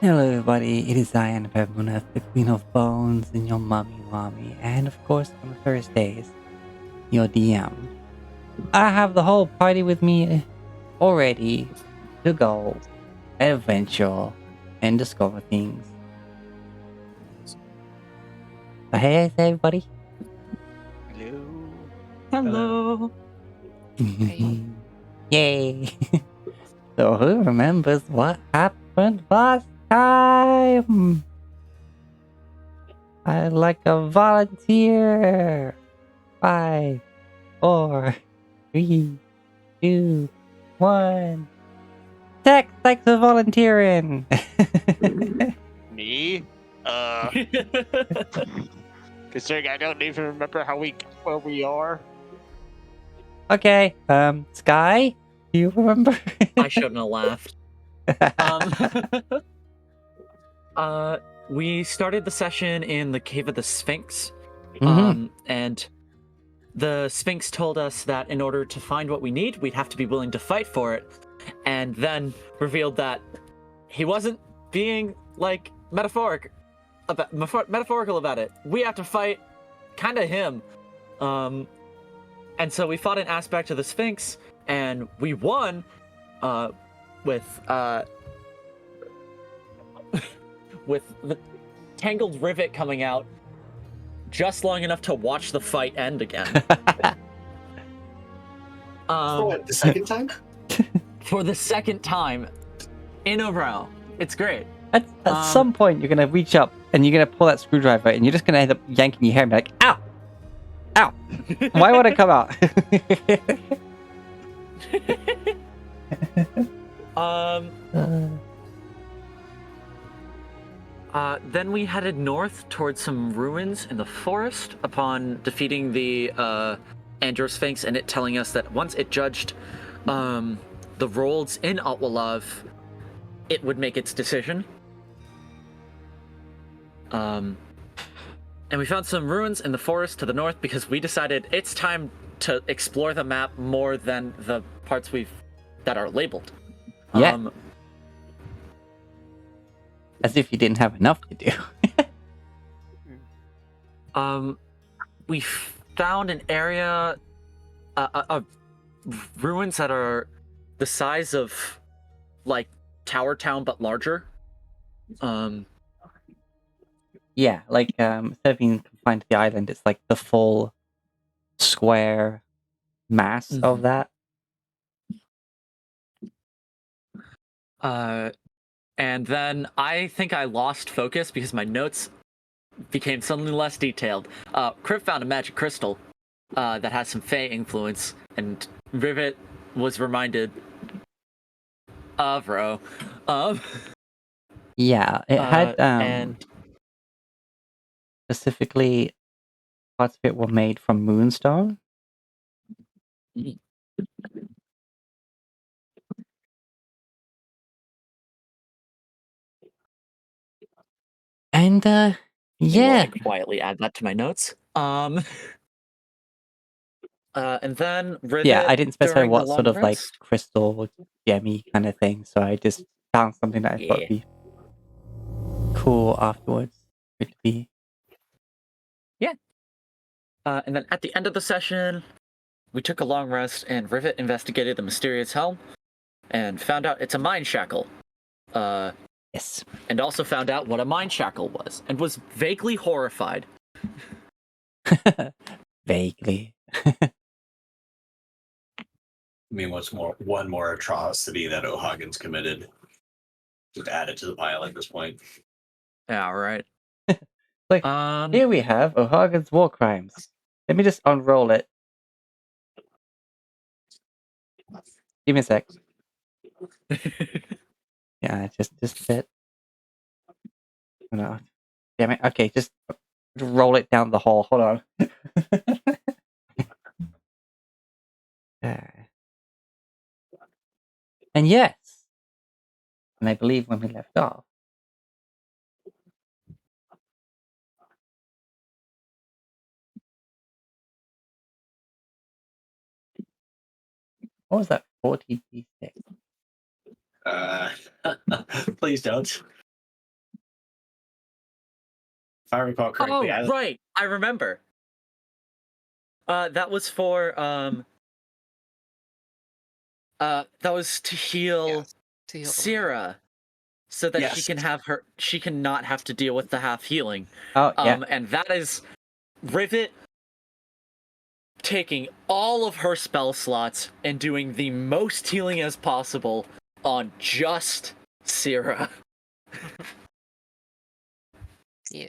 Hello everybody, it is I, Anna Pevmuna, the Queen of Bones and your mummy mommy, and of course on Thursdays, your DM. I have the whole party with me already to go adventure and discover things. So hey everybody. Hello. Hey. Yay! So who remembers what happened last time? I'd like a volunteer. 5, 4, 3, 2, 1. Tex, thanks for volunteering. Me? Considering I don't even remember how we got where we are. Okay, Sky, do you remember? I shouldn't have laughed. We started the session in the Cave of the Sphinx. And the Sphinx told us that in order to find what we need, we'd have to be willing to fight for it. And then revealed that he wasn't being, like, metaphorical about it. We have to fight kind of him. And so we fought an aspect of the Sphinx, and we won with the tangled rivet coming out just long enough to watch the fight end again. For what, the second time? For the second time in a row. It's great. At some point, you're gonna reach up and you're gonna pull that screwdriver, and you're just gonna end up yanking your hair and be like, "Ow, ow! Why would it come out?" Then we headed north towards some ruins in the forest upon defeating the Andro Sphinx, and it telling us that once it judged the rolls in Altwalav, it would make its decision. And we found some ruins in the forest to the north because we decided it's time to explore the map more than the parts that are labeled. Yeah. As if you didn't have enough to do. We found an area of ruins that are the size of, like, Tower Town, but larger. Yeah, like, instead of being confined to the island, it's like the full square mass of that. And then I think I lost focus because my notes became suddenly less detailed. Crip found a magic crystal that has some Fey influence, and Rivet was reminded of Ro. Yeah, it had and specifically parts of it were made from moonstone. And yeah, I quietly add that to my notes. And then Rivet, yeah, I didn't specify during the what long sort of like rest- crystal gemmy kind of thing, so I just found something that I thought would be cool afterwards for it to be. Yeah. And then at the end of the session, we took a long rest, and Rivet investigated the mysterious helm and found out it's a mine shackle. Yes. And also found out what a mine shackle was, and was vaguely horrified. Vaguely. I mean, one more atrocity that O'Hagan's committed? Just add it to the pile at this point. Yeah, right. Like, here we have O'Hagan's war crimes. Let me just unroll it. Give me a sec. Yeah, just a bit. No. Damn it. Okay, just roll it down the hall. Hold on. And yes, and I believe when we left off, what was that? 40d6. Please don't. I recall correctly. Oh, right. I remember. That was for that was to heal Yes, to heal the wound. Sierra, so that Yes. she can not have to deal with the half healing. Oh, yeah. And that is Rivet taking all of her spell slots and doing the most healing as possible on just Sierra. Yeah.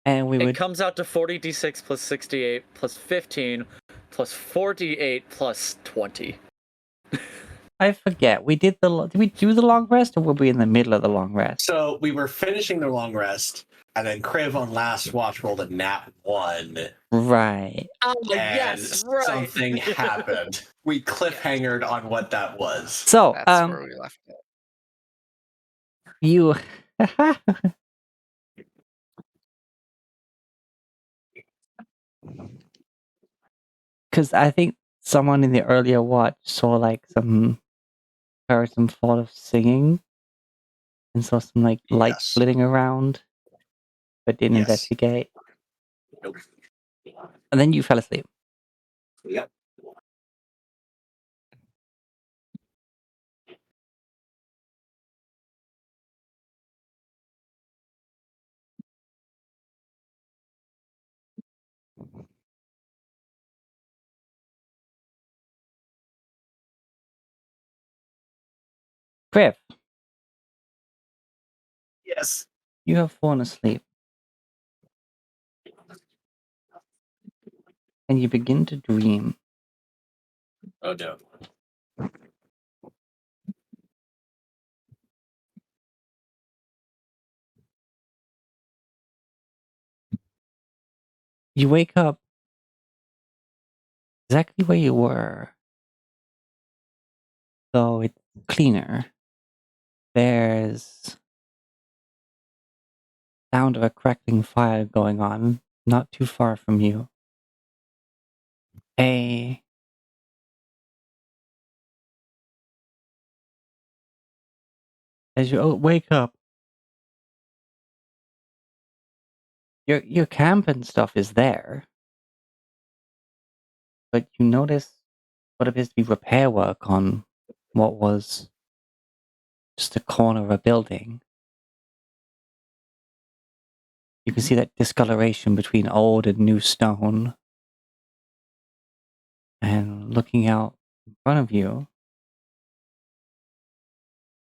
And we It would. comes out to 40d6 plus 68 plus 15 plus 48 plus 20. I forget. Did we do the long rest, or were we in the middle of the long rest? So we were finishing the long rest, and then Kriv on last watch rolled a nat 1. Right. Oh, And yes, right. something happened. We cliffhangered on what that was. So, That's where we left it. you. Because I think someone in the earlier watch saw like heard some sort of singing and saw some like lights Yes. flitting around, but didn't Yes. investigate. Nope. And then you fell asleep. Yep. Griff, Yes. you have fallen asleep. And you begin to dream. Oh no. You wake up exactly where you were. Though it's cleaner. There's sound of a crackling fire going on, not too far from you. As you wake up, your camp and stuff is there, but you notice what appears to be repair work on what was just a corner of a building. You can see that discoloration between old and new stone. And looking out in front of you,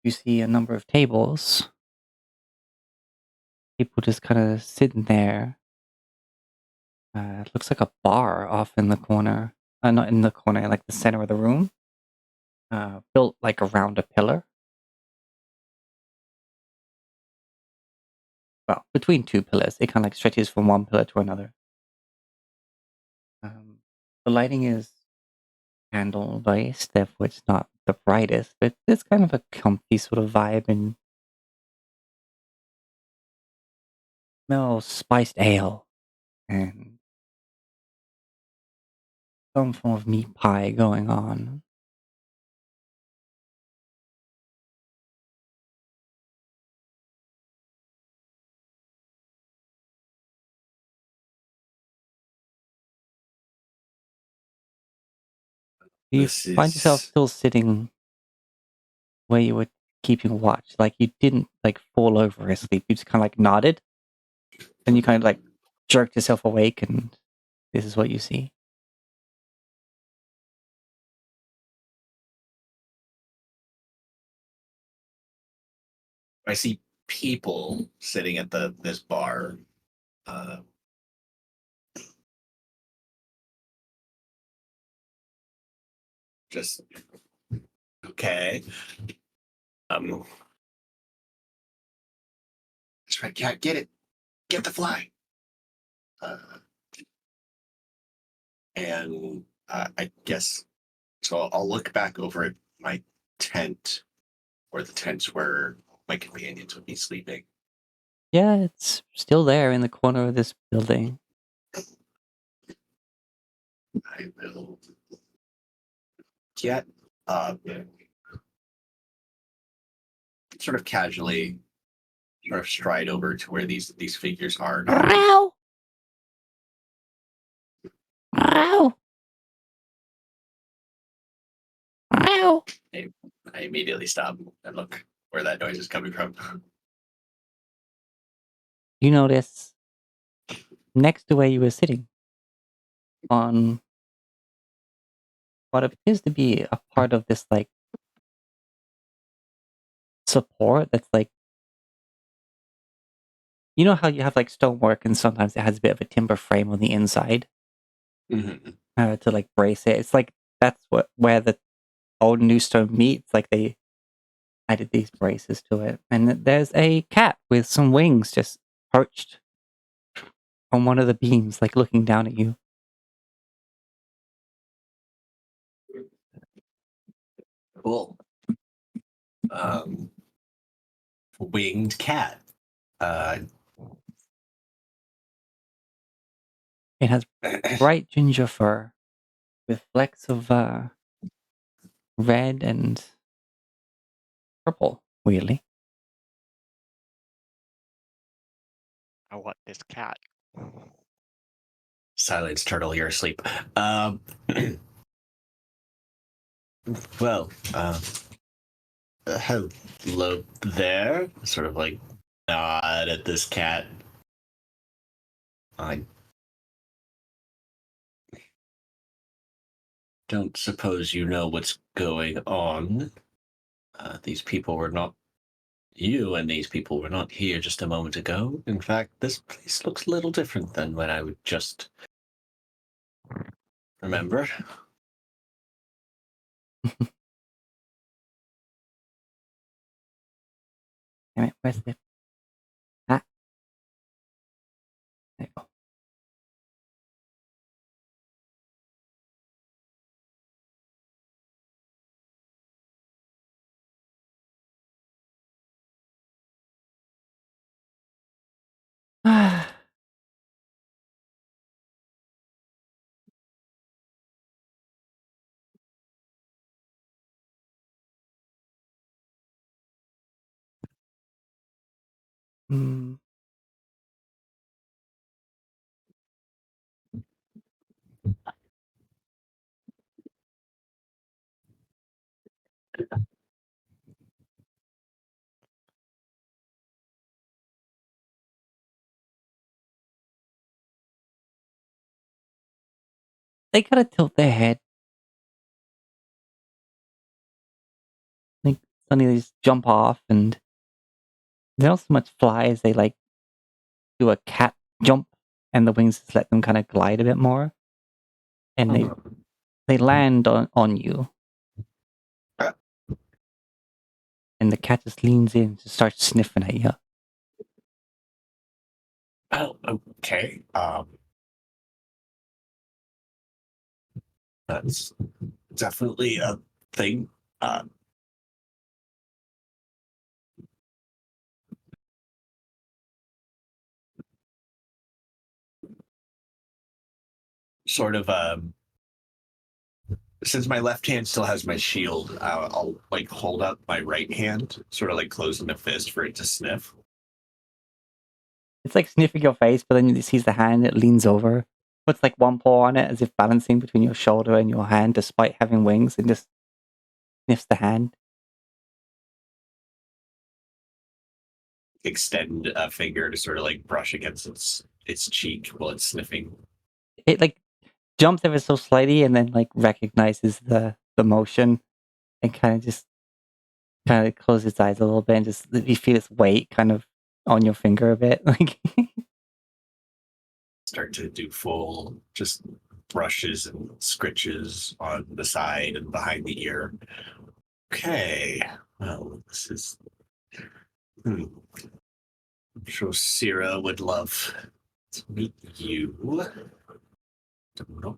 you see a number of tables. People just kind of sitting there. It looks like a bar off in the corner. Not in the corner, like the center of the room. Built like around a pillar. Well, between two pillars. It kind of like stretches from one pillar to another. The lighting is candle based, therefore it's not the brightest, but it's kind of a comfy sort of vibe and smells spiced ale and some form of meat pie going on. You This find yourself is still sitting where you were keeping watch. Like you didn't like fall over asleep. You just kind of like nodded and you kind of like jerked yourself awake and this is what you see. I see people sitting at this bar. Just okay. That's right, cat. Get it. Get the fly. And I guess so. I'll look back over at my tent, or the tents where my companions would be sleeping. Yeah, it's still there in the corner of this building. I will get up, sort of casually sort of stride over to where these figures are. Meow. Meow. Meow. I immediately stop and look where that noise is coming from. You notice next to where you were sitting on what appears to be a part of this like support that's like, you know how you have like stonework and sometimes it has a bit of a timber frame on the inside to like brace it. It's like that's where the old and new stone meets. Like they added these braces to it, and there's a cat with some wings just perched on one of the beams, like looking down at you. Cool. Winged cat. It has bright ginger fur with flecks of red and purple, weirdly. I want this cat. Silence, turtle, you're asleep. Well, hello there. Sort of like nod at this cat. I don't suppose you know what's going on. These people were not you, and these people were not here just a moment ago. In fact, this place looks a little different than when I would just remember. Damn it, where's the... Ah. There you go. Hmm. They gotta tilt their head. Like suddenly they just jump off, and they don't so much fly as they like do a cat jump, and the wings just let them kind of glide a bit more, and they land on you, and the cat just leans in and just starts sniffing at you. Oh, okay. That's definitely a thing. Sort of since my left hand still has my shield, I'll like hold up my right hand, sort of like closing a fist for it to sniff. It's like sniffing your face, but then it sees the hand, it leans over, puts like one paw on it as if balancing between your shoulder and your hand despite having wings, and just sniffs the hand. Extend a finger to sort of like brush against its cheek while it's sniffing. It like jumps ever so slightly and then like recognizes the motion and kind of closes its eyes a little bit and just you feel its weight kind of on your finger a bit. Like Start to do full just brushes and scritches on the side and behind the ear. Okay. Well, this is I'm sure Syrah would love to meet you. I'm not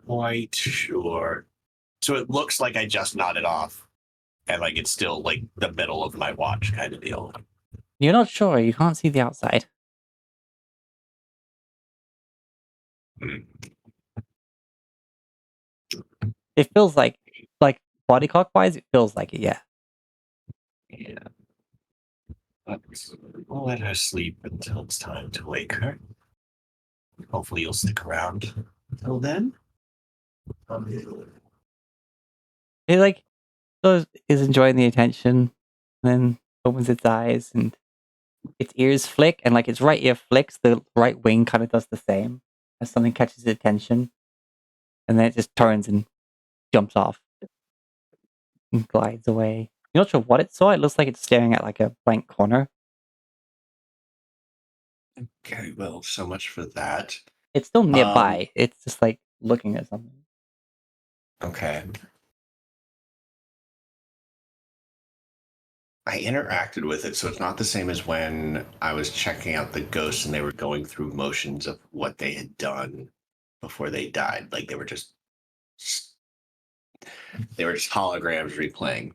quite sure. So it looks like I just nodded off, and like it's still like the middle of my watch kind of deal. you're not sure, you can't see the outside. It feels like body clock wise, it feels like it, yeah. Yeah. But we'll let her sleep until it's time to wake her. Hopefully you'll stick around until then. It like is enjoying the attention, then opens its eyes and its ears flick, and like its right ear flicks, the right wing kind of does the same as something catches its attention, and then it just turns and jumps off and glides away. You're not sure what it saw. It looks like it's staring at like a blank corner. Okay, well, so much for that. It's still nearby. It's just like looking at something. Okay. I interacted with it, so it's not the same as when I was checking out the ghosts and they were going through motions of what they had done before they died. Like they were just holograms replaying.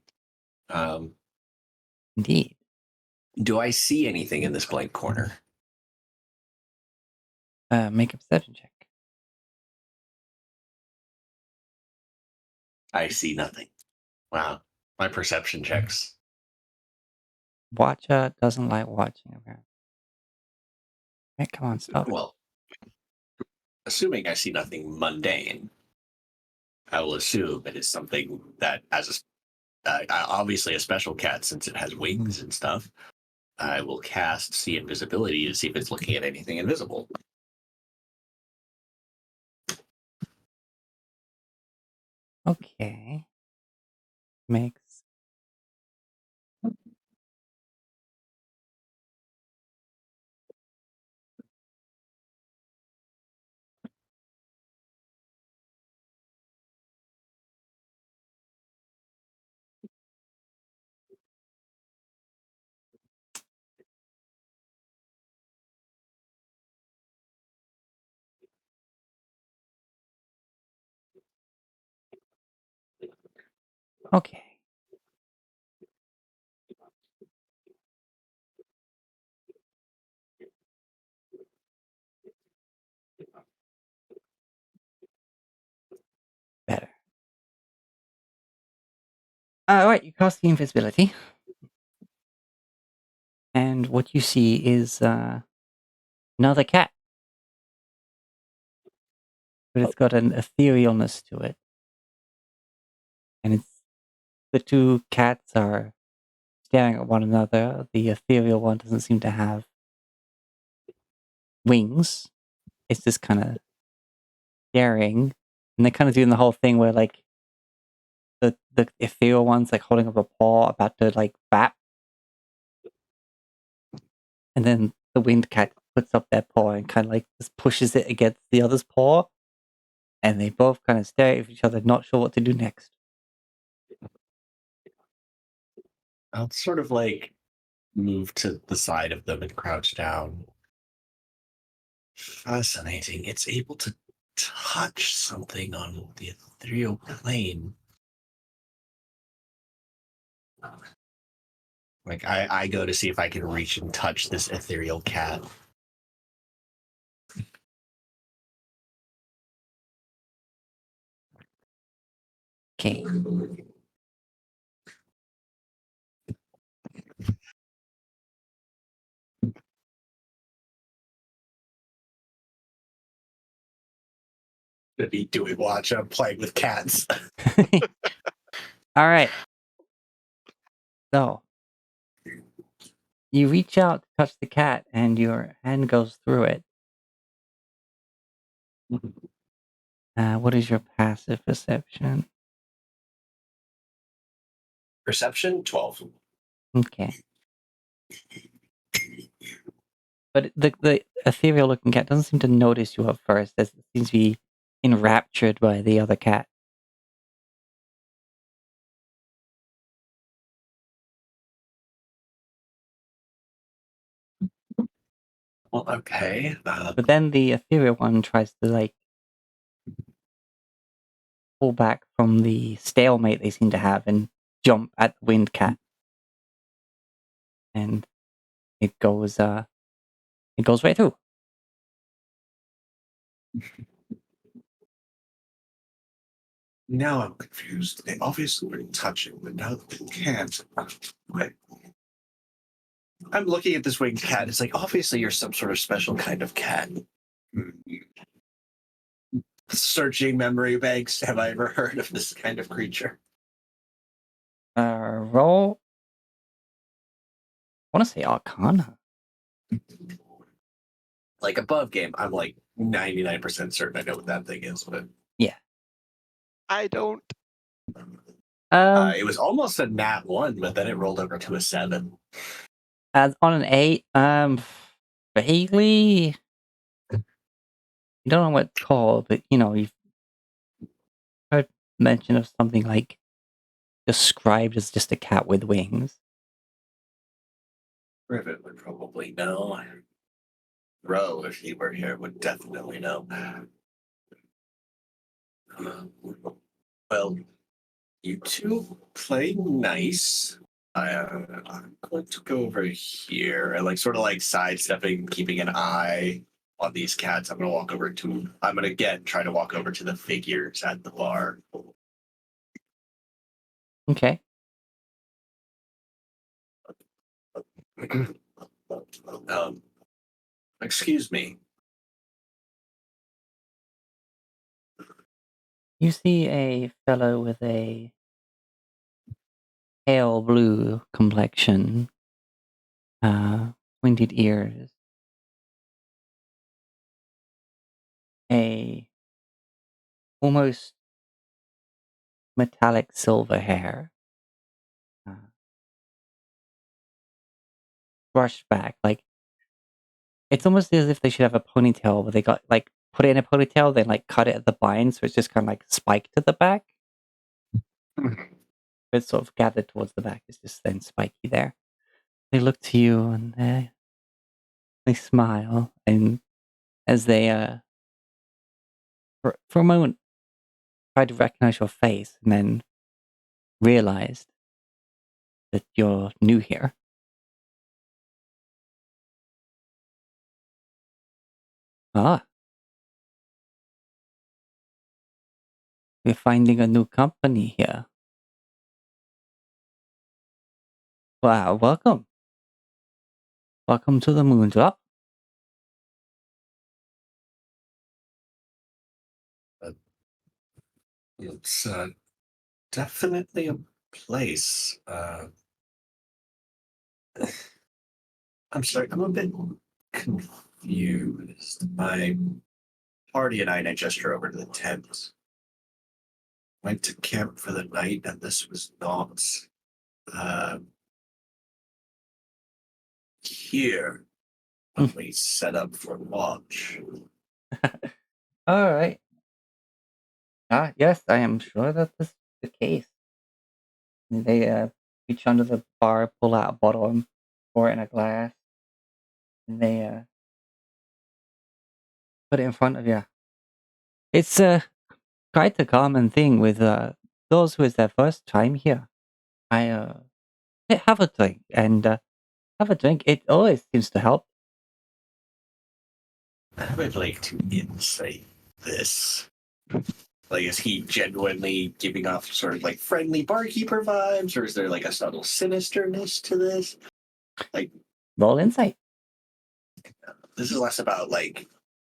Indeed. Do I see anything in this blank corner? Make a perception check. I see nothing. Wow. My perception checks. Watcher doesn't like watching. Apparently. Hey, come on, stop. Well, assuming I see nothing mundane, I will assume it is something that, as obviously a special cat, since it has wings and stuff, I will cast See Invisibility to see if it's looking at anything invisible. Okay. Makes. Okay. Better. Alright, you cast the invisibility. And what you see is another cat. But it's got an etherealness to it. And it's the two cats are staring at one another. The ethereal one doesn't seem to have wings. It's just kind of staring. And they're kind of doing the whole thing where like the ethereal one's like holding up a paw about to like bap. And then the winged cat puts up their paw and kind of like just pushes it against the other's paw. And they both kind of stare at each other, not sure what to do next. I'll sort of like move to the side of them and crouch down. Fascinating. It's able to touch something on the ethereal plane. Like I go to see if I can reach and touch this ethereal cat. Okay. To be doing watch, I'm playing with cats. All right. So you reach out to touch the cat, and your hand goes through it. What is your passive perception? Perception 12. Okay. But the ethereal looking cat doesn't seem to notice you at first, as it seems to be enraptured by the other cat. Well, okay. But then the ethereal one tries to like pull back from the stalemate they seem to have and jump at the winged cat. And it goes right through. Now I'm confused. They obviously were touching, but now they can't. Wait. I'm looking at this winged cat. It's like, obviously, you're some sort of special kind of cat. Searching memory banks. Have I ever heard of this kind of creature? Roll. I want to say Arcana. Like above game, I'm like 99% certain I know what that thing is, but I don't. it was almost a nat 1, but then it rolled over to a 7. As on an 8, vaguely. You don't know what it's called, but you've heard mention of something like described as just a cat with wings. Rivet would probably know. Ro, if he were here, would definitely know. Well, you two play nice. I'm going to go over here and sort of sidestepping, keeping an eye on these cats. I'm going to again try to walk over to the figures at the bar. Okay. Excuse me. You see a fellow with a pale blue complexion, pointed ears, a almost metallic silver hair, brushed back. It's almost as if they should have a ponytail, but they got put it in a ponytail, then cut it at the bind, so it's just kind of spiked at the back. It's sort of gathered towards the back. It's just then spiky there. They look to you and they smile, and as they for a moment tried to recognize your face, and then realized that you're new here. Ah, we're finding a new company here. Wow, welcome. Welcome to the Moondrop. It's definitely a place. I'm sorry, I'm a bit confused. My party and I just drove over to the tent. Went to camp for the night, and this was not here when we set up for watch. All right. Yes, I am sure that this is the case. And they reach under the bar, pull out a bottle, and pour it in a glass, and they put it in front of you. It's quite a common thing with those who is their first time here. I hey, have a drink, and have a drink. It always seems to help. I would like to insight this. Is he genuinely giving off sort of friendly barkeeper vibes, or is there a subtle sinisterness to this? Roll insight. This is less about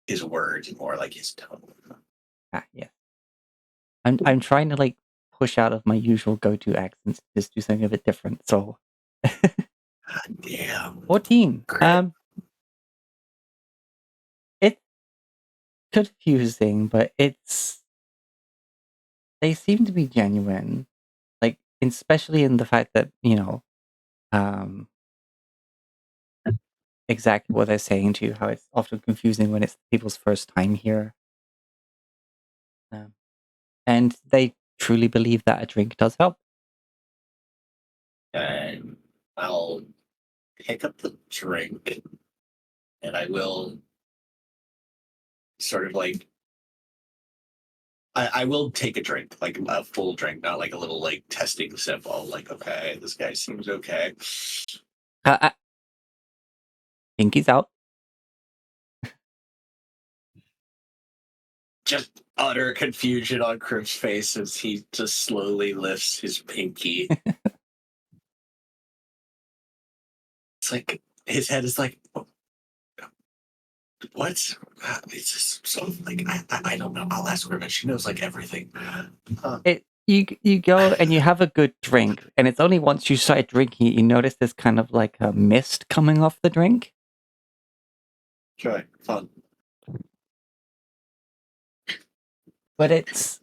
his words and more his tone. Yeah. I'm trying to push out of my usual go-to accents, just do something a bit different. So, God damn. 14. Great. It's confusing, but they seem to be genuine. Especially in the fact that, exactly what they're saying to you, how it's often confusing when it's people's first time here. And they truly believe that a drink does help. And I'll pick up the drink, and I will sort of I will take a drink, a full drink, not a little testing sip. I'll okay, this guy seems okay. Pinky's out. Just utter confusion on Crip's face as he just slowly lifts his pinky. It's his head is like, what? It's just something like I don't know. I'll ask her, but she knows like everything. You go and you have a good drink, and it's only once you start drinking you notice there's kind of like a mist coming off the drink. Try fun. But it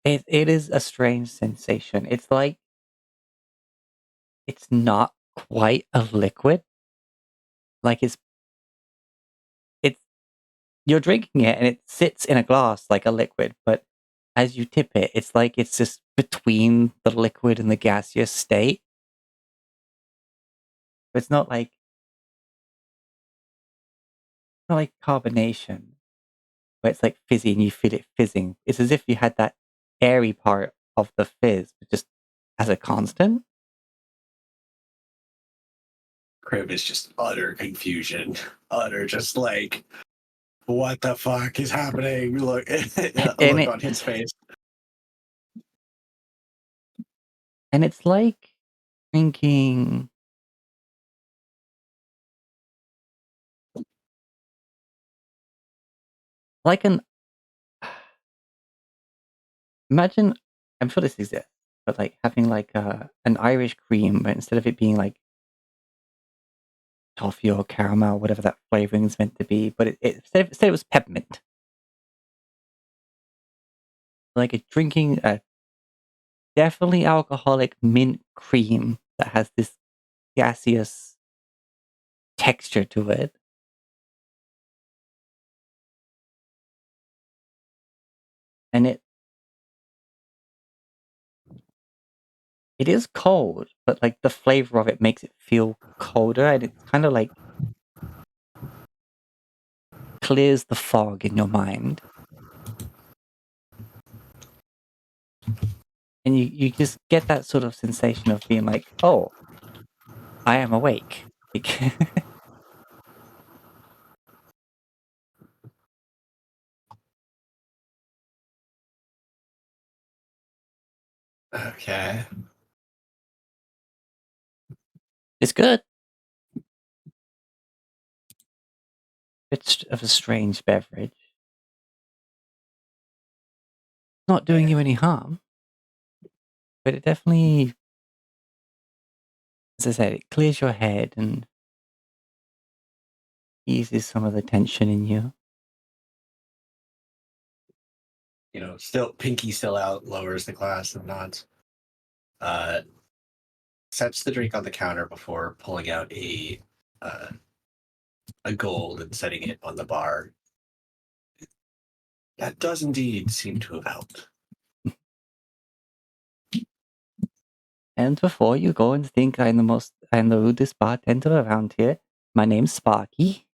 is a strange sensation. It's like it's not quite a liquid. Like it's you're drinking it and it sits in a glass like a liquid, but as you tip it, it's like it's just between the liquid and the gaseous state. It's not like carbonation, where it's like fizzy and you feel it fizzing. It's as if you had that airy part of the fizz, but just as a constant. Crib is just utter confusion. Utter just like, what the fuck is happening? Look, look on his face. And it's like drinking like imagine, I'm sure this exists, but like having like an Irish cream, but instead of it being like toffee or caramel, whatever that flavoring is meant to be, but instead it was peppermint. Like drinking a definitely alcoholic mint cream that has this gaseous texture to it. And it is cold, but like the flavor of it makes it feel colder, and it's kind of like clears the fog in your mind. And you just get that sort of sensation of being like, oh, I am awake. Okay. It's good. It's of a strange beverage. Not doing you any harm, but it definitely, as I said, it clears your head and eases some of the tension in you. You know, still pinky still out, lowers the glass and nods. Sets the drink on the counter before pulling out a gold and setting it on the bar. That does indeed seem to have helped. And before you go and think I'm the rudest bartender around here, my name's Sparky.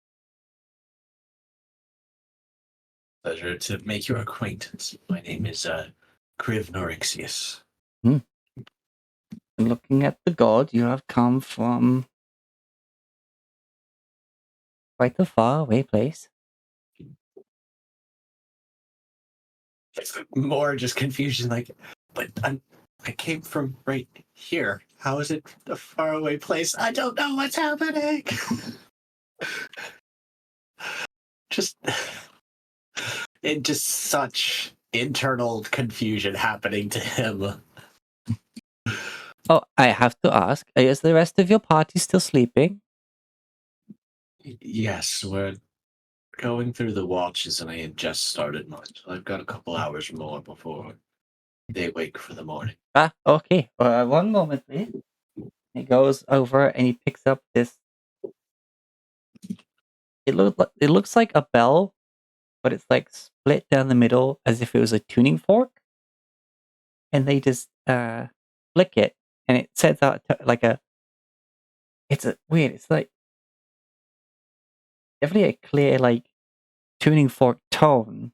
Pleasure to make your acquaintance. My name is Kriv Norixius. Looking at the gold, you have come from quite a far away place. More just confusion, like, but I came from right here. How is it a faraway place? I don't know what's happening. just such internal confusion happening to him. Oh, I have to ask, is the rest of your party still sleeping? Yes, we're going through the watches, and I had just started mine. So I've got a couple hours more before they wake for the morning. Ah, okay. One moment, please. He goes over and he picks up this. It looks like a bell, but it's like split down the middle as if it was a tuning fork. And they just flick it, and it sets out like a. It's a weird. It's like definitely a clear like tuning fork tone,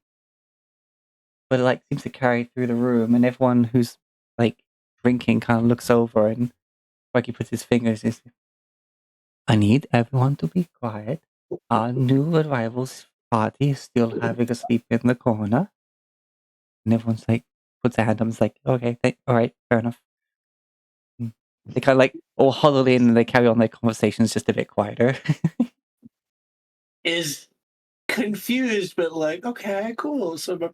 but it like seems to carry through the room, and everyone who's like drinking kind of looks over, and like he puts his fingers. I need everyone to be quiet. Our new arrivals party is still having a sleep in the corner. And everyone's like, puts their hand up and is like, okay, all right, fair enough. They kind of like all huddle in and they carry on their conversations just a bit quieter. Is confused, but like, okay, cool. So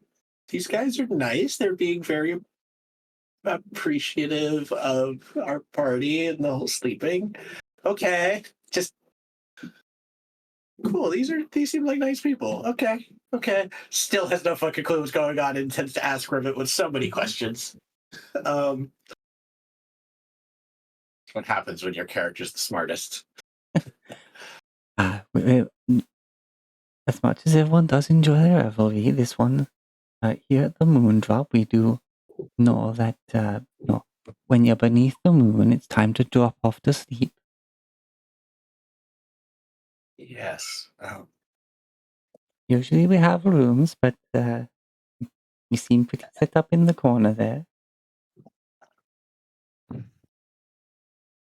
these guys are nice. They're being very appreciative of our party and the whole sleeping. Okay, just cool. These seem like nice people. Okay. Still has no fucking clue what's going on and tends to ask Rivet with so many questions. What happens when your character's the smartest? As much as everyone does enjoy their revelry, this one here at the Moon Drop, we do know that when you're beneath the moon, it's time to drop off to sleep. Yes. Usually we have rooms, but you seem pretty set up in the corner there.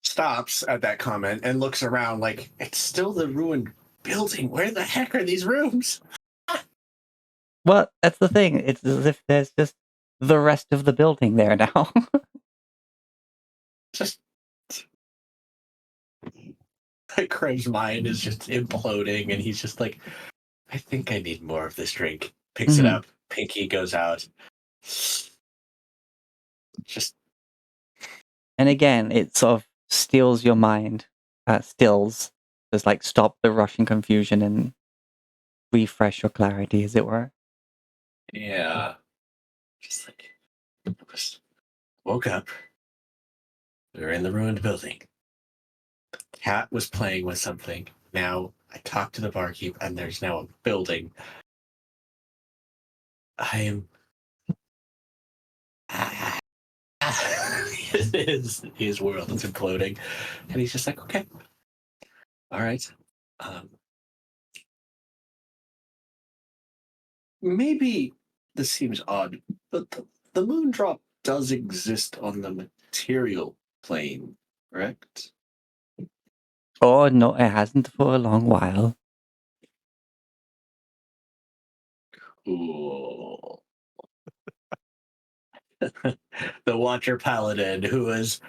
Stops at that comment and looks around like it's still the ruined building. Where the heck are these rooms? Well, that's the thing. It's as if there's just the rest of the building there now. Just like Crow's mind is just imploding, and he's just like, I think I need more of this drink. Picks it up. Pinky goes out. Just. And again, it sort of stills your mind. Stills. Just like stop the rushing confusion and refresh your clarity, as it were. Yeah. Just like, woke up. We were in the ruined building. The cat was playing with something. Now I talked to the barkeep, and there's now a building. I am. His world is imploding, and he's just like, okay, all right. Maybe this seems odd, but the moon drop does exist on the material plane, correct? Oh, no, it hasn't for a long while. Cool. The Watcher Paladin, who is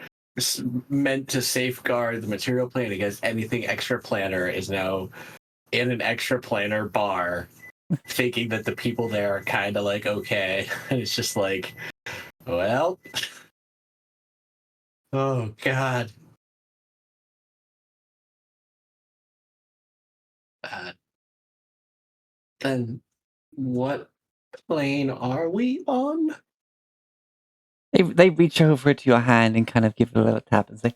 meant to safeguard the material plane against anything extra planar, is now in an extra planar bar, thinking that the people there are kind of like okay, and it's just like, well, oh god. Then what plane are we on? They reach over to your hand and kind of give it a little tap and say,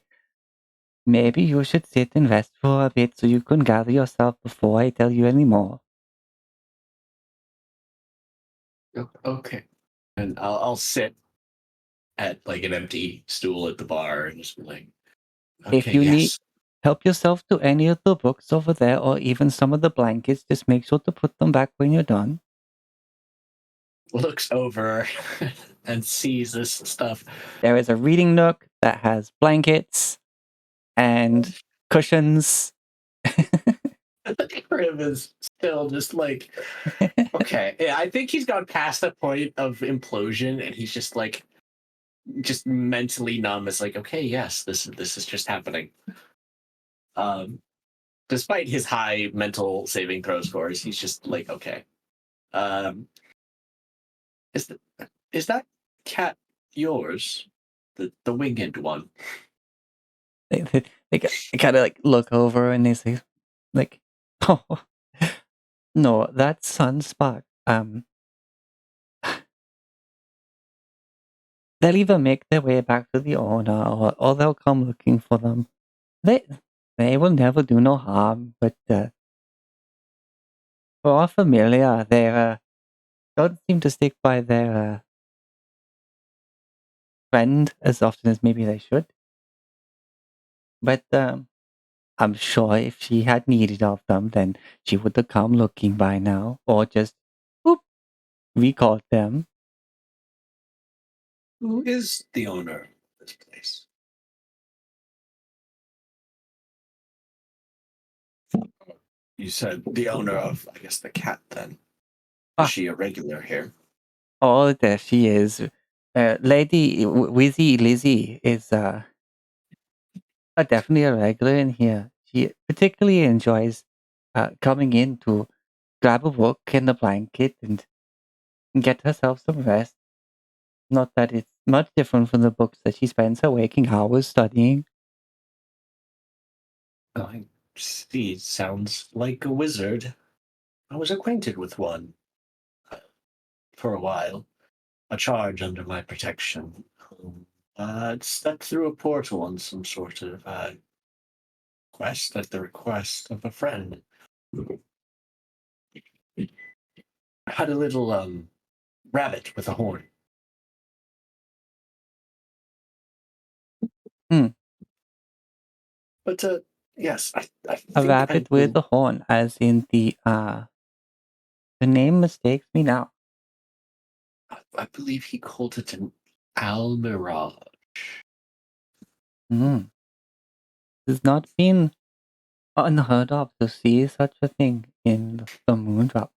maybe you should sit and rest for a bit so you can gather yourself before I tell you any more. Okay. And I'll sit at like an empty stool at the bar and just be like, okay, If you need help yourself to any of the books over there or even some of the blankets, just make sure to put them back when you're done. Looks over and sees this stuff. There is a reading nook that has blankets and cushions. Crib is still just like, okay. Yeah, I think he's gone past the point of implosion and he's just like, just mentally numb. It's like, okay, yes, this is just happening. Despite his high mental saving throw scores, he's just like, okay. Is that cat yours? The winged one? They kind of like look over and they say, like, oh, no, that's Sunspark. They'll either make their way back to the owner or they'll come looking for them. They will never do no harm, but for our familiar, they don't seem to stick by their friend as often as maybe they should. But I'm sure if she had needed of them, then she would have come looking by now, or just whoop, recalled them. Who is the owner of this place? You said the owner of, I guess, the cat. Then is she a regular here? Oh, there she is. Lady Wizzy Lizzie is Definitely a regular in here. She particularly enjoys coming in to grab a book and a blanket and get herself some rest. Not that it's much different from the books that she spends her waking hours studying. I see. Sounds like a wizard. I was acquainted with one for a while. A charge under my protection. Stepped through a portal on some sort of quest at the request of a friend. Had a little rabbit with a horn. Hmm. But yes, I A think I rabbit with a horn, as in the name mistakes me now. I believe he called it an almirage. Hmm. It's not been unheard of to see such a thing in the Moondrop.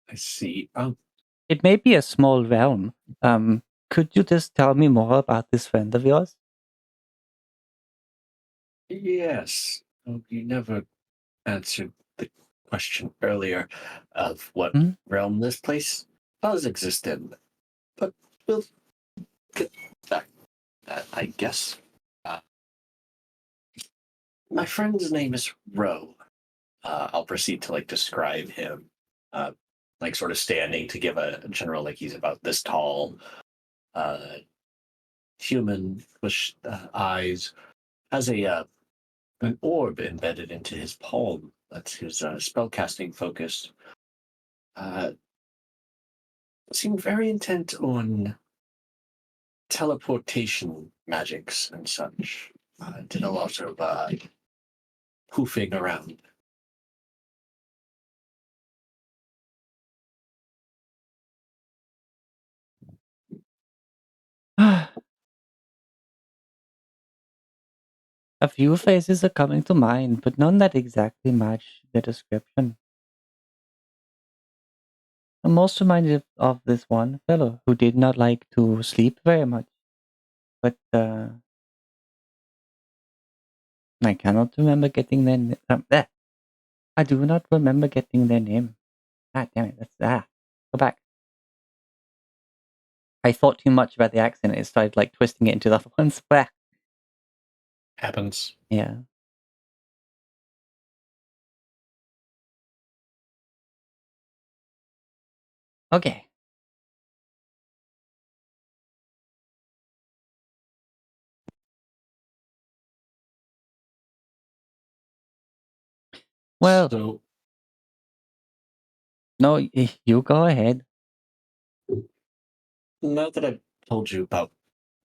I see. It may be a small realm. Could you just tell me more about this friend of yours? Yes. Oh, you never answered the question earlier of what Hmm? realm this place does exist in. But we'll get back to that, I guess. Uh, my friend's name is Ro. I'll proceed to describe him, uh, sort of standing to give a general, he's about this tall, uh, human with eyes, has a an orb embedded into his palm. That's his spellcasting focus. Uh, Seemed very intent on teleportation magics and such. Did a lot of hoofing around. A few faces are coming to mind, but none that exactly match the description. I'm most reminded of this one fellow who did not like to sleep very much, but I cannot remember getting their I do not remember getting their name. Ah, damn it! Go back. I thought too much about the accent. It started twisting it into the other ones. Blah. Happens. Yeah. Okay. Well, So no, you go ahead. now that I've told you about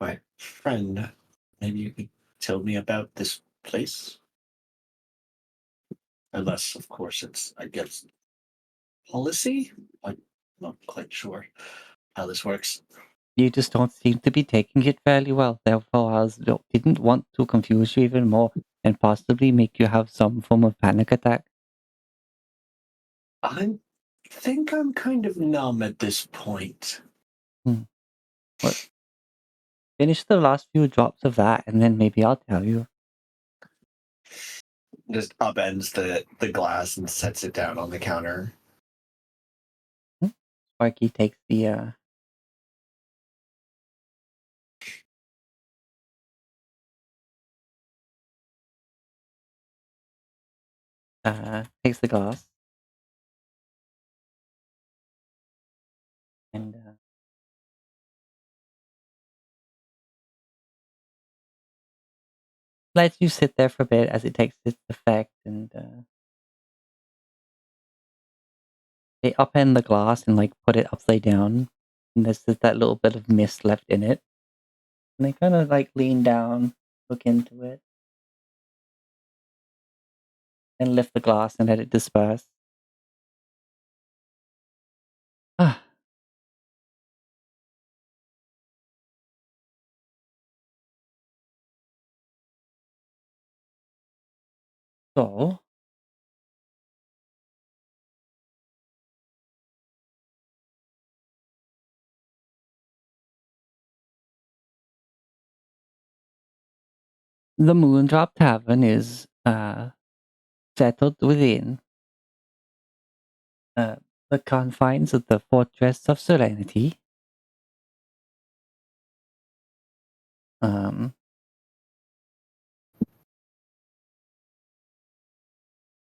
my friend, maybe you could tell me about this place? Unless, of course, it's against policy? I'm not quite sure how this works. You just don't seem to be taking it fairly well. Therefore, didn't want to confuse you even more and possibly make you have some form of panic attack. I think I'm kind of numb at this point. What? Finish the last few drops of that, and then maybe I'll tell you. Just upends the glass and sets it down on the counter. Sparky takes the takes the glass and lets you sit there for a bit as it takes its effect, and they upend the glass and put it upside down, and there's just that little bit of mist left in it. And they kind of lean down, look into it, and lift the glass and let it disperse. Ah, so The Moondrop Tavern is settled within the confines of the Fortress of Serenity.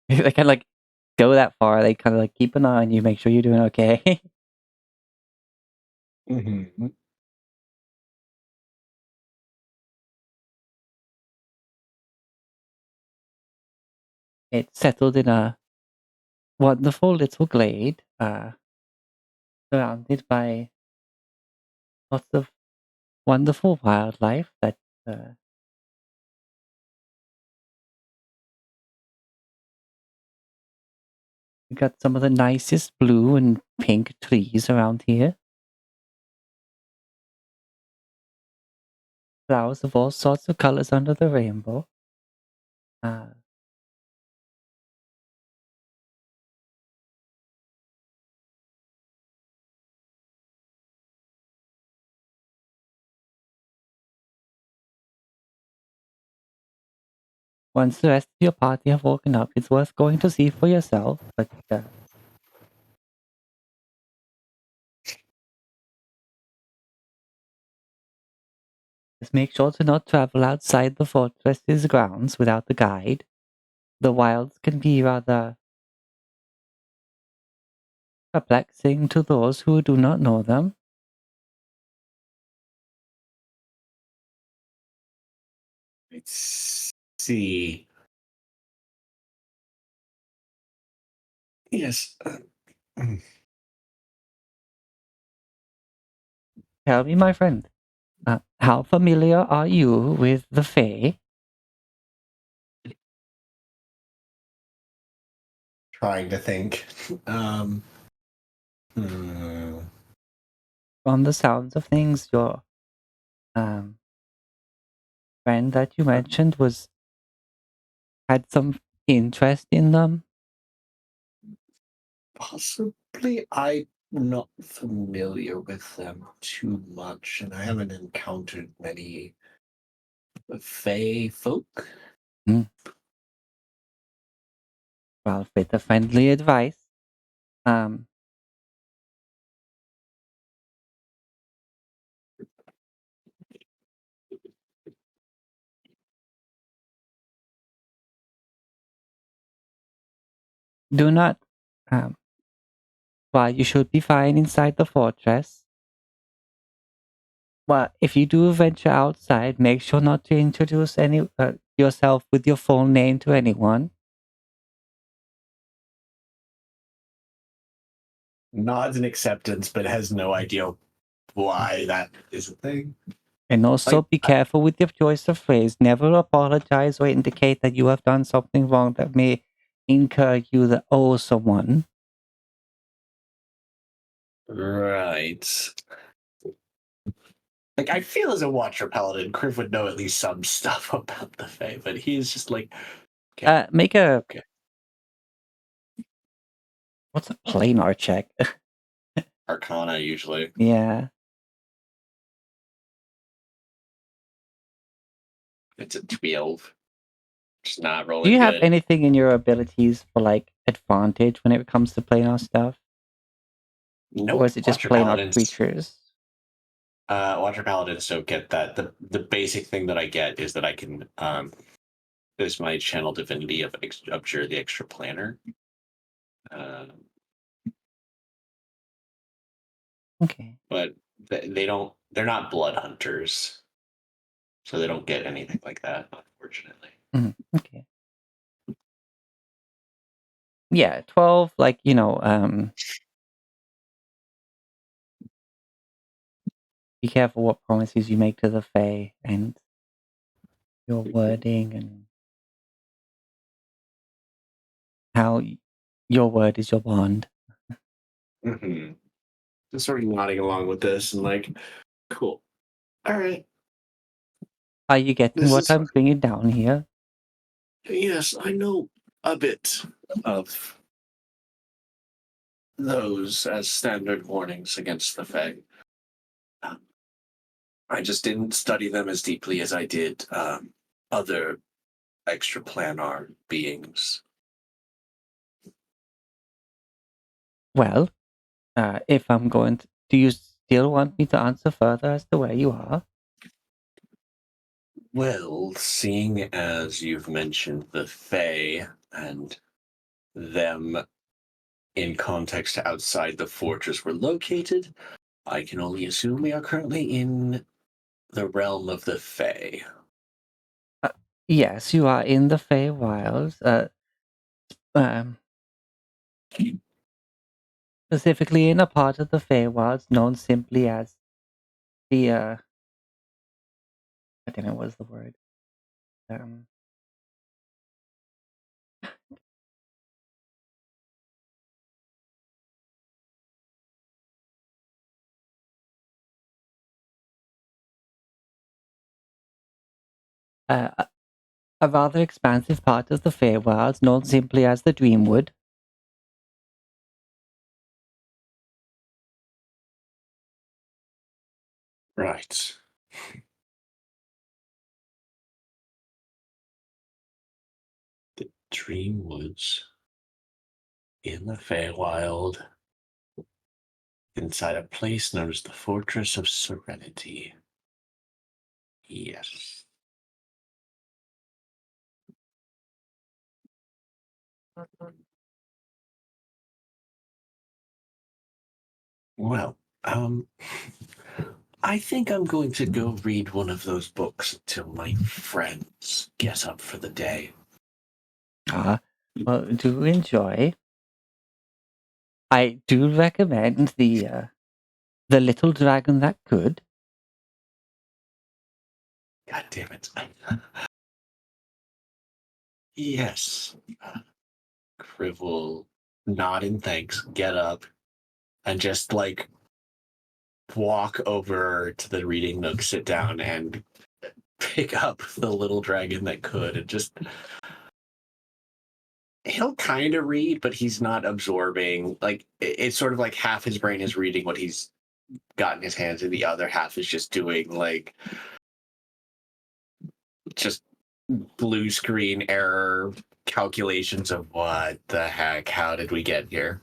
They kind of like go that far. They kind of like keep an eye on you, make sure you're doing okay. Mm-hmm. It's settled in a wonderful little glade, surrounded by lots of wonderful wildlife that we got some of the nicest blue and pink trees around here. Flowers of all sorts of colors under the rainbow. Once the rest of your party have woken up, it's worth going to see for yourself, but just make sure to not travel outside the fortress's grounds without a guide. The wilds can be rather perplexing to those who do not know them. Let's see. Yes. Tell me, my friend, how familiar are you with the Fae? Trying to think. From the sounds of things, your friend that you mentioned had some interest in them. Possibly. I'm not familiar with them too much, and I haven't encountered many Fae folk. Well, with the friendly advice, do not. Well, you should be fine inside the fortress. Well, if you do venture outside, make sure not to introduce yourself with your full name to anyone. Nods in acceptance, but has no idea why that is a thing. And also be careful with your choice of phrase. Never apologize or indicate that you have done something wrong that may incur you to owe someone. Right. Like, I feel as a Watcher Paladin, Kriv would know at least some stuff about the Fae, but he's just like, okay. Make a... Okay. What's a planar check? Arcana, usually. Yeah. It's a 12. Just not rolling Do you have good. anything in your abilities for, like, advantage when it comes to planar stuff? Nope. Or is it just Watcher planar Paladins, creatures? Watcher Paladins don't get that. The basic thing that I get is that I can is my channel divinity of Abjure the Extra Planner. Okay. But they don't. They're not blood hunters, so they don't get anything like that, unfortunately. Okay. Yeah, 12, like, be careful what promises you make to the Fae and your wording and how your word is your bond. Mm-hmm. Just sort of nodding along with this and like, cool. All right. Are you getting This what is I'm bringing down here? Yes, I know a bit of those as standard warnings against the Fae. I just didn't study them as deeply as I did other extraplanar beings? Well, if I'm going to, do you still want me to answer further as to where you are? Well, seeing as you've mentioned the Fae and them in context outside the fortress we're located, I can only assume we are currently in the realm of the Fae. Yes, you are in the Feywilds. Um, specifically in a part of the Feywilds known simply as the I don't know what's the word. Um, a a rather expansive part of the Feywilds known simply as the Dreamwood. Right. The Dreamwoods in the Feywild, inside a place known as the Fortress of Serenity. Yes. Well, I think I'm going to go read one of those books until my friends get up for the day. Well, do enjoy. I do recommend the Little Dragon That Could. God damn it. Yes. Kriv will nod in thanks, get up, and just like walk over to the reading nook, sit down, and pick up the Little Dragon That Could, and just he'll kind of read, but he's not absorbing. Like it's sort of like half his brain is reading what he's got in his hands, and the other half is just doing like just blue screen error calculations of what the heck, how did we get here?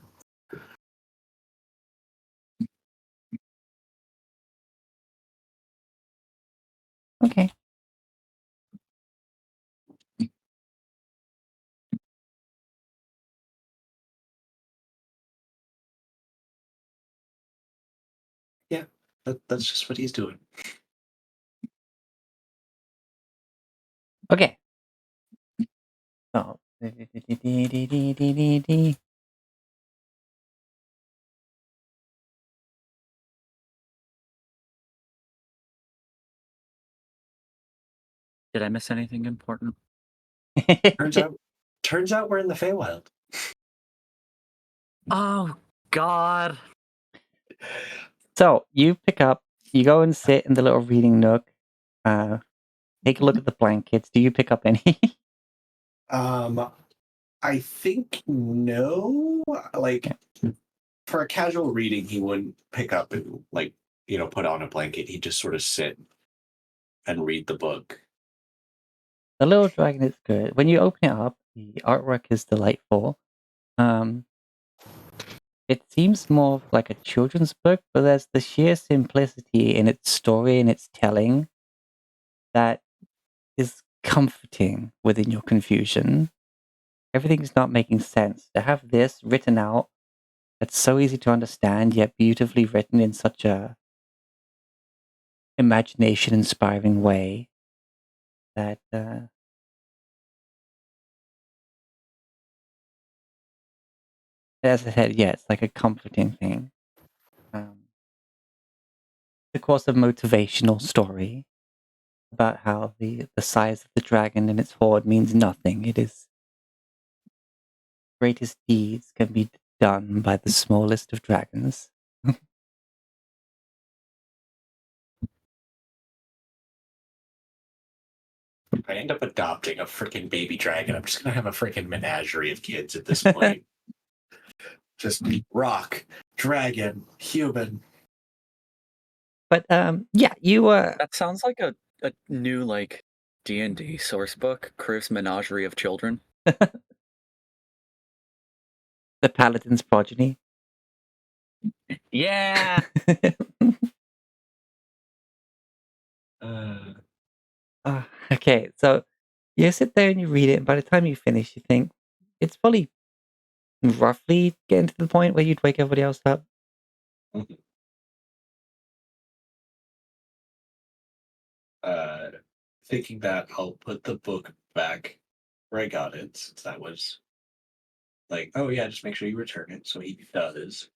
Okay. Yeah, that's just what he's doing. Okay. So. Did I miss anything important? Turns out we're in the Feywild. Oh, God. So you pick up, you go and sit in the little reading nook. Take a look at the blankets. Do you pick up any? I think no. Like for a casual reading, he wouldn't pick up and like put on a blanket. He'd just sort of sit and read the book. The Little Dragon is good. When you open it up, the artwork is delightful. It seems more of like a children's book, but there's the sheer simplicity in its story and its telling that is comforting within your confusion. Everything's not making sense. To have this written out that's so easy to understand, yet beautifully written in such a imagination inspiring way that as I said, yeah, it's like a comforting thing. Of course, a motivational story about how the size of the dragon and its hoard means nothing. It is greatest deeds can be done by the smallest of dragons. If I end up adopting a freaking baby dragon, I'm just gonna have a freaking menagerie of kids at this point. Just rock, dragon, human. But yeah, you That sounds like a new, like, D&D sourcebook, Criv's Menagerie of Children. The Paladin's Progeny. Yeah. Okay, so you sit there and you read it, and by the time you finish, you think it's probably roughly getting to the point where you'd wake everybody else up. Thinking that, I'll put the book back where I got it, since that was like, oh yeah, just make sure you return it. So he does.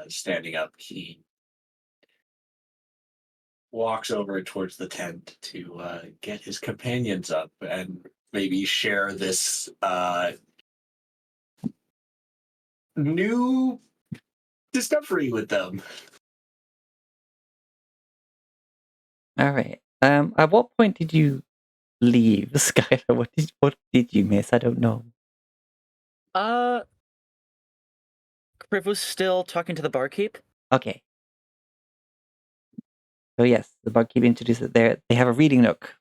Standing up, he walks over towards the tent to get his companions up and maybe share this new discovery with them. All right. At what point did you leave, Skylar? What did you miss? I don't know. Criv was still talking to the barkeep. Okay. So yes, the barkeep introduced it there. They have a reading nook,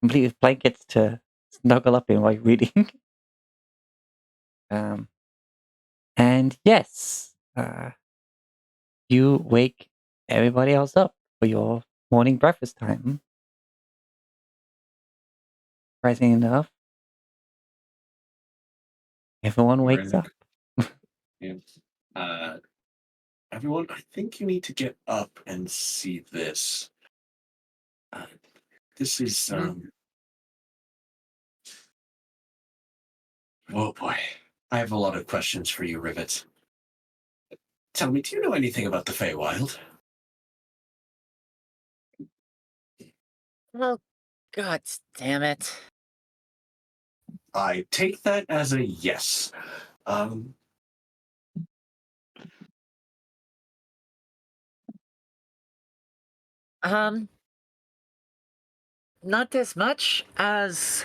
complete with blankets to snuggle up in while you're reading. And yes, you wake everybody else up for your morning breakfast time. Surprising enough, everyone We're wakes in- up. And, everyone, I think you need to get up and see this. This is oh boy, I have a lot of questions for you, Rivet. Tell me, do you know anything about the Feywild? Oh, god damn it. I take that as a yes. Not as much as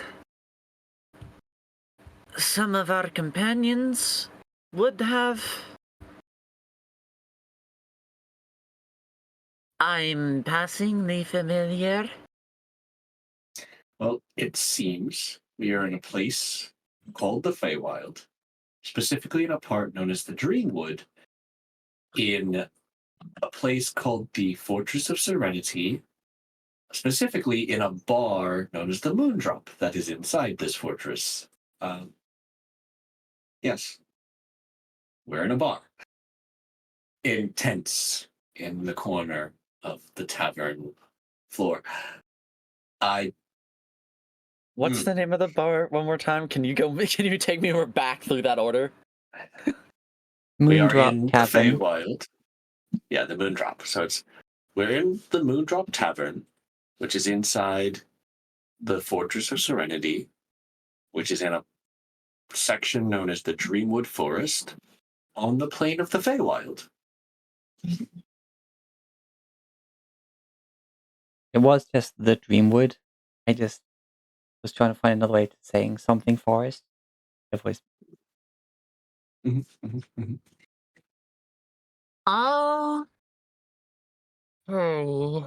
some of our companions would have. I'm passing the familiar. Well, it seems we are in a place called the Feywild, specifically in a part known as the Dreamwood, in a place called the Fortress of Serenity, specifically in a bar known as the Moondrop that is inside this fortress. Yes, we're in a bar. In tents in the corner of the tavern floor. What's the name of the bar one more time? Can you take me back through that order? We are in Moondrop Tavern. the Feywild. Yeah, the Moondrop. So we're in the Moondrop Tavern, which is inside the Fortress of Serenity, which is in a section known as the Dreamwood Forest, on the plain of the Feywild. It was just the Dreamwood. I just was trying to find another way to saying something forest. It was Oh. Hey.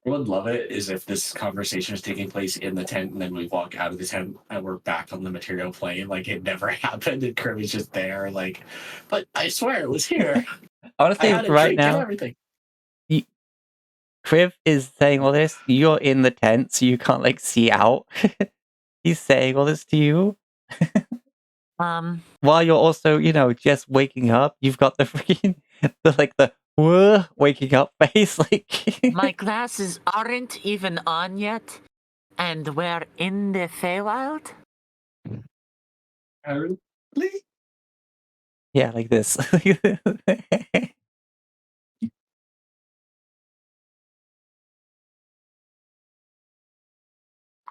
I would love it is if this conversation is taking place in the tent and then we walk out of the tent and we're back on the material plane, like it never happened and Kirby's just there, like, but I swear it was here. I honestly had a right drink and now. everything. Kriv is saying all this. You're in the tent, so you can't like see out. He's saying all this to you while you're also, just waking up. You've got the freaking the waking up face. Like My glasses aren't even on yet, and we're in the Feywild? Apparently. yeah, like this.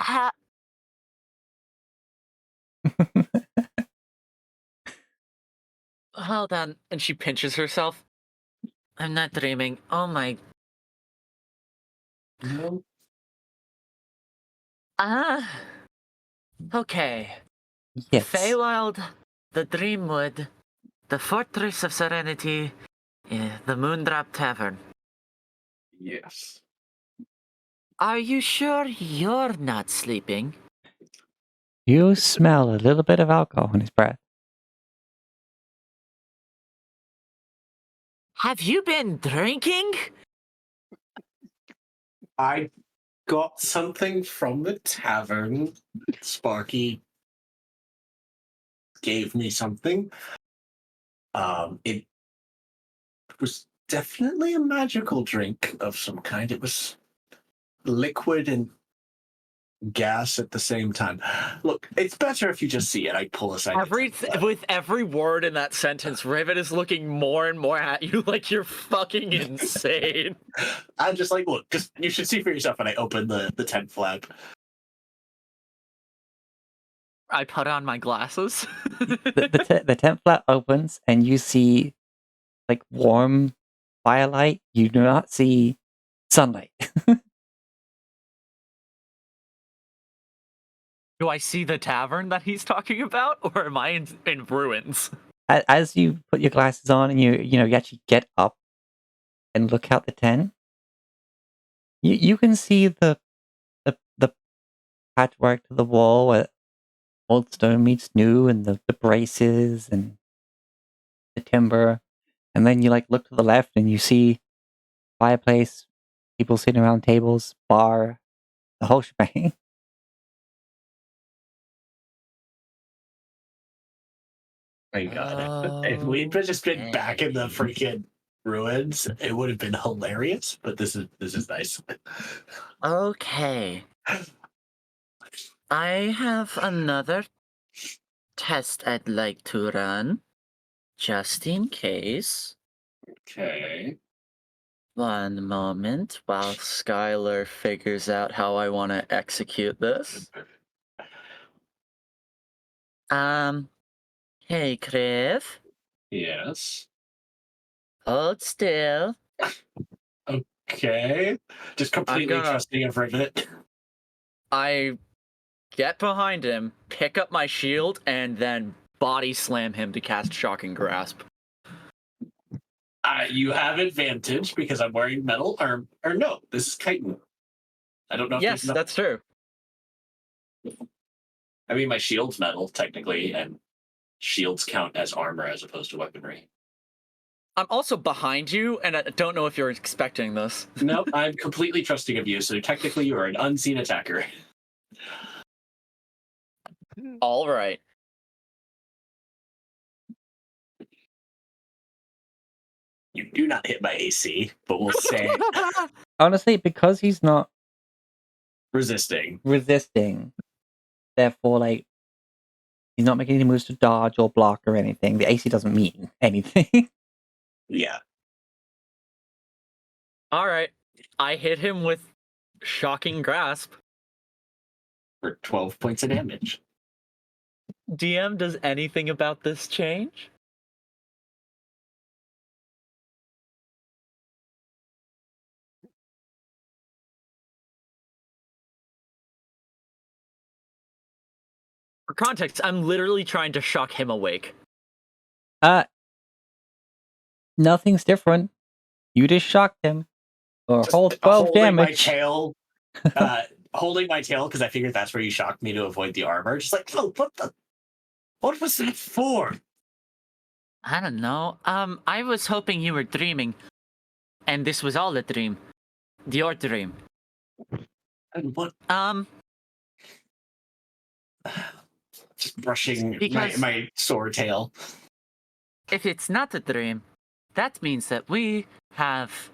Ha- Hold on. And she pinches herself. I'm not dreaming. Oh my. No. Okay. Yes. Feywild, the Dreamwood, the Fortress of Serenity, the Moondrop Tavern. Yes. Are you sure you're not sleeping? You smell a little bit of alcohol in his breath. Have you been drinking? I got something from the tavern. Sparky gave me something. It was definitely a magical drink of some kind. It was liquid and gas at the same time. Look, it's better if you just see it. I pull aside. With every word in that sentence, Rivet is looking more and more at you like you're fucking insane. I'm just like, look, just you should see for yourself. And I open the tent flap. I put on my glasses. The tent flap opens and you see like warm firelight. You do not see sunlight. Do I see the tavern that he's talking about, or am I in ruins? As you put your glasses on and you actually get up and look out the tent, you can see the patchwork to the wall where old stone meets new, and the braces and the timber, and then you like look to the left and you see fireplace, people sitting around tables, bar, the whole shebang. My God. If we'd just been back in the freaking ruins, it would have been hilarious. But this is nice. Okay. I have another test I'd like to run, just in case. Okay. One moment while Skylar figures out how I want to execute this. Hey, Kriv. Yes. Hold still. Okay. Just completely gonna- trusting of Rivet. I get behind him, pick up my shield, and then body slam him to cast Shocking Grasp. You have advantage because I'm wearing metal arm. Or no, this is chitin. I don't know if Yes, there's enough. that's true. I mean, my shield's metal, technically, and shields count as armor as opposed to weaponry. I'm also behind you, and I don't know if you're expecting this. Nope, I'm completely trusting of you, so technically you are an unseen attacker. All right. You do not hit my AC, but we'll say Honestly, because he's not resisting. resisting, therefore, like, he's not making any moves to dodge or block or anything. The AC doesn't mean anything. Yeah. All right. I hit him with Shocking Grasp. For 12 points of damage. DM, does anything about this change? For context, I'm literally trying to shock him awake. Nothing's different. You just shocked him. Or hold 12 holding damage. my tail, holding my tail because I figured that's where you shocked me to avoid the armor. Just like, oh, what was that for? I don't know. I was hoping you were dreaming. And this was all a dream. Your dream. And what? Just brushing Because- my sore tail. If it's not a dream, that means that we have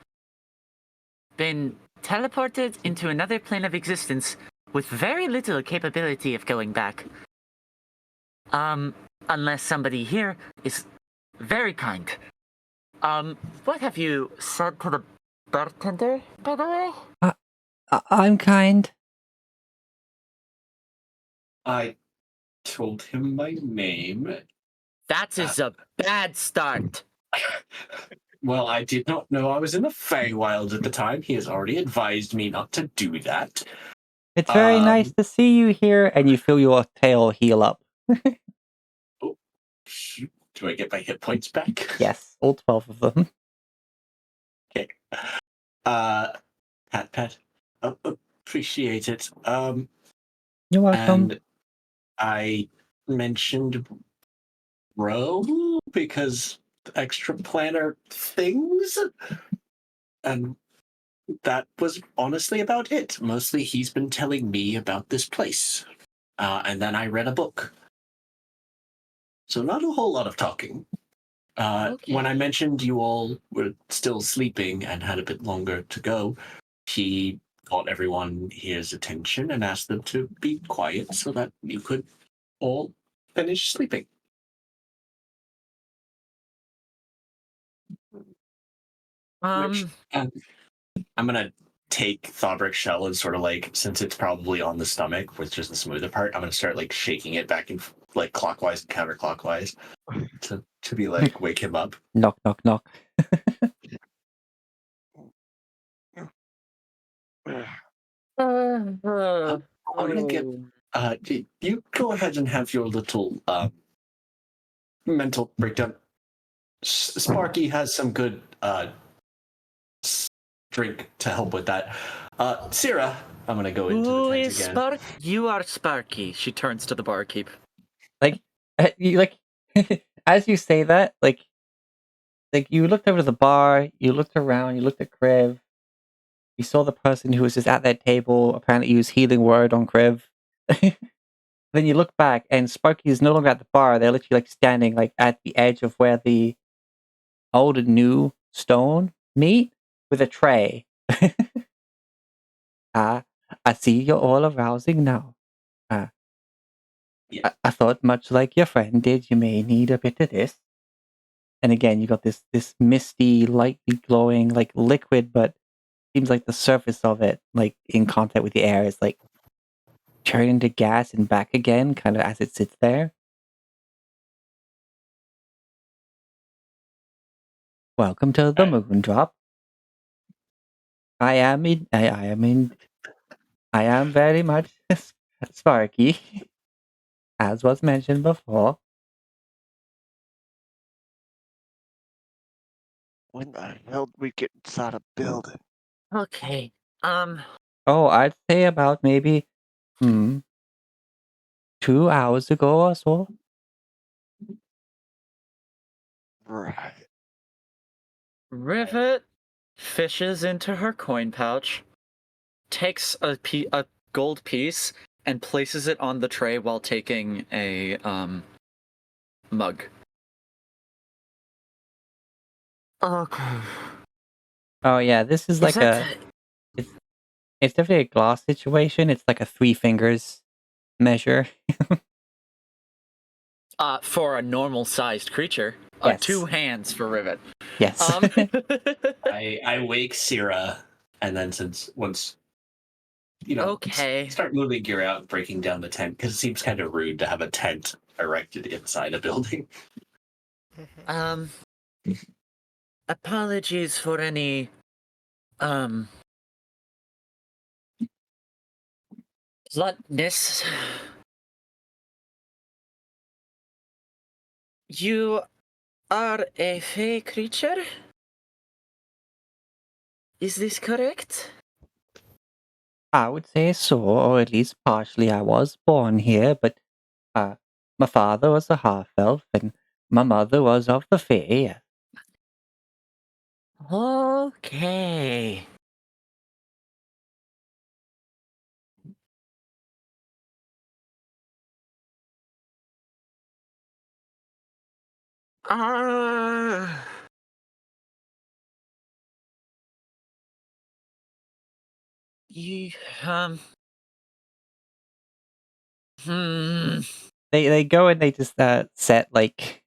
been teleported into another plane of existence with very little capability of going back. Unless somebody here is very kind. What have you said to the bartender, by the way? I'm kind. I told him my name. That is a bad start. Well, I did not know I was in the Feywild at the time. He has already advised me not to do that. It's very nice to see you here, and you feel your tail heal up. Do I get my hit points back? Yes, all 12 of them. Okay. Pat. Appreciate it. You're welcome. And I mentioned Bro because extra planner things, and that was honestly about it. Mostly, he's been telling me about this place, and then I read a book. So not a whole lot of talking. Okay. When I mentioned you all were still sleeping and had a bit longer to go, he caught everyone here's attention and asked them to be quiet so that you could all finish sleeping. Which I'm gonna take Thaubrick's shell and sort of like, since it's probably on the stomach, which is the smoother part, I'm gonna start like shaking it back and like clockwise and counterclockwise to be like wake him up. Knock, knock, knock. I'm gonna get you go ahead and have your little mental breakdown. Sparky has some good drink to help with that. Syrah, I'm gonna go into Who the tent is again. Spark? You are Sparky. She turns to the barkeep. Like, you like, as you say that, like you looked over the bar, you looked around, you looked at Kriv, you saw the person who was just at that table, apparently used healing word on Kriv. Then you look back, and Sparky is no longer at the bar. They're literally like standing like at the edge of where the old and new stone meet with a tray. Ah, I see you're all arousing now. Yeah. I thought, much like your friend did, you may need a bit of this. And again, you got this misty, lightly glowing, like liquid, but seems like the surface of it, like in contact with the air, is like turning into gas and back again, kind of as it sits there. Welcome to the moon drop. I am very much Sparky, as was mentioned before. When the hell did we get inside a building? Okay. Oh, I'd say about maybe 2 hours ago or so. Right. Rivet fishes into her coin pouch, takes a gold piece, and places it on the tray while taking a mug. Okay. Oh yeah, this is like it's definitely a glass situation. It's like a 3 fingers measure. For a normal sized creature. Yes. 2 hands for Rivet. Yes. I wake Syrah, and then once Okay. start moving gear out and breaking down the tent because it seems kind of rude to have a tent erected inside a building. Apologies for any bluntness. You are a fey creature? Is this correct? I would say so, or at least partially. I was born here, but my father was a half elf, and my mother was of the Fae. Okay. Ah. You hmm. They go and they just set like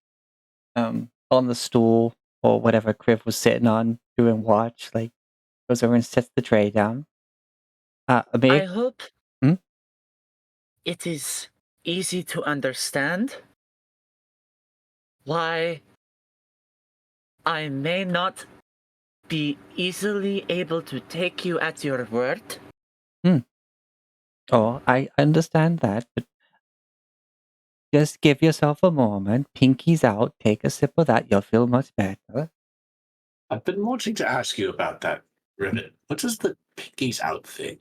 on the stool or whatever Kriv was sitting on doing watch. Like goes over and sets the tray down. I Maybe, hope Hmm? it is easy to understand why I may not be easily able to take you at your word. Oh, I understand that, but Just give yourself a moment. Pinky's out. Take a sip of that. You'll feel much better. I've been wanting to ask you about that, Rivet. What is the Pinky's out thing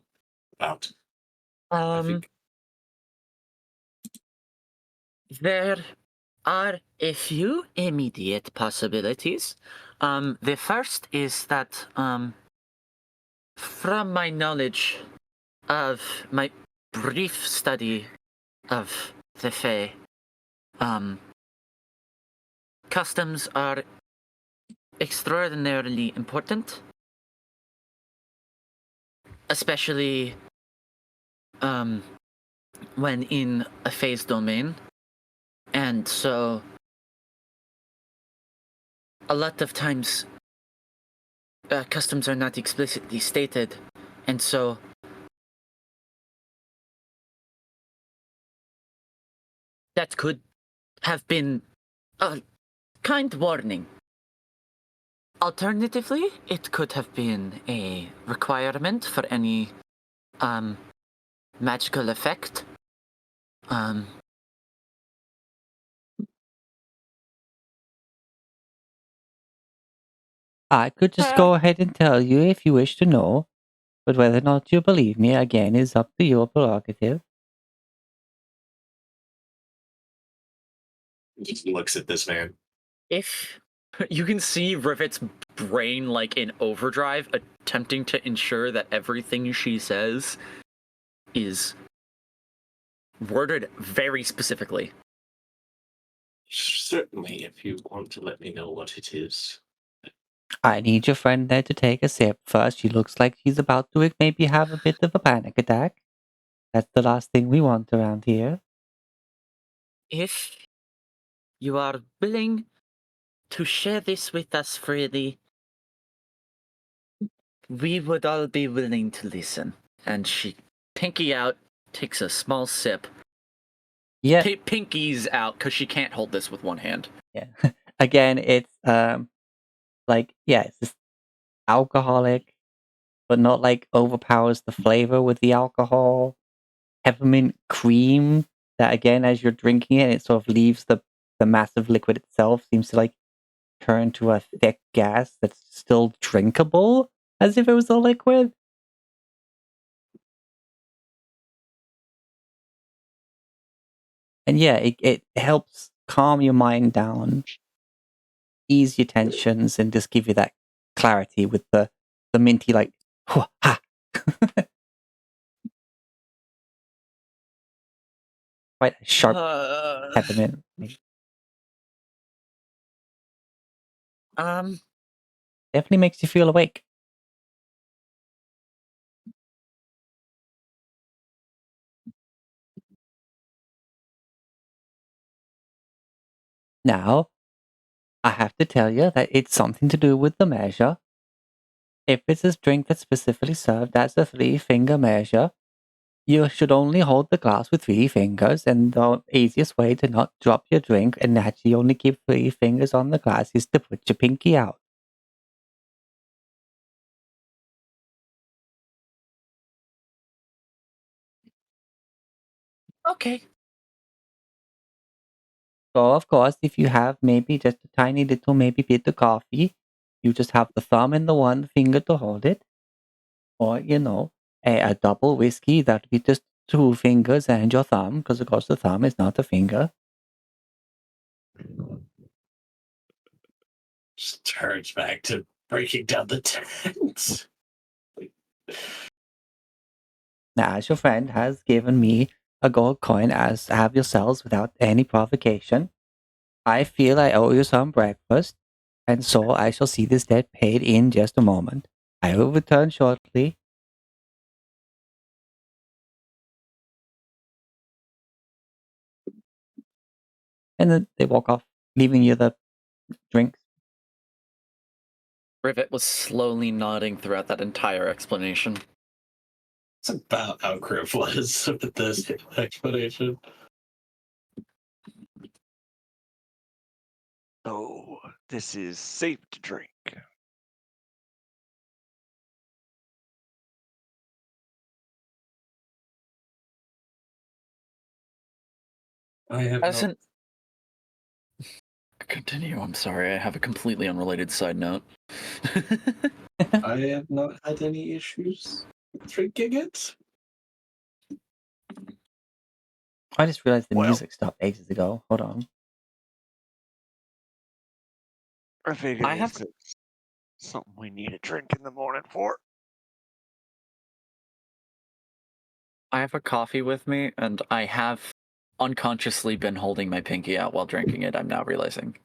about? I think There are a few immediate possibilities. The first is that, from my knowledge of my brief study of the Fae, customs are extraordinarily important, especially when in a Fae's domain. And so, a lot of times, customs are not explicitly stated, and so that could have been a kind warning. Alternatively, it could have been a requirement for any magical effect. I could just go ahead and tell you if you wish to know, but whether or not you believe me, again, is up to your prerogative. just looks at this man. If you can see Rivet's brain like in overdrive, attempting to ensure that everything she says is worded very specifically. Certainly, if you want to let me know what it is. I need your friend there to take a sip first. She looks like she's about to maybe have a bit of a panic attack. That's the last thing we want around here. If you are willing to share this with us freely, we would all be willing to listen. And she, pinky out, takes a small sip. Yeah, Pinky's out because she can't hold this with one hand. yeah. Again, it's it's just alcoholic, but not like overpowers the flavor with the alcohol. Peppermint cream that again, as you're drinking it, it sort of leaves the massive liquid itself seems to like turn to a thick gas that's still drinkable as if it was a liquid. And yeah, it helps calm your mind down, ease your tensions, and just give you that clarity with the minty like ha. Quite a sharp peppermint. Definitely makes you feel awake. Now, I have to tell you that it's something to do with the measure. If it's a drink that's specifically served as a 3-finger measure, you should only hold the glass with 3 fingers, and the easiest way to not drop your drink and actually only keep 3 fingers on the glass is to put your pinky out. Okay. So, of course, if you have maybe just a tiny little maybe bit of coffee, you just have the thumb and the one finger to hold it. Or, a double whiskey, that would be just 2 fingers and your thumb, because of course the thumb is not a finger. Just turns back to breaking down the tent. Now, as your friend has given me a gold coin as have yourselves without any provocation, I feel I owe you some breakfast, and so I shall see this debt paid in just a moment. I will return shortly. And then they walk off, leaving you the drinks. Rivet was slowly nodding throughout that entire explanation. It's about how Griff was with this explanation. Oh, this is safe to drink. I have As no, an continue. I'm sorry. I have a completely unrelated side note. I have not had any issues drinking it. I just realized the Well. music stopped ages ago. Hold on. I figured I have- it's something we need a drink in the morning for. I have a coffee with me, and I have unconsciously been holding my pinky out while drinking it. I'm now realizing.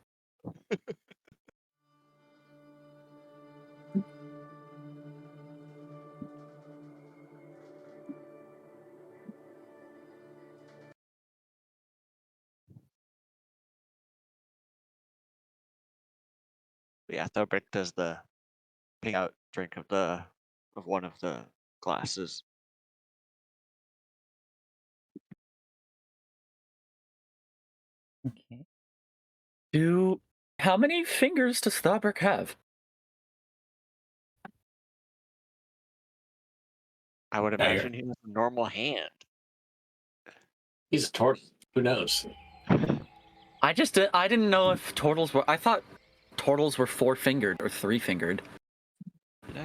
Yeah, Thobrick does the pick out drink of one of the glasses. Okay. How many fingers does Thorberk have? I would Dagger. imagine he has a normal hand. He's a tortoise. Who knows? I didn't know if turtles were. I thought turtles were 4-fingered or 3-fingered.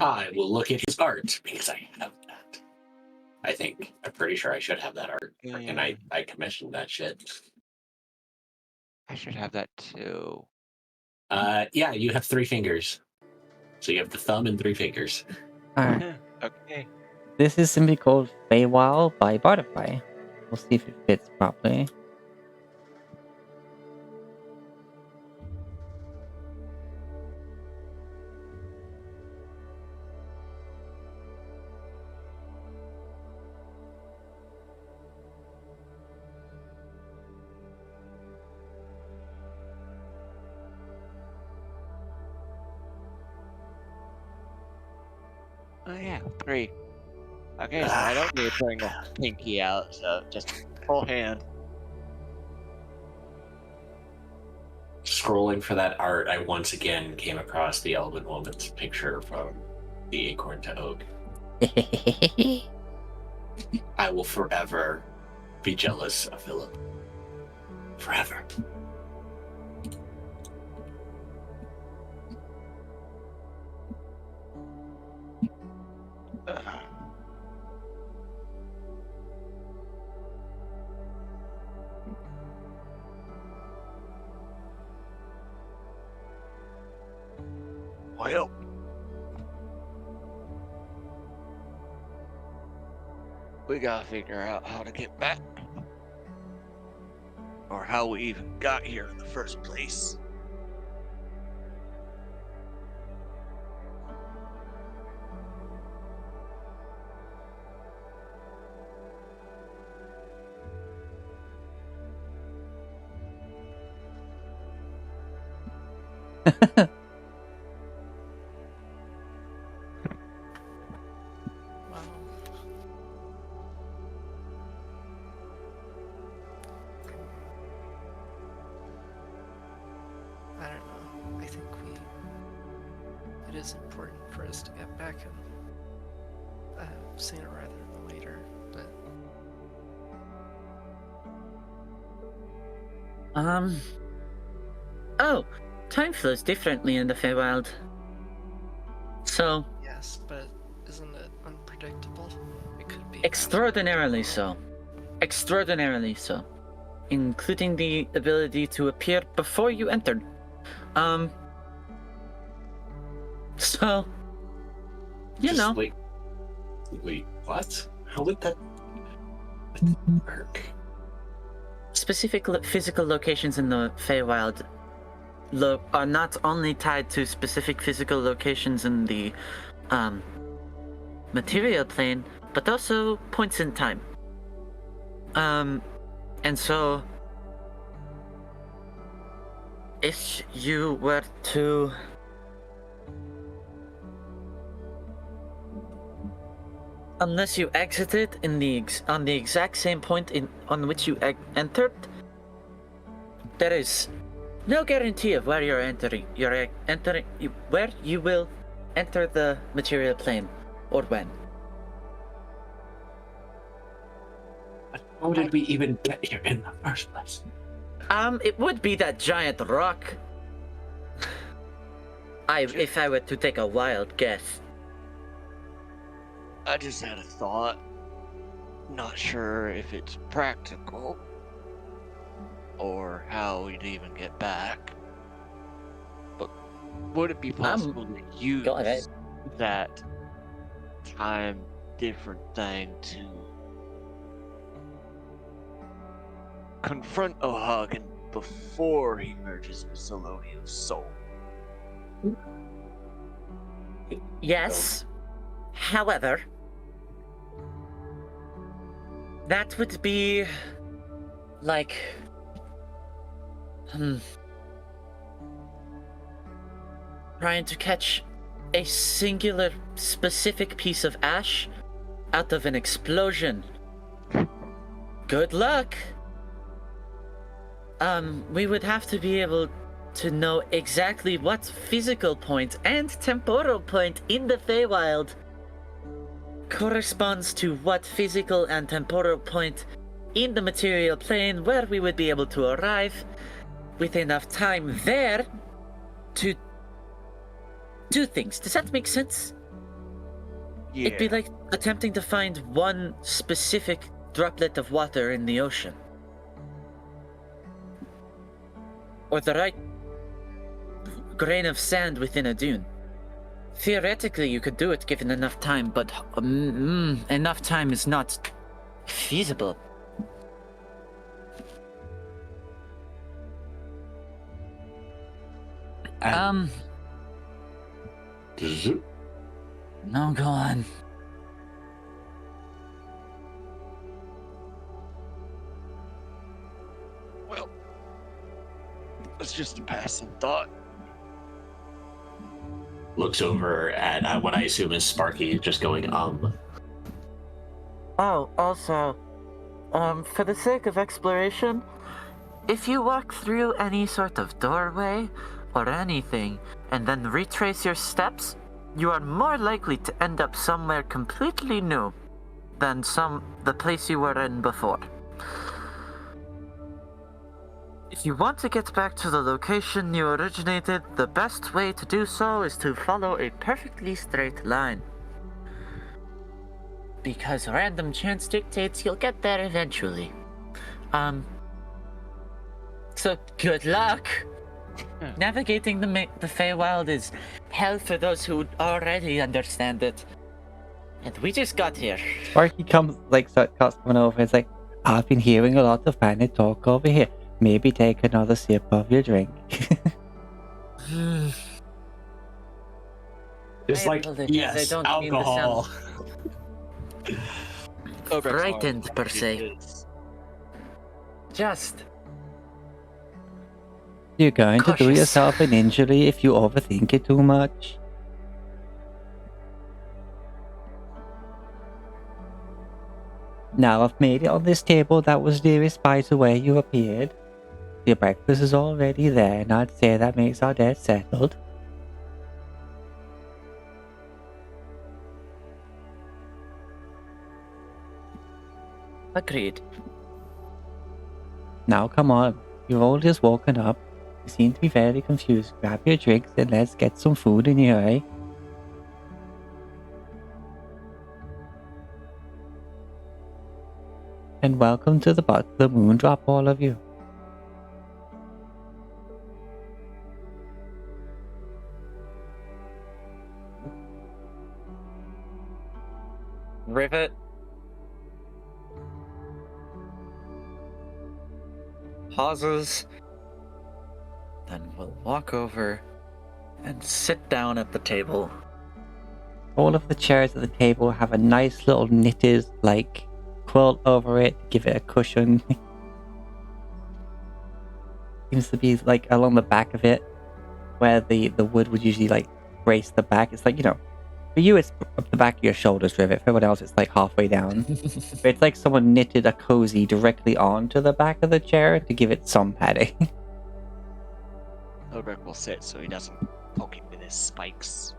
I will look at his art because I have that. I think. I'm pretty sure I should have that art. And I commissioned that shit. I should have that too. Yeah, you have 3 fingers. So you have the thumb and 3 fingers. Alright. Okay. This is simply called Feywild by Butterfly. We'll see if it fits properly. Oh yeah, 3. Okay, so I don't need to bring a pinky out, so just full hand. Scrolling for that art, I once again came across the Elven Woman's picture from the Acorn to Oak. I will forever be jealous of Philip. Forever. Well, we gotta figure out how to get back. Or how we even got here in the first place. I don't know. I think it is important for us to get back and sooner rather than later. But Oh, time flows differently in the Feywild. So, yes, but isn't it unpredictable? It could be extraordinarily so. Extraordinarily so. Including the ability to appear before you entered. So, you know. Wait, what? How would that work? Specific physical locations in the Feywild are not only tied to specific physical locations in the material plane, but also points in time. And so if you were to unless you exited on the exact same point on which you entered, there is no guarantee of where you're entering. Where you will enter the material plane, or when. How did we even get here in the first place? It would be that giant rock. If I were to take a wild guess. I just had a thought. Not sure if it's practical or how we'd even get back. But would it be possible to use go ahead. that time different thing to confront O'Hagan before he merges with Zelonio's soul? Yes. However, that would be like trying to catch a singular specific piece of ash out of an explosion. Good luck. We would have to be able to know exactly what physical point and temporal point in the Feywild corresponds to what physical and temporal point in the material plane where we would be able to arrive with enough time there to do things. Does that make sense? Yeah. It'd be like attempting to find one specific droplet of water in the ocean. Or the right grain of sand within a dune. Theoretically, you could do it given enough time, but enough time is not feasible. No, go on. Well, it's just a passing thought. Looks over at what I assume is Sparky, just going, Oh, also, for the sake of exploration, if you walk through any sort of doorway or anything and then retrace your steps, you are more likely to end up somewhere completely new than the place you were in before. If you want to get back to the location you originated, the best way to do so is to follow a perfectly straight line. Because random chance dictates you'll get there eventually. So good luck! Navigating the Feywild is hell for those who already understand it. And we just got here. Sparky comes, starts coming over. It's like, I've been hearing a lot of panic talk over here. Maybe take another sip of your drink. It's like, yes, alcohol. Frightened, per se. Just... You're going to do Cautious. yourself an injury if you overthink it too much. Now I've made it on this table that was nearest by to where you appeared. Your breakfast is already there, and I'd say that makes our debt settled. Agreed. Now come on, you've all just woken up. You seem to be very confused. Grab your drinks and let's get some food in here, eh? And welcome to the Moondrop, all of you. Rivet. Pauses. Then we'll walk over and sit down at the table. All of the chairs at the table have a nice little knitted, quilt over it to give it a cushion. Seems to be, along the back of it, where the wood would usually, brace the back. It's for you it's up the back of your shoulders, Rivet. For everyone else, it's, halfway down. But it's like someone knitted a cozy directly onto the back of the chair to give it some padding. Obrecht will sit so he doesn't poke it with his spikes.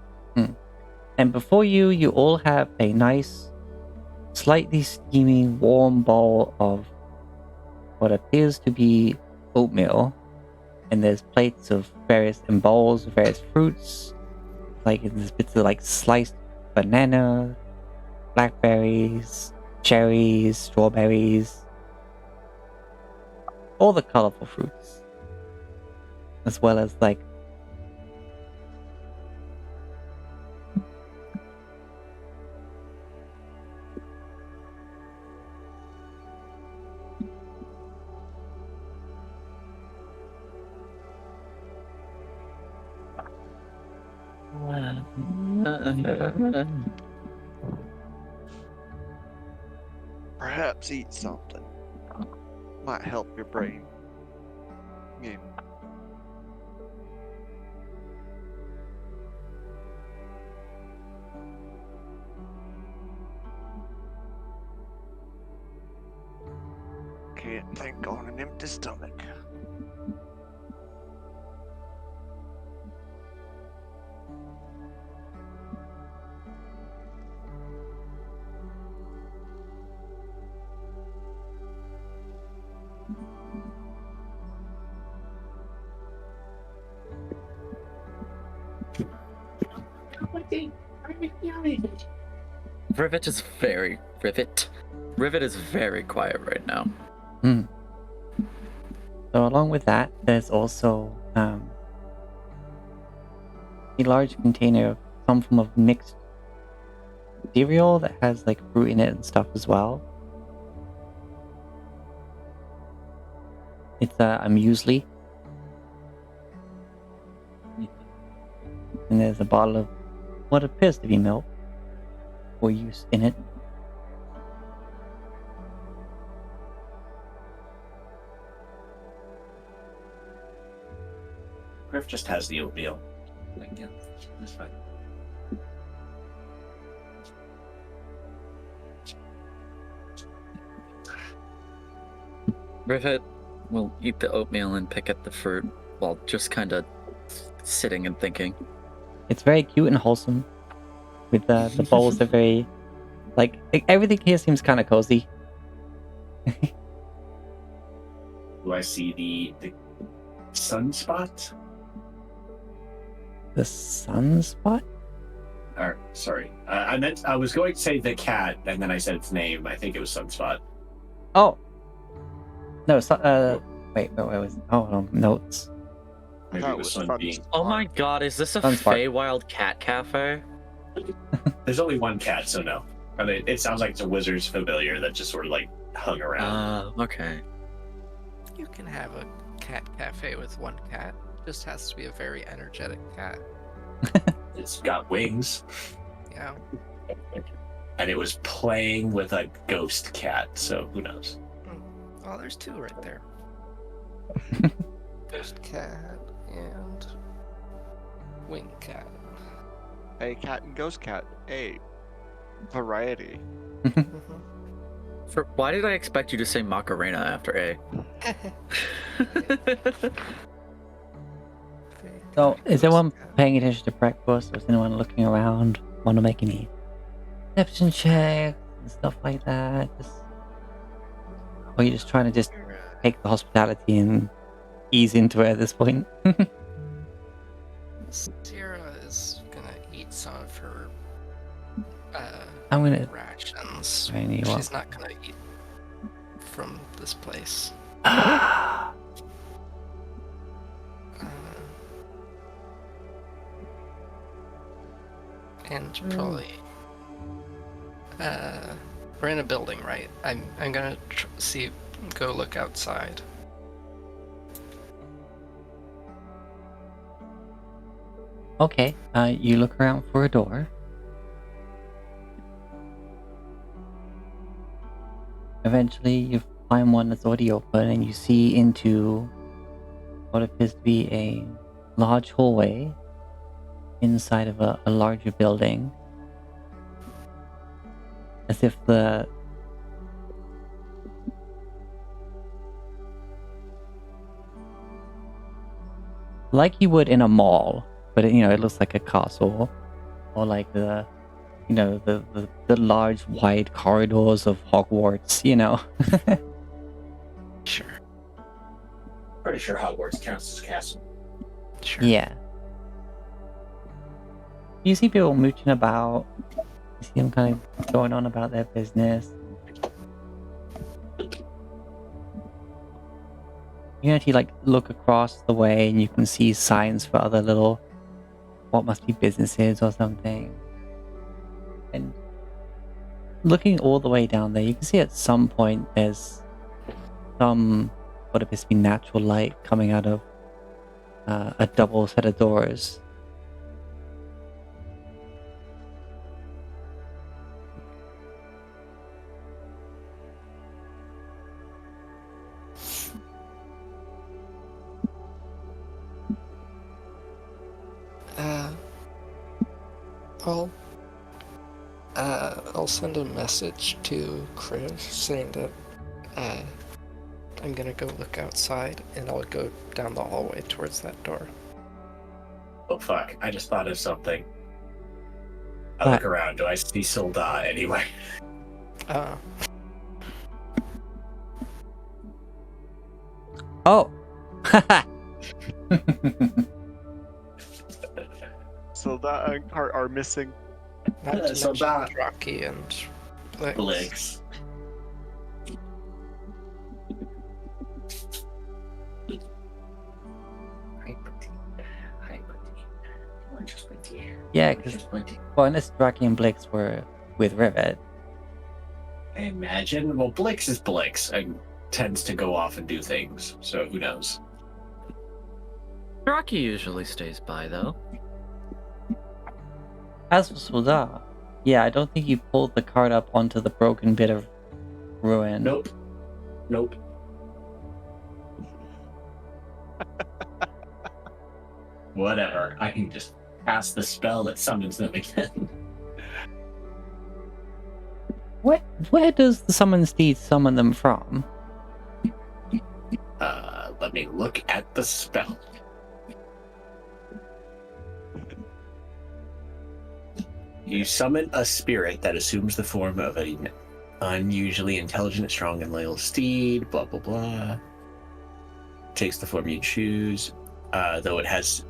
And before you all have a nice, slightly steaming, warm bowl of what appears to be oatmeal, and there's plates of various and bowls of various fruits, like there's bits of like sliced banana, blackberries, cherries, strawberries, all the colorful fruits, as well as like Perhaps eat something. Might help your brain. Yeah. Can't think on an empty stomach. Rivet is very Rivet is very quiet right now. So along with that, there's also a large container of some form of mixed cereal that has like fruit in it and stuff as well. It's a muesli. And there's a bottle of what appears to be milk for use in it. Griff just has the oatmeal. Like, yeah, that's fine. Rivet will eat the oatmeal and pick at the fruit while just kind of sitting and thinking. It's very cute and wholesome. With the bowls are very like everything here seems kind of cozy. Do I see the sunspot? The sunspot? Or sorry, I was going to say the cat, and then I said its name. I think it was Sunspot. Oh no! Wait, where was? Oh no, notes. Maybe thought it it was was Sunbeam. Oh my god, is this a Sunspot. Feywild cat cafe? There's only one cat, so no. I mean, it sounds like it's a wizard's familiar that just sort of like hung around. Okay. You can have a cat cafe with one cat. Just has to be a very energetic cat. It's got wings, Yeah. and it was playing with a ghost cat, so who knows? Oh, there's two right there. Ghost cat and wing cat. Hey, cat and ghost cat. Hey, variety. Why did I expect you to say Macarena after A? So, is anyone paying attention to breakfast, or is anyone looking around? Want to make any perception checks and stuff like that? Or are you just trying to just take the hospitality and ease into it at this point? Sierra is gonna eat some of her I'm gonna rations. train you up. She's not gonna eat from this place. And probably we're in a building, right? I'm gonna go look outside. Okay, you look around for a door. Eventually, you find one that's already open, and you see into what appears to be a large hallway inside of a larger building. As if like you would in a mall, but it looks like a castle, or like the large wide corridors of Hogwarts. Sure. Pretty sure Hogwarts counts as a castle. Sure. Yeah. You see people mooching about. You see them kind of going on about their business. You actually like look across the way and you can see signs for other little, what must be businesses or something. And looking all the way down there, you can see at some point there's some what appears to be natural light coming out of a double set of doors. Well, I'll send a message to Chris saying that I'm gonna go look outside, and I'll go down the hallway towards that door. Oh fuck! I just thought of something. I What? look around. Do I see Soldat anyway? Oh! So that are missing. Not to So mention that- Rocky and Blix. Blix. Yeah, because, well, unless Draki and Blix were with Rivet. I imagine. Well, Blix is Blix and tends to go off and do things. So who knows? Rocky usually stays by, though. As for Soldat, yeah, I don't think you pulled the cart up onto the broken bit of ruin. Nope. Nope. Whatever. I can just cast the spell that summons them again. Where does the summon steed summon them from? Let me look at the spell. You summon a spirit that assumes the form of an unusually intelligent, strong, and loyal steed, blah, blah, blah. Takes the form you choose, though it has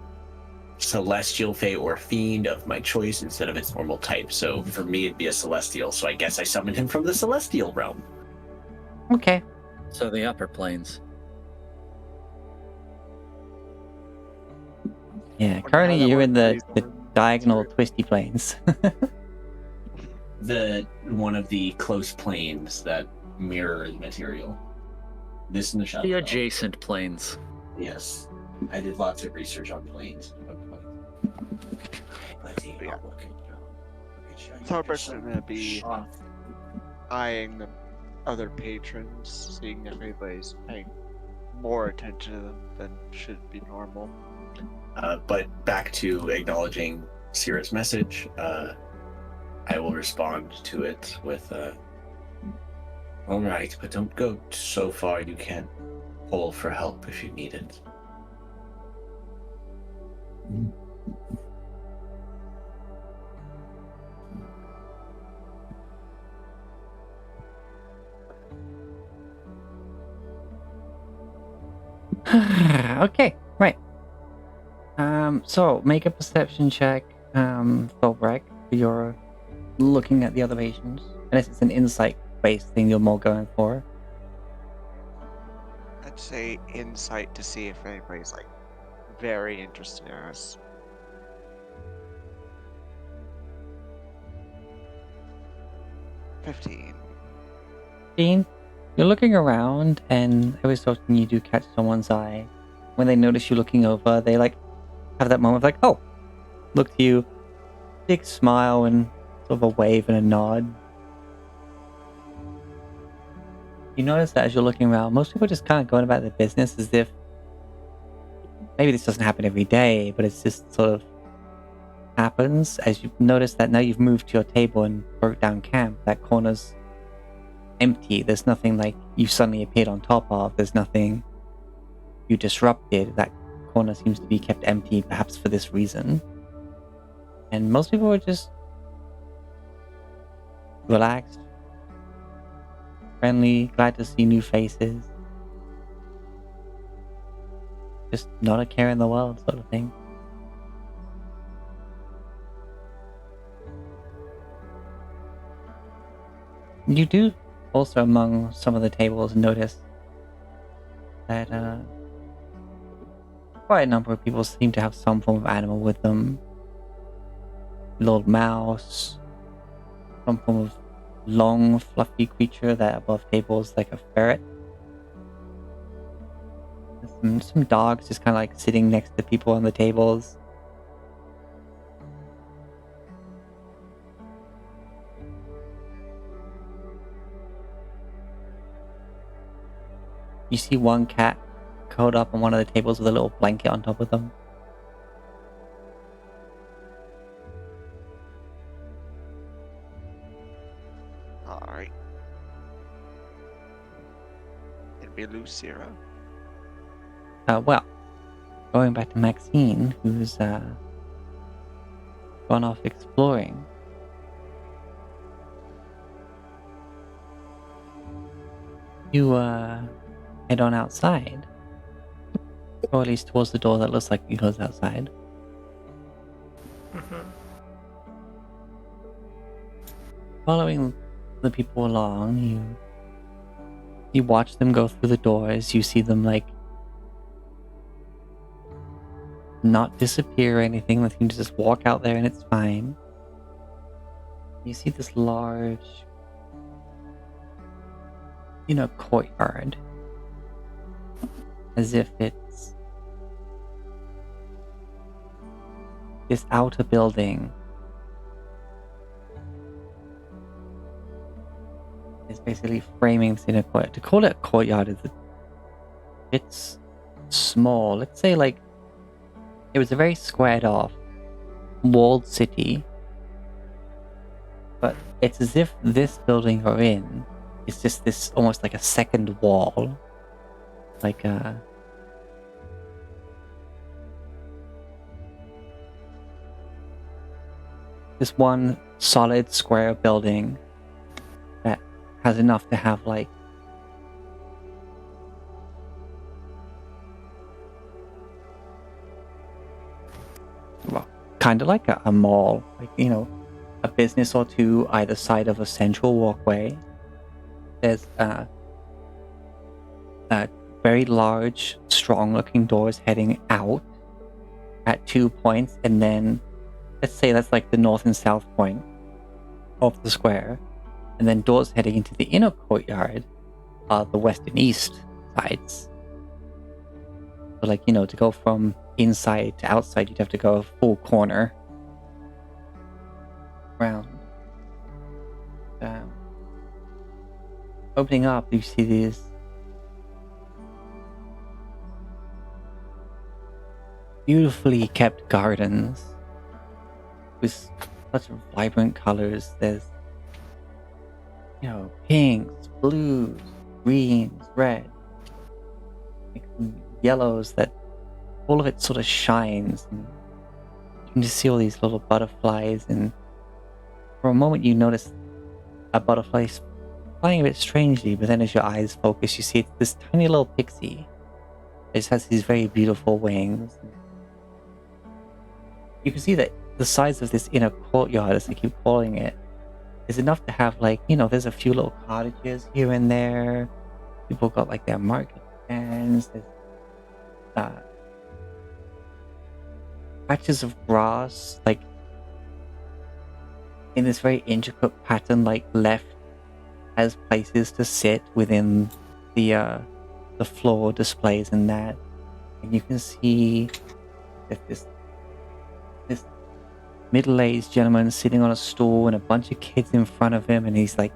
celestial, fey, or fiend of my choice instead of its normal type. So for me, it'd be a celestial, so I guess I summoned him from the celestial realm. Okay. So the upper planes. Yeah, Wonder currently how that you're in the works. diagonal twisty planes. One of the close planes that mirror the material. This in the shadow. The realm. adjacent planes. Yes. I did lots of research on planes. Yeah. Thorbert's gonna be eyeing the other patrons, seeing if anybody's paying more attention to them than should be normal. But back to acknowledging Sierra's message, I will respond to it with, all right, but don't go so far you can't call for help if you need it. Okay, right. So make a perception check, Thorbrek. You're looking at the other patients. Unless it's an insight-based thing you're more going for. I'd say insight to see if anybody's like very interested in us. $15. Dean, you're looking around, and every so often you do catch someone's eye. When they notice you looking over, they like have that moment of like, oh, look to you, big smile and sort of a wave and a nod. You notice that as you're looking around, most people are just kind of going about their business as if maybe this doesn't happen every day, but it's just sort of happens as you notice that now you've moved to your table and broke down camp. That corner's empty. There's nothing like you suddenly appeared on top of. There's nothing you disrupted. That corner seems to be kept empty, perhaps for this reason. And most people are just relaxed, friendly, glad to see new faces. just not a care in the world sort of thing. You do also among some of the tables notice that quite a number of people seem to have some form of animal with them. Little mouse, some form of long, fluffy creature that above tables like a ferret. Some dogs just kind of like sitting next to people on the tables. You see one cat curled up on one of the tables with a little blanket on top of them. Alright. And be Lucira. Well, going back to Maxine, who's gone off exploring. You head on outside, or at least towards the door that looks like it goes outside. Mm-hmm. Following the people along, you watch them go through the doors. You see them like not disappear or anything. They can just walk out there and it's fine. You see this large, courtyard, as if it's this outer building is basically framing this inner court. To call it a courtyard is it's small. Let's say like it was a very squared off, walled city, but it's as if this building you're in is just this almost like a second wall, like this one solid square building that has enough to have like kind of like a mall, like a business or two either side of a central walkway. There's very large, strong-looking doors heading out at 2 points, and then let's say that's like the north and south point of the square, and then doors heading into the inner courtyard are the west and east sides. So like, to go from inside to outside, you'd have to go a full corner round. Opening up, you see these beautifully kept gardens with such vibrant colors. There's, pinks, blues, greens, reds, yellows that all of it sort of shines. And you can just see all these little butterflies, and for a moment you notice a butterfly flying a bit strangely, but then as your eyes focus, you see it's this tiny little pixie. It just has these very beautiful wings. You can see that the size of this inner courtyard, as I keep calling it, is enough to have like, there's a few little cottages here and there. People got like their market stands. There's patches of grass, like in this very intricate pattern, like left as places to sit within the floor displays and that. And you can see that this middle-aged gentleman sitting on a stool and a bunch of kids in front of him, and he's like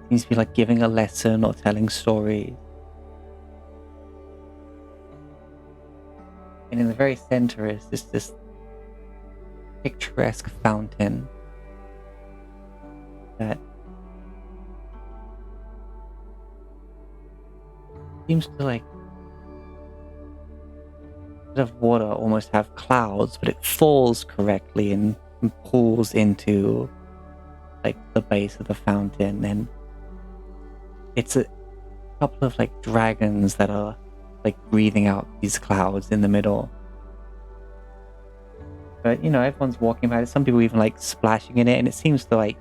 seems to be like giving a lesson or telling stories. And in the very center is this picturesque fountain that seems to like instead of water almost have clouds, but it falls correctly and pools into like the base of the fountain. And it's a couple of like dragons that are like breathing out these clouds in the middle. But you know, everyone's walking about it. Some people even like splashing in it, and it seems to like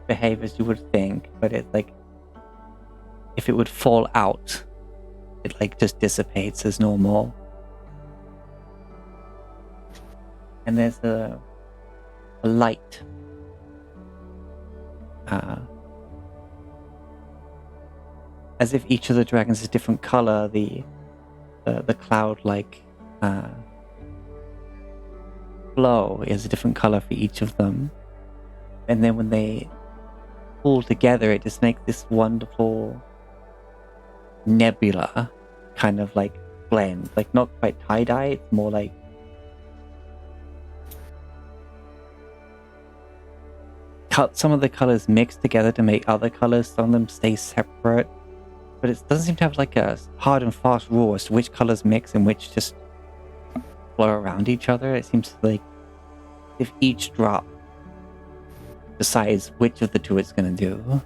behave as you would think. But it's like if it would fall out, it like just dissipates as normal. And there's a light. As if each of the dragons is a different color, the cloud like flow is a different color for each of them. And then when they pull together, it just makes this wonderful nebula kind of like blend. Like not quite tie-dye, it's more like some of the colors mix together to make other colors. Some of them stay separate, but it doesn't seem to have like a hard and fast rule as to which colors mix and which just flow around each other. It seems like if each drop decides which of the two it's going to do.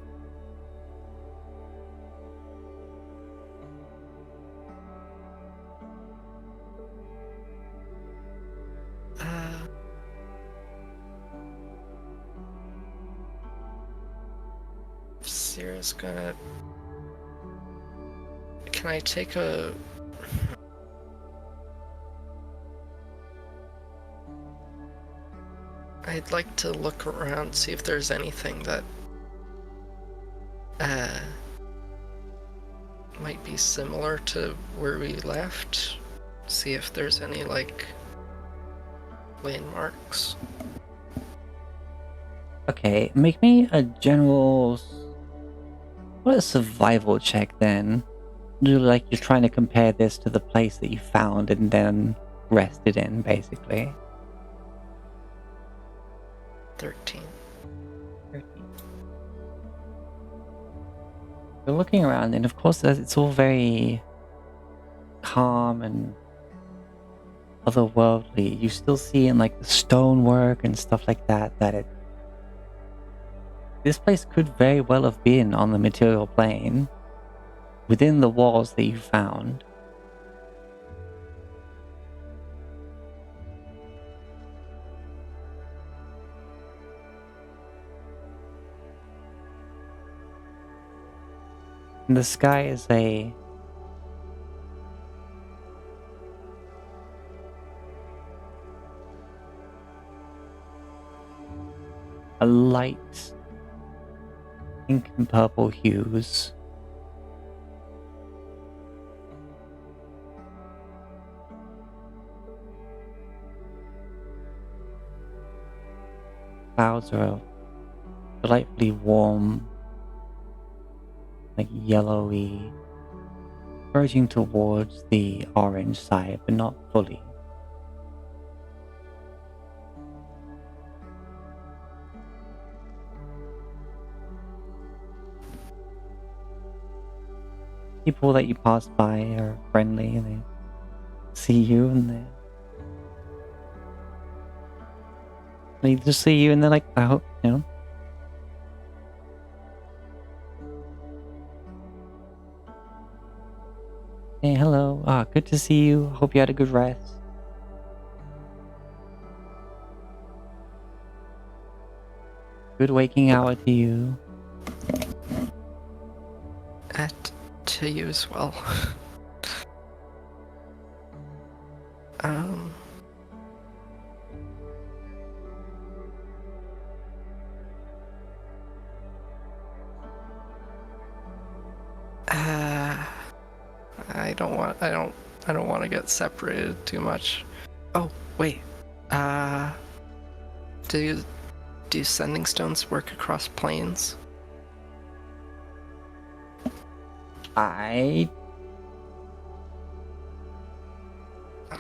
Sierra's gonna... Can I take a... I'd like to look around, see if there's anything that might be similar to where we left. See if there's any like landmarks. Okay, make me a general... What a survival check then. Like you're trying to compare this to the place that you found and then rested in, basically. 13. You're looking around, and of course it's all very calm and otherworldly. You still see in like the stonework and stuff like that this place could very well have been on the material plane within the walls that you found. And the sky is a light pink and purple hues. Clouds are delightfully warm, like yellowy, verging towards the orange side, but not fully. People that you pass by are friendly and they see you and they just see you and they're like, I hope, you know. Hey, hello. Good to see you. Hope you had a good rest. Good waking hour to you. To you as well. I don't want to get separated too much. Oh, wait. Do sending stones work across planes? I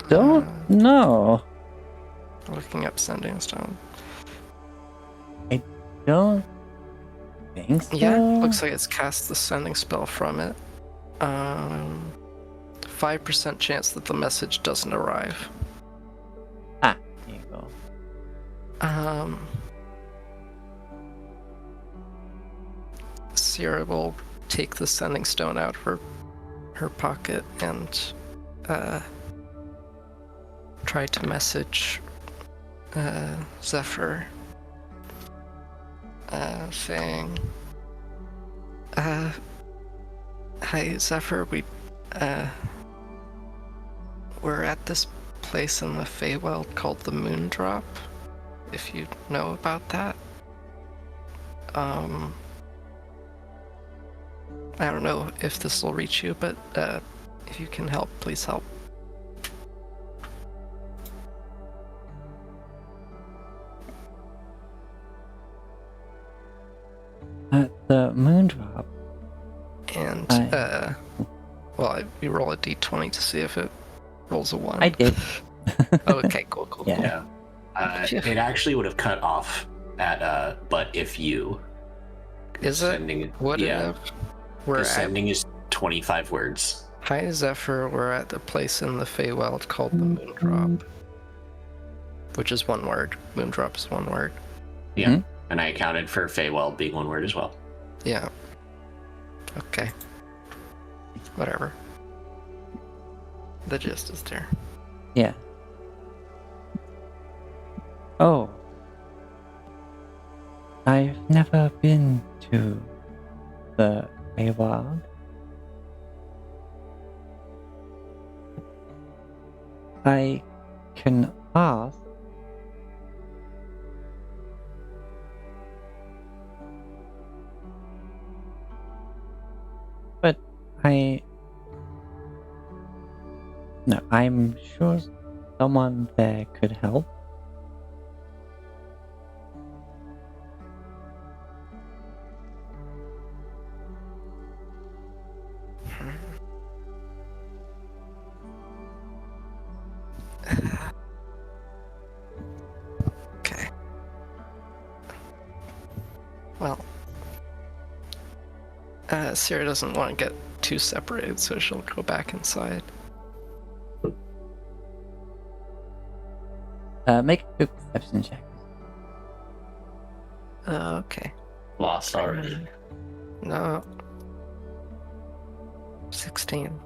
don't know. Looking up sending stone. I don't think so. Yeah, looks like it's cast the sending spell from it. 5% chance that the message doesn't arrive. Ah, there you go. Sierra will take the sending stone out of her pocket and try to message Zephyr, saying, "Hi, Zephyr. We're at this place in the Feywild called the Moondrop. If you know about that. I don't know if this will reach you, but if you can help, please help." At the Moondrop. And you roll a d20 to see if it rolls a 1. I did. Okay, cool. Yeah. It actually would have cut off at but if you. Is it? Sending, Would it have? We're sending is 25 words. Hi, Zephyr. We're at the place in the Feywild called the Moondrop, which is one word. Moondrop is one word. Yeah, Mm-hmm. and I accounted for Feywild being one word as well. Yeah. Okay. Whatever. The gist is there. Yeah. Oh. I've never been to the Feywild. I can ask. But I'm sure someone there could help. Okay. Well, Sarah doesn't want to get too separated, so she'll go back inside. Make a quick perception check. Okay. Lost already. No. 16.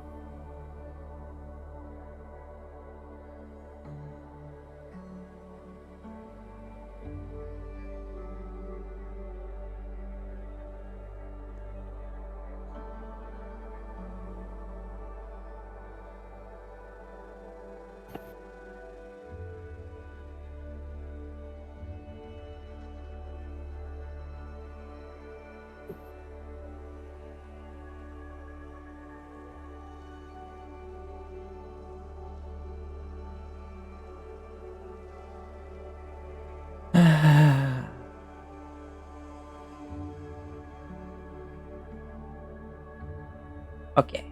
Okay.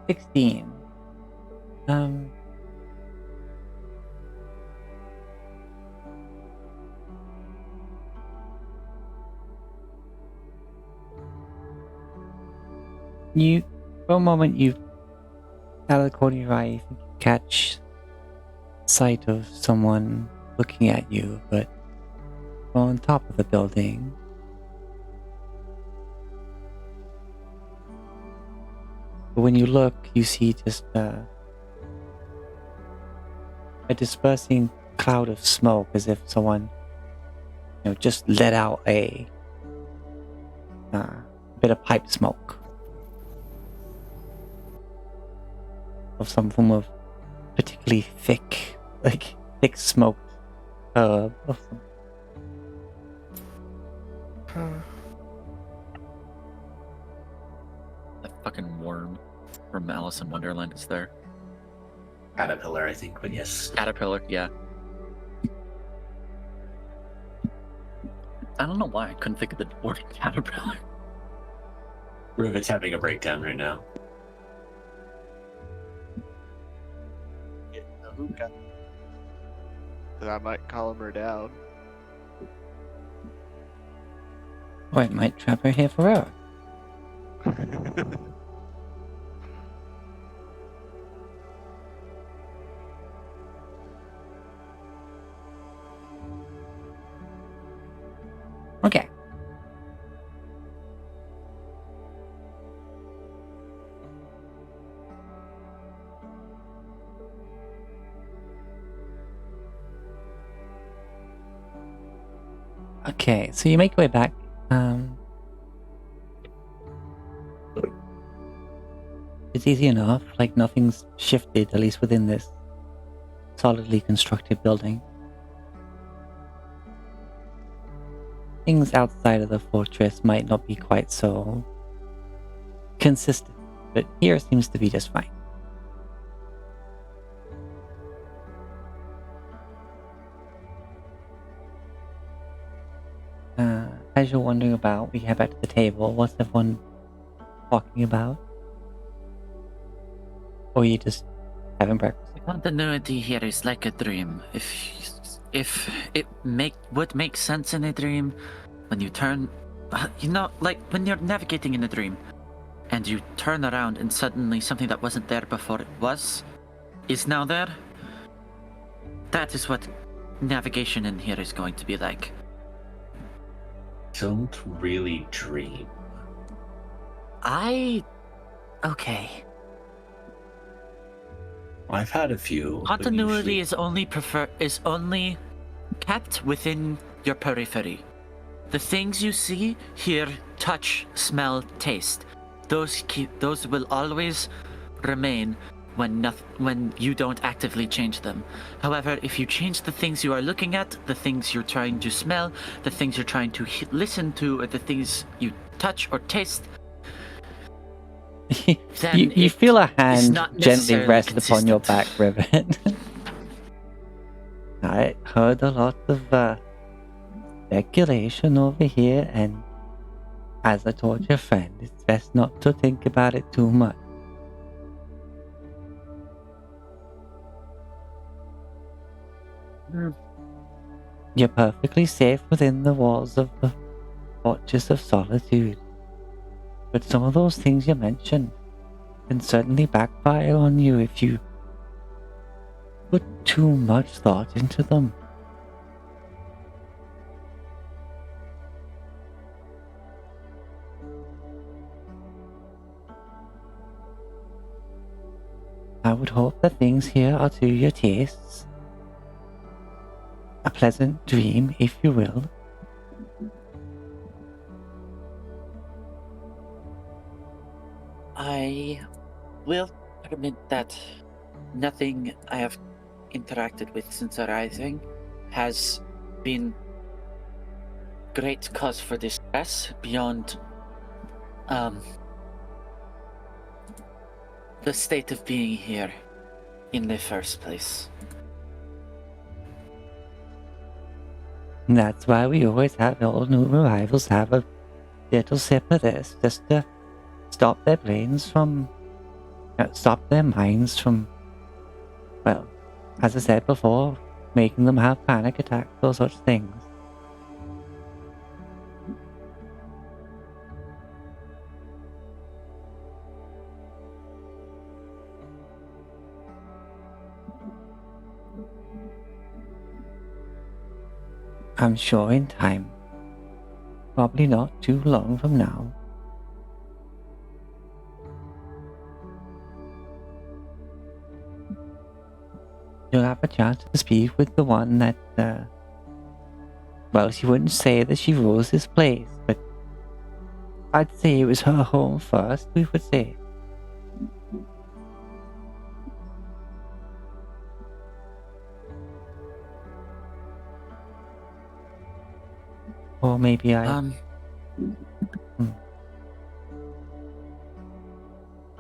$16. For a moment, out of the corner of your eye, you think you catch sight of someone looking at you, but on top of the building. But when you look, you see just a dispersing cloud of smoke, as if someone, just let out a bit of pipe smoke of some form of particularly thick smoke herb or something. That fucking worm from Alice in Wonderland is there. Caterpillar, I think, but yes. Caterpillar, yeah. I don't know why I couldn't think of the word caterpillar. Rivet's having a breakdown right now. Getting the hookah. But I might calm her down. Or it might trap her here forever. Okay, so you make your way back. It's easy enough, like nothing's shifted, at least within this solidly constructed building. Things outside of the fortress might not be quite so consistent, but here seems to be just fine. As you're wondering about, we head back to the table. What's everyone talking about? Or are you just having breakfast? The continuity here is like a dream. If it would make sense in a dream, when you turn, like when you're navigating in a dream, and you turn around and suddenly something that wasn't there before is now there. That is what navigation in here is going to be like. Don't really dream. Okay. I've had a few. but Continuity usually- is only kept within your periphery. The things you see, hear, touch, smell, taste, those will always remain when you don't actively change them. However, if you change the things you are looking at, the things you're trying to smell, the things you're trying to listen to, or the things you touch or taste, then you feel a hand not gently necessarily rest upon your consistent. back, Rivet. I heard a lot of speculation over here, and as I told your friend, it's best not to think about it too much. You're perfectly safe within the walls of the Fortress of Solitude, but some of those things you mentioned can certainly backfire on you if you put too much thought into them. I would hope that things here are to your tastes. A pleasant dream, if you will. I will admit that nothing I have interacted with since arriving has been great cause for distress beyond the state of being here in the first place. And that's why we always have all new arrivals have a little sip of this, just to stop their brains from, stop their minds from, well, as I said before, making them have panic attacks or such things. I'm sure in time, probably not too long from now, you'll have a chance to speak with the one that, well, she wouldn't say that she rules this place, but I'd say it was her home first, we would say. Or maybe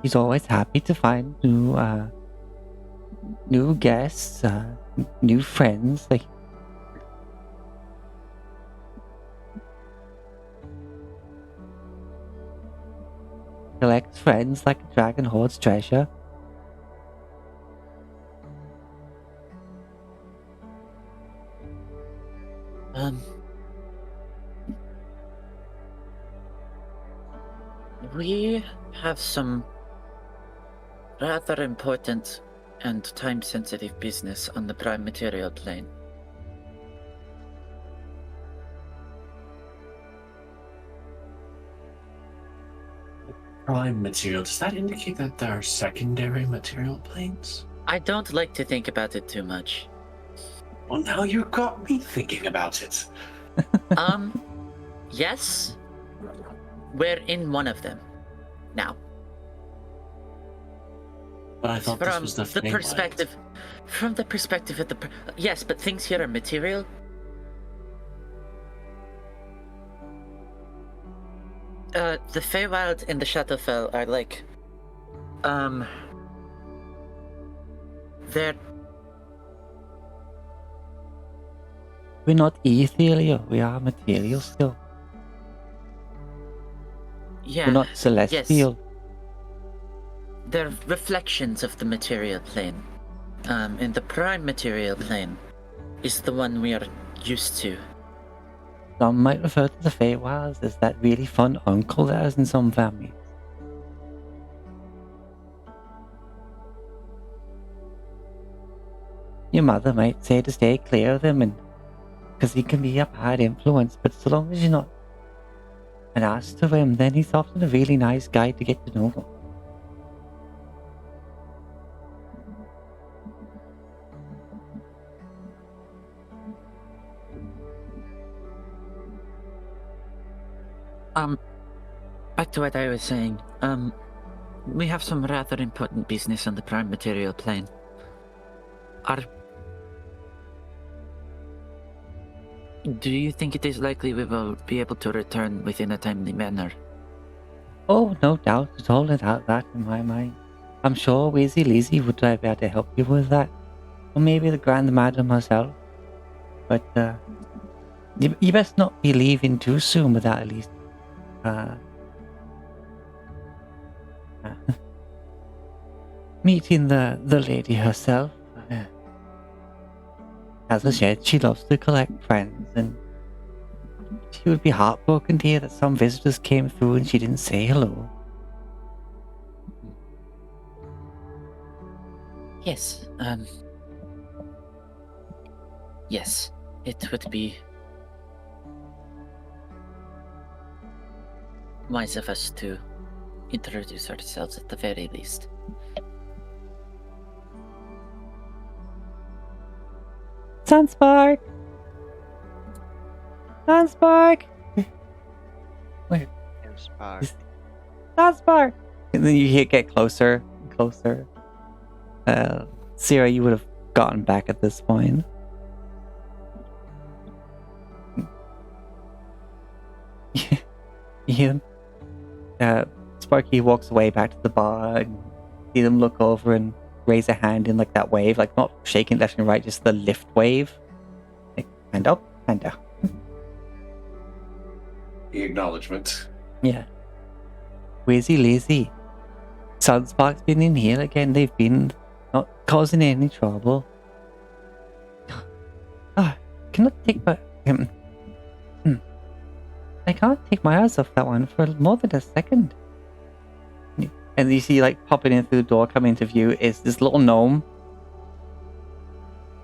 he's always happy to find new guests, new friends, like collects friends like a dragon hoards treasure. We have some rather important and time-sensitive business on the prime material plane. Prime material. Does that indicate that there are secondary material planes? I don't like to think about it too much. Well, now you got me thinking about it. Yes. We're in one of them now. But I thought this From was the the Feywild. perspective, from the perspective of the yes, but things here are material. The Feywild and the Shadowfell are like, they're We're not ethereal, we are material still. yeah. We're not celestial. They're reflections of the material plane. And the prime material plane is the one we are used to. Some might refer to the Feywilds as that really fun uncle that is in some families. Your mother might say to stay clear of him, and because he can be a bad influence, but so long as you're not an ass to him, then he's often a really nice guy to get to know. Back to what I was saying. We have some rather important business on the prime material plane. Do you think it is likely we will be able to return within a timely manner? Oh, no doubt at all about that in my mind. I'm sure Wheezy Lizzie would be able to help you with that. Or maybe the Grand Madam herself. But, you best not be leaving too soon without at least, meeting the lady herself. As I said, she loves to collect friends, and she would be heartbroken to hear that some visitors came through and she didn't say hello. Yes, yes, it would be wise of us to introduce ourselves at the very least. Sunspark! Sunspark! Wait, Inspired. Sunspark! And then you get closer and closer. Sarah, you would have gotten back at this point. You Sparky walks away back to the bar and see them look over and raise a hand in like that wave, like not shaking left and right, just the lift wave. Like, hand up, hand down. The acknowledgement. Yeah. Wheezy Lazy. Sunspark's been in here again. They've been not causing any trouble. Cannot take my... I can't take my eyes off that one for more than a second. And you see, like, popping in through the door, coming into view, is this little gnome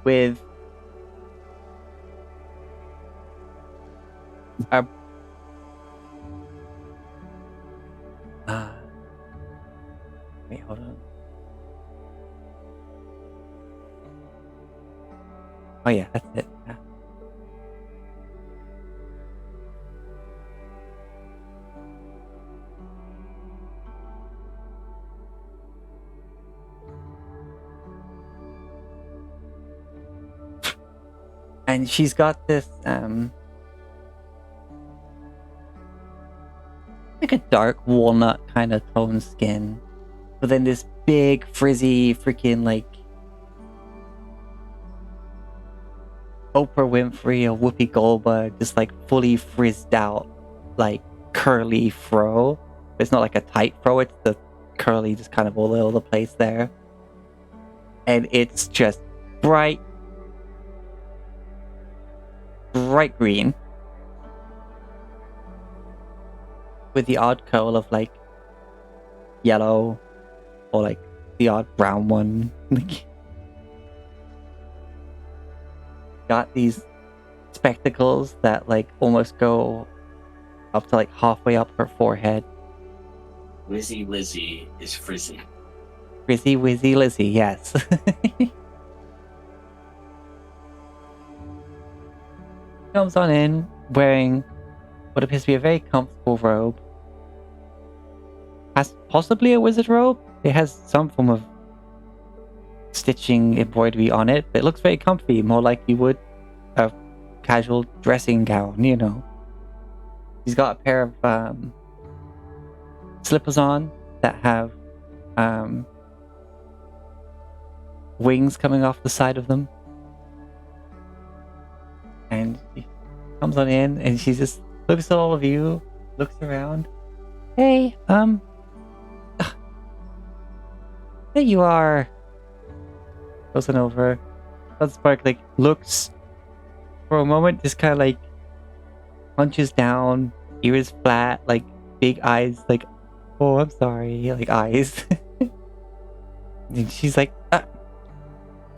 with a... wait, hold on. Oh yeah, that's it. Yeah. And she's got this, like a dark walnut kind of tone skin, but then this big frizzy freaking like Oprah Winfrey or Whoopi Goldberg, just like fully frizzed out, like curly fro. It's not like a tight fro, it's the curly, just kind of all over the place there. And it's just bright green with the odd curl of like yellow or like the odd brown one. Got these spectacles that like almost go up to like halfway up her forehead. Wizzy Lizzy is frizzy. Frizzy Wizzy Lizzy, yes. Comes on in, wearing what appears to be a very comfortable robe. Has possibly a wizard robe. It has some form of stitching embroidery on it, but it looks very comfy, more like you would a casual dressing gown, you know. He's got a pair of slippers on that have wings coming off the side of them. And she comes on in and she just looks at all of you, looks around. Hey, there you are. Goes on over. Spark like looks for a moment, just kind of like hunches down, ears flat, like big eyes, like, oh, I'm sorry, like eyes. And she's like,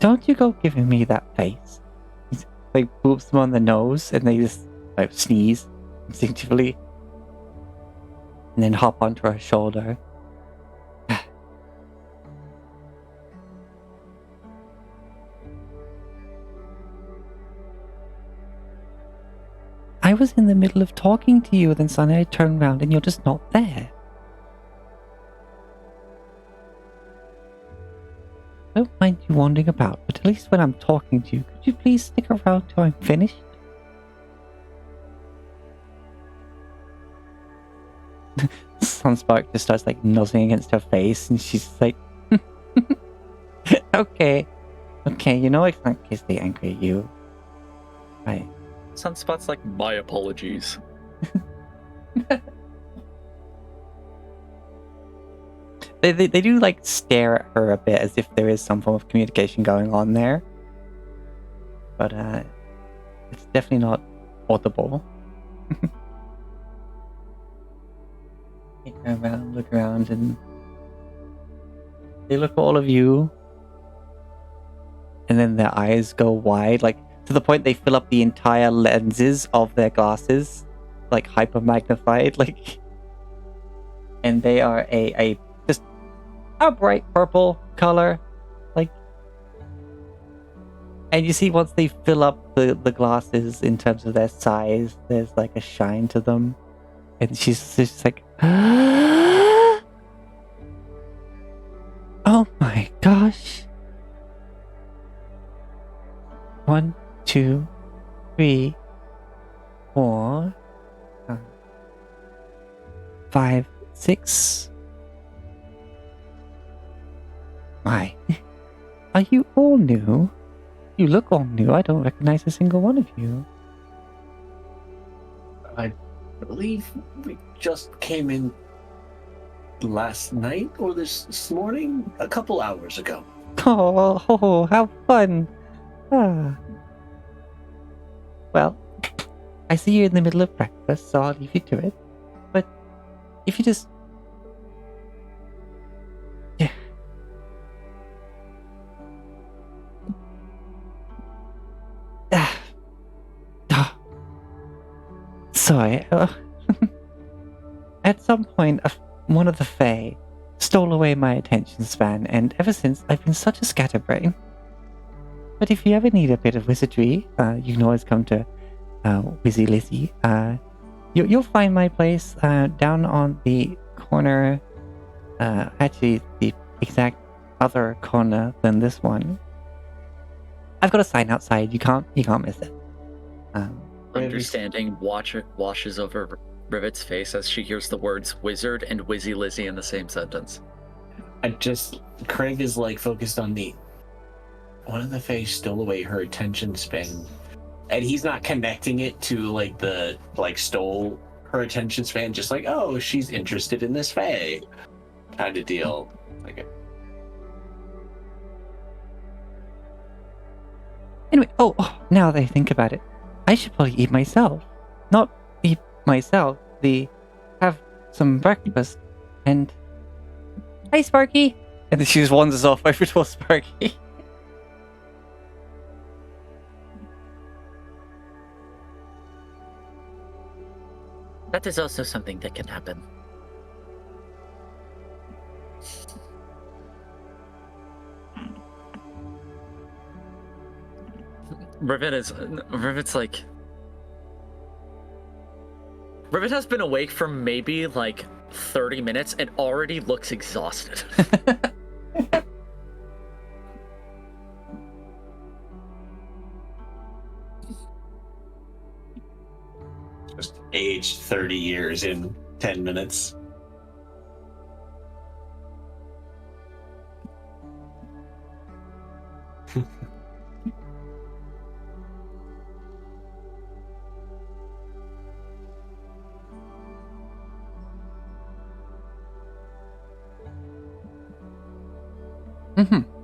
don't you go giving me that face. He's like boops them on the nose and they just like sneeze instinctively and then hop onto her shoulder. I was in the middle of talking to you, then suddenly I turn around and you're just not there. I don't mind you wandering about, but at least when I'm talking to you, could you please stick around till I'm finished? Sunspark just starts like nuzzling against her face, and she's like, okay, you know I can't kiss the angry at you. Right. Sunspot's like, my apologies. They do like stare at her a bit as if there is some form of communication going on there. But it's definitely not audible. They turn around, look around, and they look at all of you. And then their eyes go wide, like to the point they fill up the entire lenses of their glasses, like hyper magnified, like. And they are a just a bright purple color, like. And you see, once they fill up the glasses in terms of their size, there's like a shine to them, and she's just like, oh my gosh. 1, 2, 3, 4, 5, 6. My, are you all new? You look all new. I don't recognize a single one of you. I believe we just came in last night or this morning, a couple hours ago. Oh, how fun. Well, I see you're in the middle of breakfast, so I'll leave you to it. But if you just... Yeah. Sorry. At some point, one of the Fae stole away my attention span, and ever since, I've been such a scatterbrain. But if you ever need a bit of wizardry, you can always come to Wizzy Lizzy. You'll find my place down on the corner, actually the exact other corner than this one. I've got a sign outside. You can't miss it. Understanding washes over Rivet's face as she hears the words wizard and Wizzy Lizzy in the same sentence. Craig is like focused on one of the Fae stole away her attention span, and he's not connecting it to stole her attention span, just like, oh, she's interested in this Fae kind of deal. Anyway, now that I think about it, I should probably eat myself. Not eat myself, have some breakfast, and... Hi, Sparky! And then she just wanders off over towards Sparky. That is also something that can happen. Rivet's like, Rivet has been awake for maybe like 30 minutes and already looks exhausted. Just aged 30 years in 10 minutes.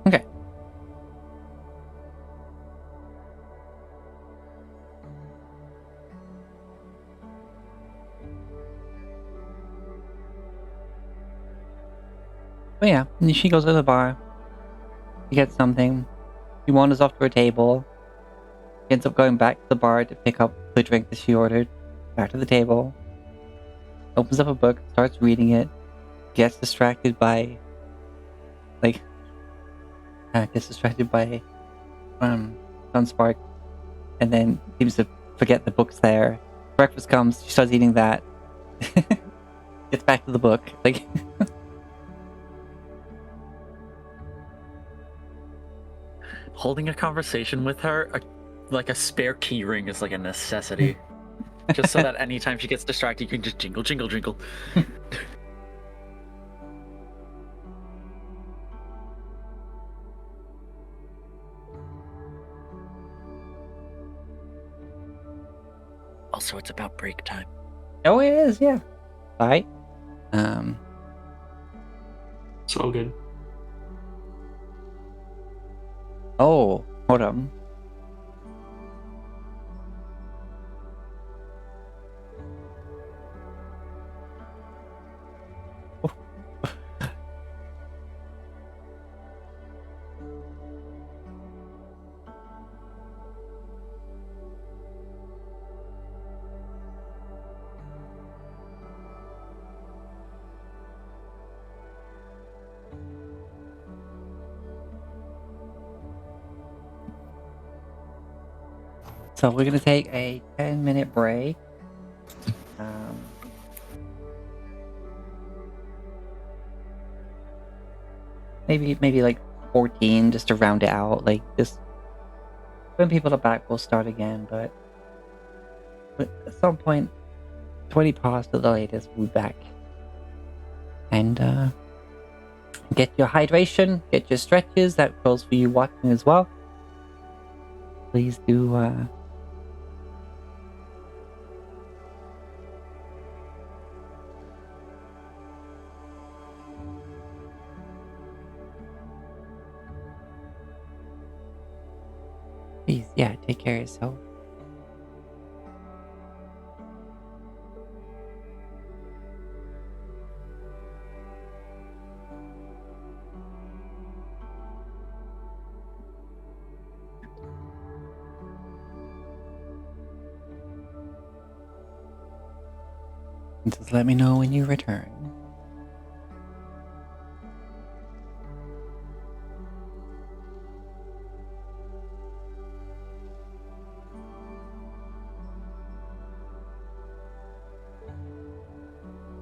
Okay. But yeah, and she goes to the bar. She gets something. She wanders off to her table. She ends up going back to the bar to pick up the drink that she ordered. Back to the table. Opens up a book, starts reading it. Gets distracted by, Sunspark, and then seems to forget the book's there. Breakfast comes. She starts eating that. Gets back to the book. Like. Holding a conversation with her, like a spare key ring, is like a necessity. Just so that anytime she gets distracted, you can just jingle, jingle, jingle. Also, it's about break time. Oh, it is, yeah. Alright. So good. Oh, hold on. So we're gonna take a 10-minute break. Maybe like 14, just to round it out. Like, just when people are back, we'll start again. But at some point, 20 past at the latest, we'll be back. And get your hydration, get your stretches. That goes for you watching as well. Please do. Please, yeah, take care of yourself. And just let me know when you return.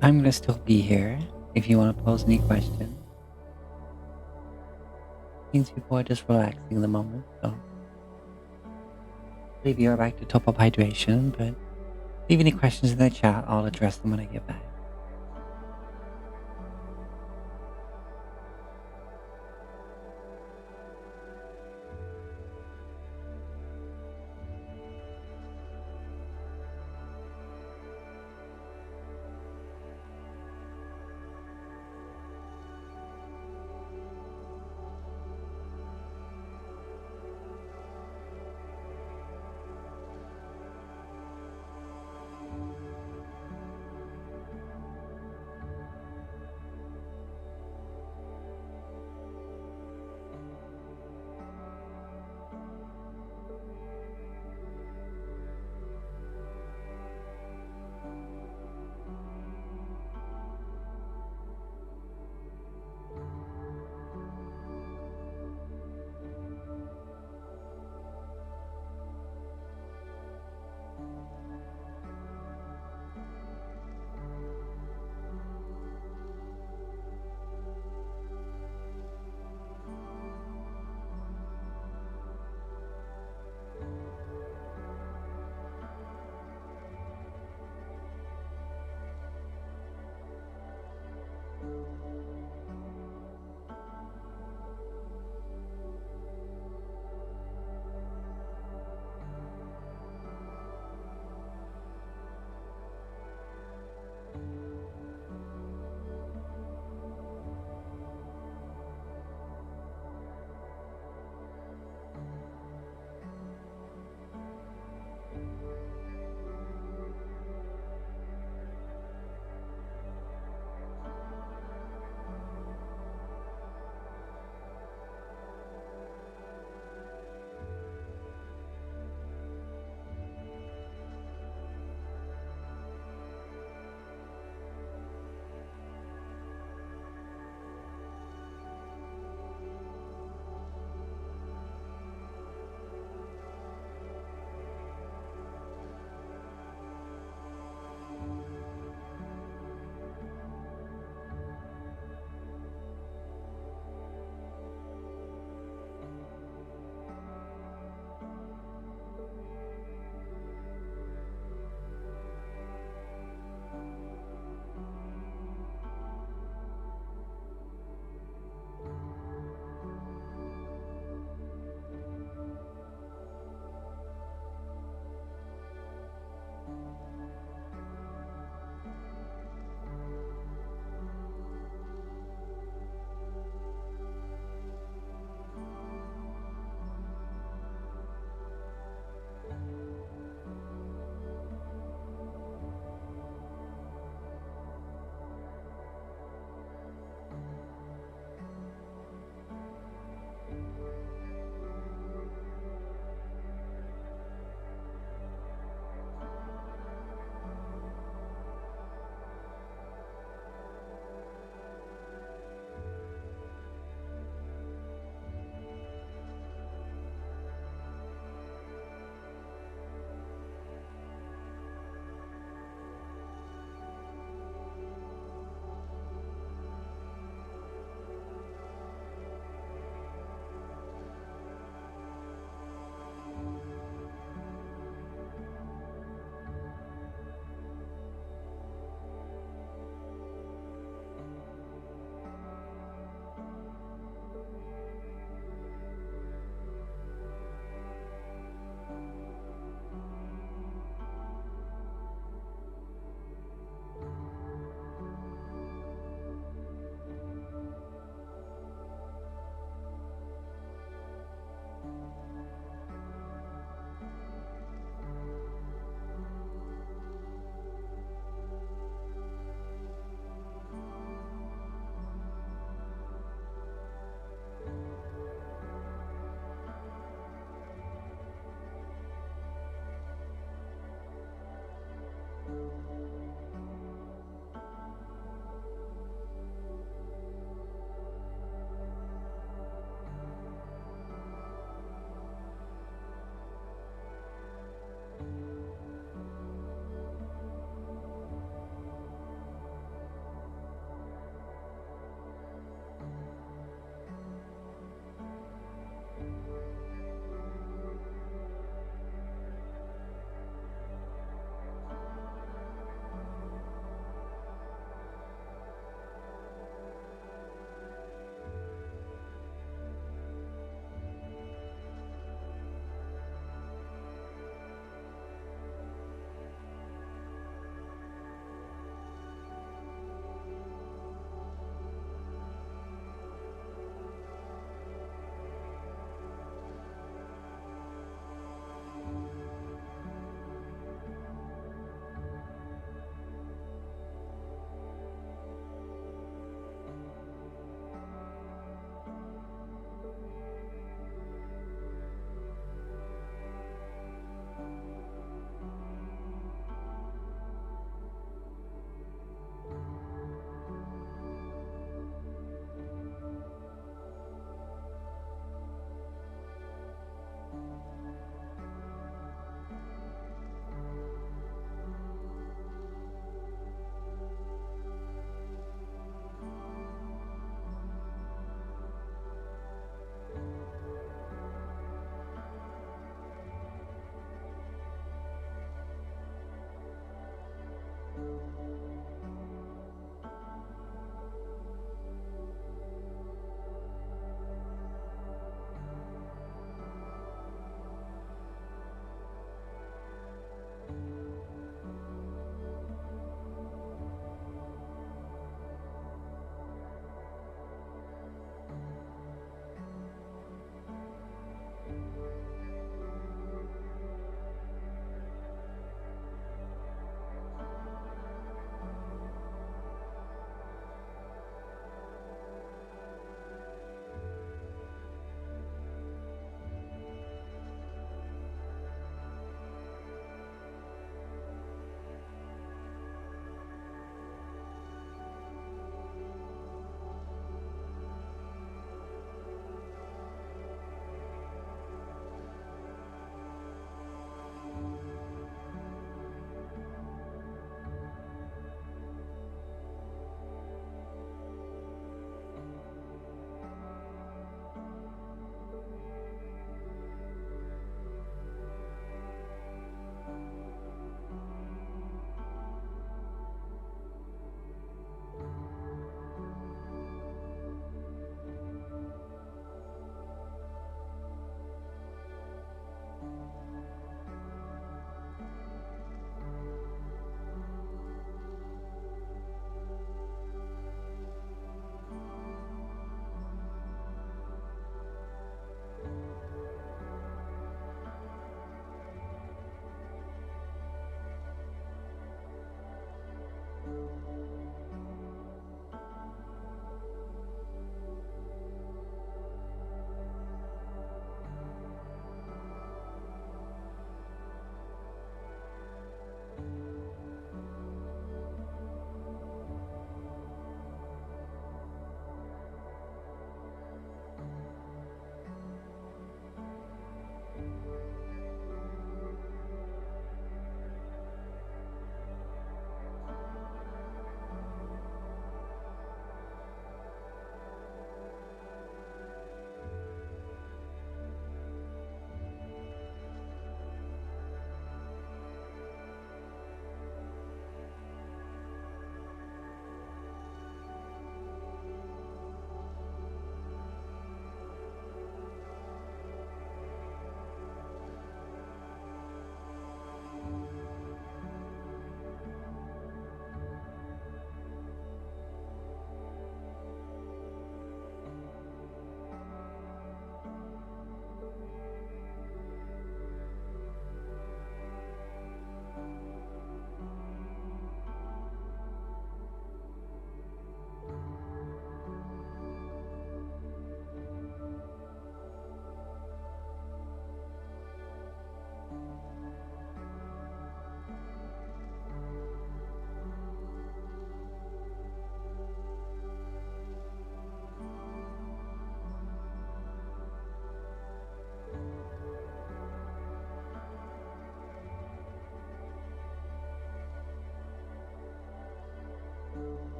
I'm gonna still be here if you want to pose any questions. Means people are just relaxing at the moment, so leave you back to top up hydration, but leave any questions in the chat, I'll address them when I get back.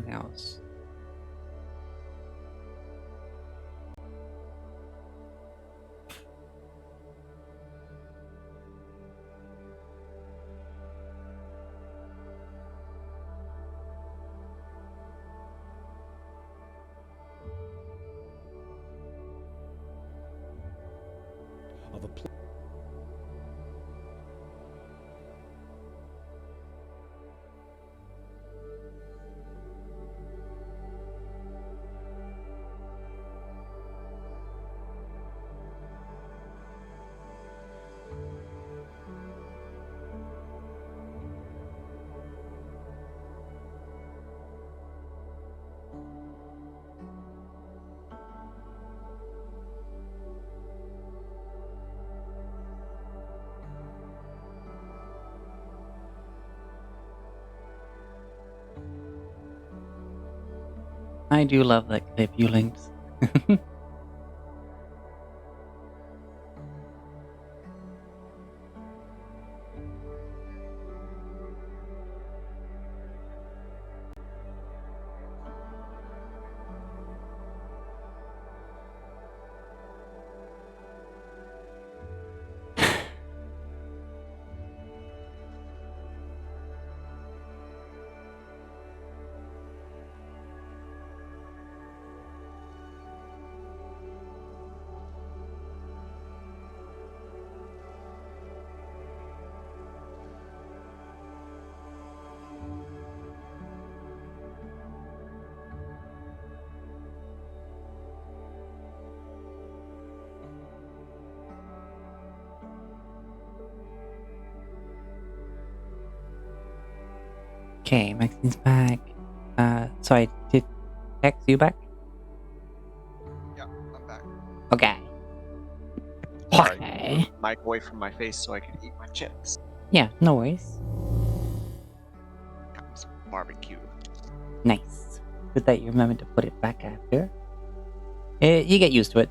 anything else. Of a pl- I do love that clip you linked. Okay, Maxine's back. Sorry, did X you back? Yeah, I'm back. Okay. Sorry. Okay. Mic away from my face so I could eat my chips. Yeah, no worries. Got me some barbecue. Nice. Good that you remembered to put it back after. You get used to it.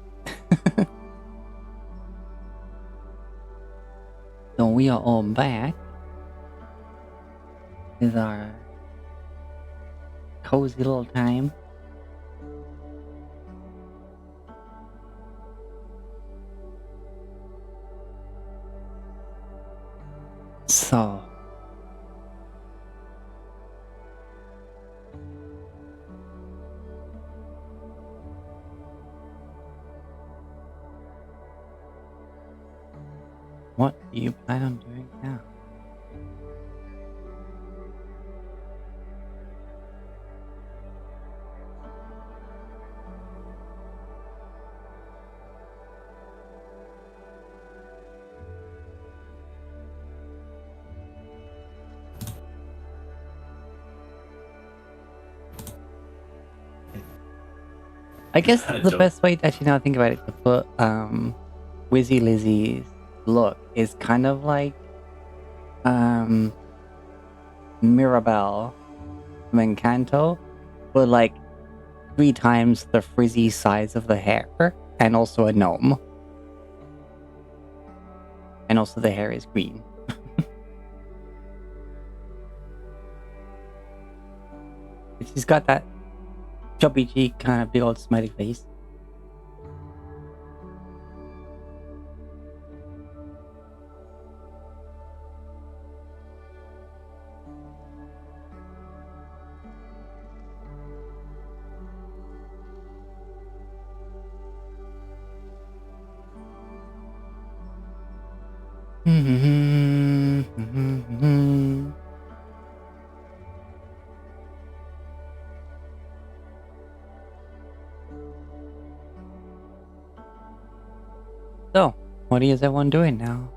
So we are all back with our cozy little time. So, what do you plan on doing now? I guess the best way to actually now think about it to put Wizzy Lizzie's look is kind of like Mirabelle from Encanto, but like 3 times the frizzy size of the hair, and also a gnome. And also the hair is green. She's got that chubby cheek, kind of big old smiley face. So, what is everyone doing now?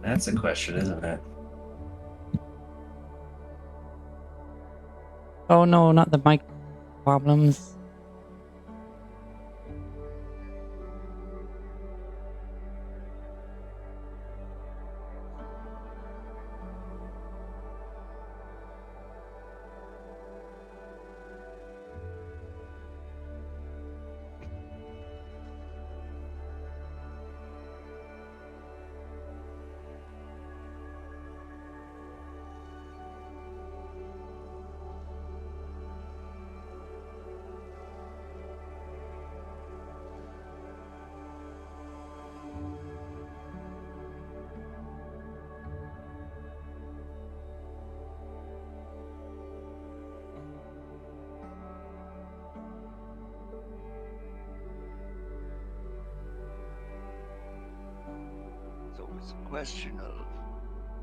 That's a question, isn't it? Oh no, not the mic problems. It's a question of,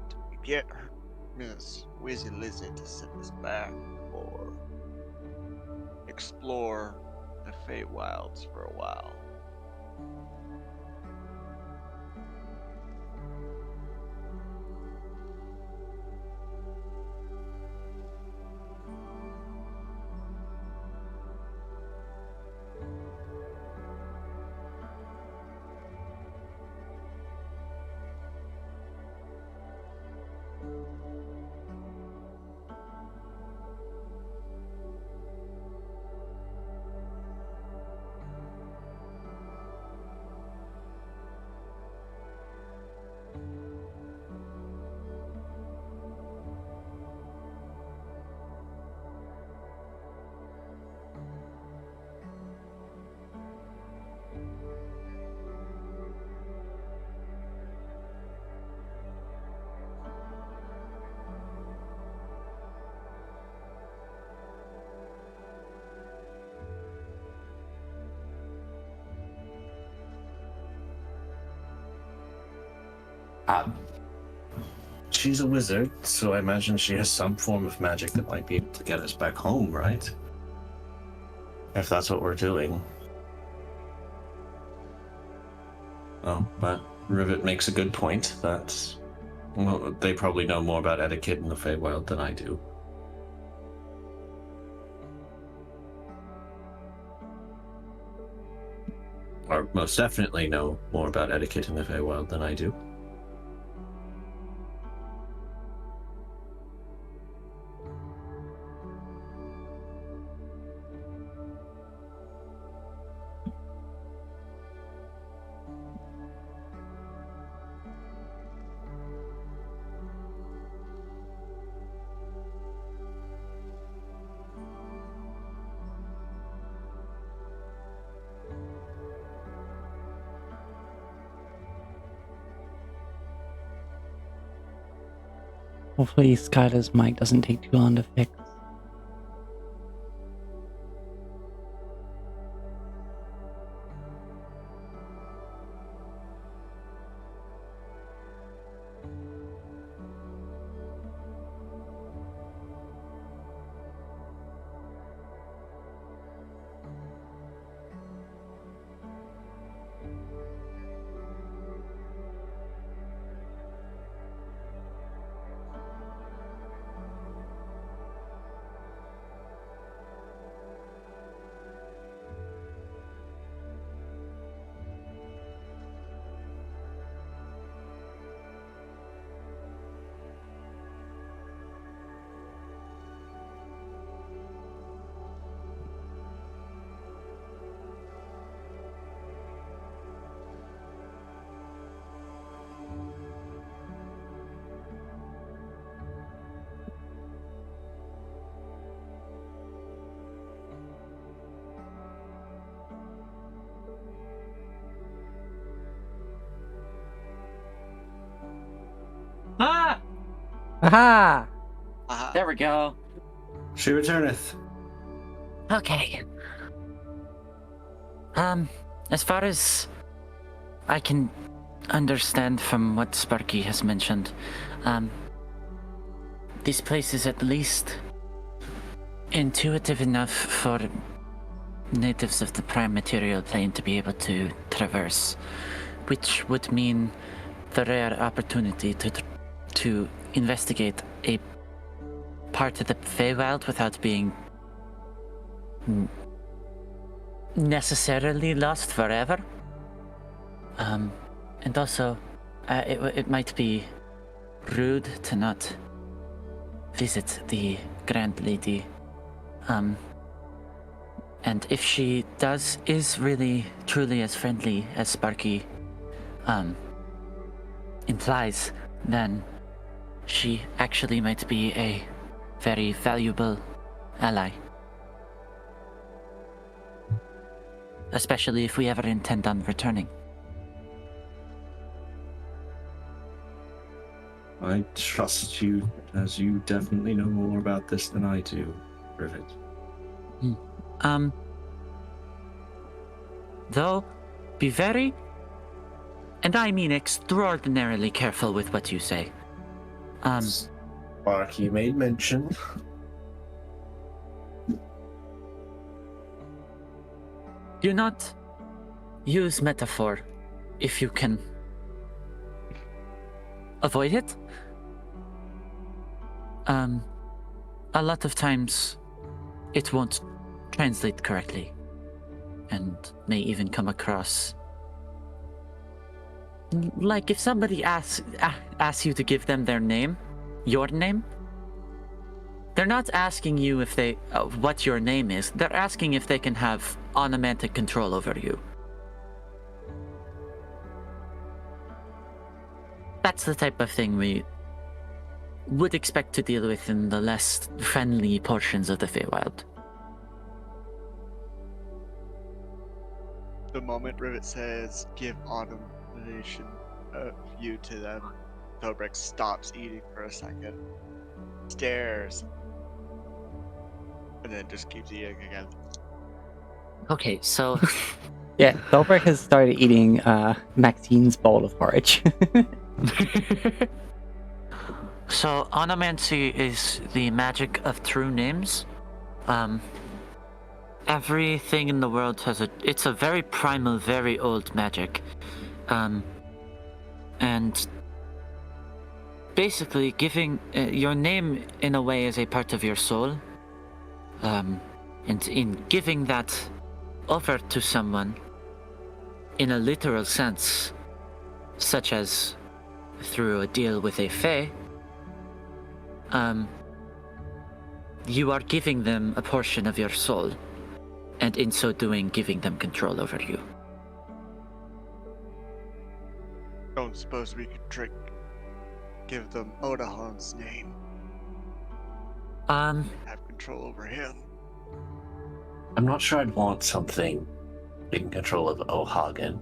do we get Miss Wizzy Lizzie to send us back, or explore the Feywilds for a while? She's a wizard, so I imagine she has some form of magic that might be able to get us back home, right? If that's what we're doing. Oh, but Rivet makes a good point that, well, they probably know more about etiquette in the Feywild than I do. Or most definitely know more about etiquette in the Feywild than I do. Hopefully Skylar's mic doesn't take too long to fix. Ah! Aha! Aha. There we go. She returneth. Okay. As far as I can understand from what Sparky has mentioned, this place is at least intuitive enough for natives of the prime material plane to be able to traverse, which would mean the rare opportunity to investigate a part of the Feywild without being necessarily lost forever. And also, it might be rude to not visit the Grand Lady. And if she is really truly as friendly as Sparky implies, then she actually might be a very valuable ally. Especially if we ever intend on returning. I trust you, as you definitely know more about this than I do, Rivet. Though, be very And I mean extraordinarily careful with what you say. Mark, you made mention. Do not use metaphor if you can avoid it. A lot of times it won't translate correctly and may even come across like if somebody asks you to give them their name, your name, they're not asking you if they what your name is. They're asking if they can have onomantic control over you. That's the type of thing we would expect to deal with in the less friendly portions of the Feywild. The moment Rivet says, give automation of you to them, Tobrek stops eating for a second, stares, and then just keeps eating again. Okay, so Yeah, Dolbrek has started eating Maxine's bowl of porridge. so onomancy is the magic of true names. Everything in the world has it's a very primal, very old magic. And basically giving your name in a way is a part of your soul. And in giving that over to someone in a literal sense, such as through a deal with a fae, you are giving them a portion of your soul, and in so doing, giving them control over you. Don't suppose we could give them Odahan's name, have control over him. I'm not sure I'd want something in control of Ohagen.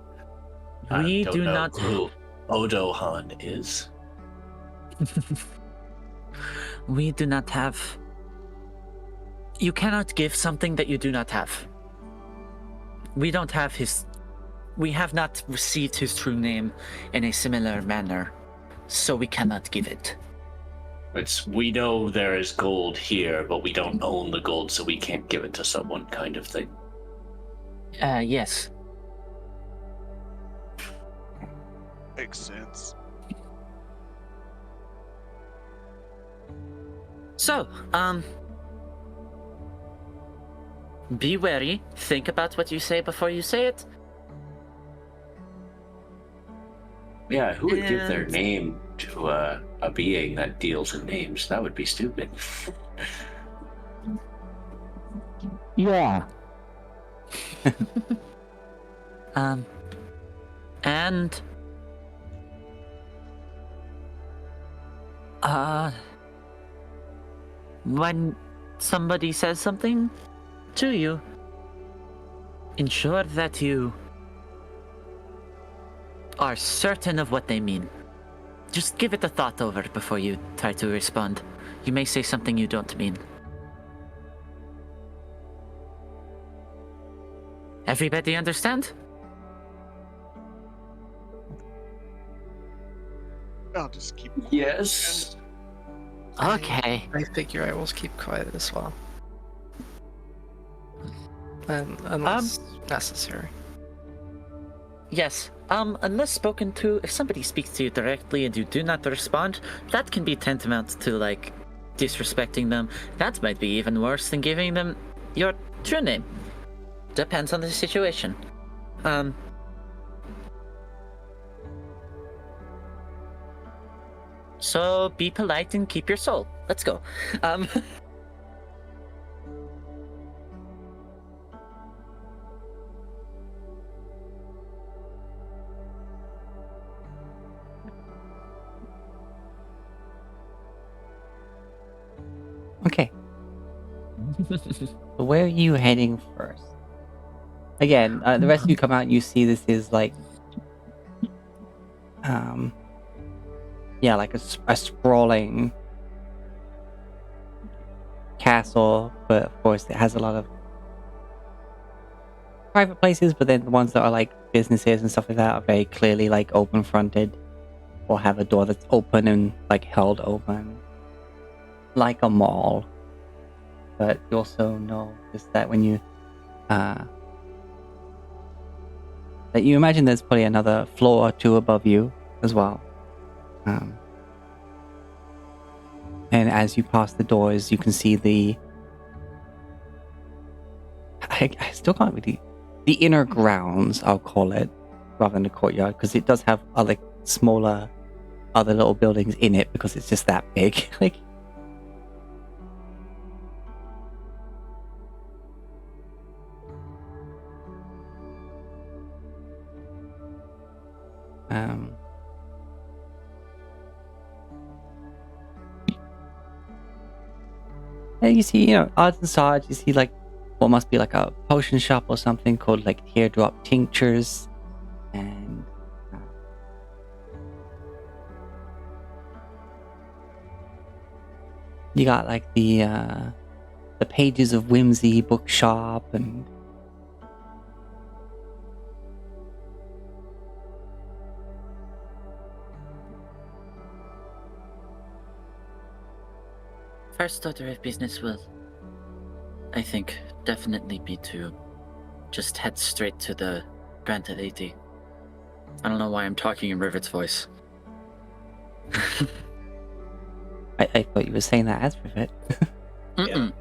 We I don't do know not. who Odohan is. We do not have. You cannot give something that you do not have. We don't have his. We have not received his true name in a similar manner, so we cannot give it. We know there is gold here, but we don't own the gold, so we can't give it to someone, kind of thing. Yes. Makes sense. So, be wary. Think about what you say before you say it. Yeah, who would give their And- name to a being that deals in names? That would be stupid. Yeah. And when somebody says something to you, ensure that you are certain of what they mean. Just give it a thought over before you try to respond. You may say something you don't mean. Everybody understand? I'll just keep. Yes. Okay. I figure I will keep quiet as well. Unless necessary. Yes. Unless spoken to, if somebody speaks to you directly and you do not respond, that can be tantamount to, like, disrespecting them. That might be even worse than giving them your true name. Depends on the situation. So be polite and keep your soul. Let's go. Okay. So where are you heading first? Again, the rest of you come out and you see this is like, yeah, like a sprawling castle, but of course it has a lot of private places, but then the ones that are like businesses and stuff like that are very clearly like open fronted, or have a door that's open and like held open, like a mall. But you also know just that when you that you imagine there's probably another floor or two above you as well. And as you pass the doors, you can see I still can't really, the inner grounds, I'll call it, rather than the courtyard, because it does have other smaller, other little buildings in it because it's just that big. Like, and you see, odds and sods, you see like what must be like a potion shop or something called like Teardrop Tinctures, and you got like the Pages of Whimsy bookshop, and First order of business will, I think, definitely be to just head straight to the Grand Lady. I don't know why I'm talking in Rivet's voice. I thought you were saying that as Rivet. Mm-mm.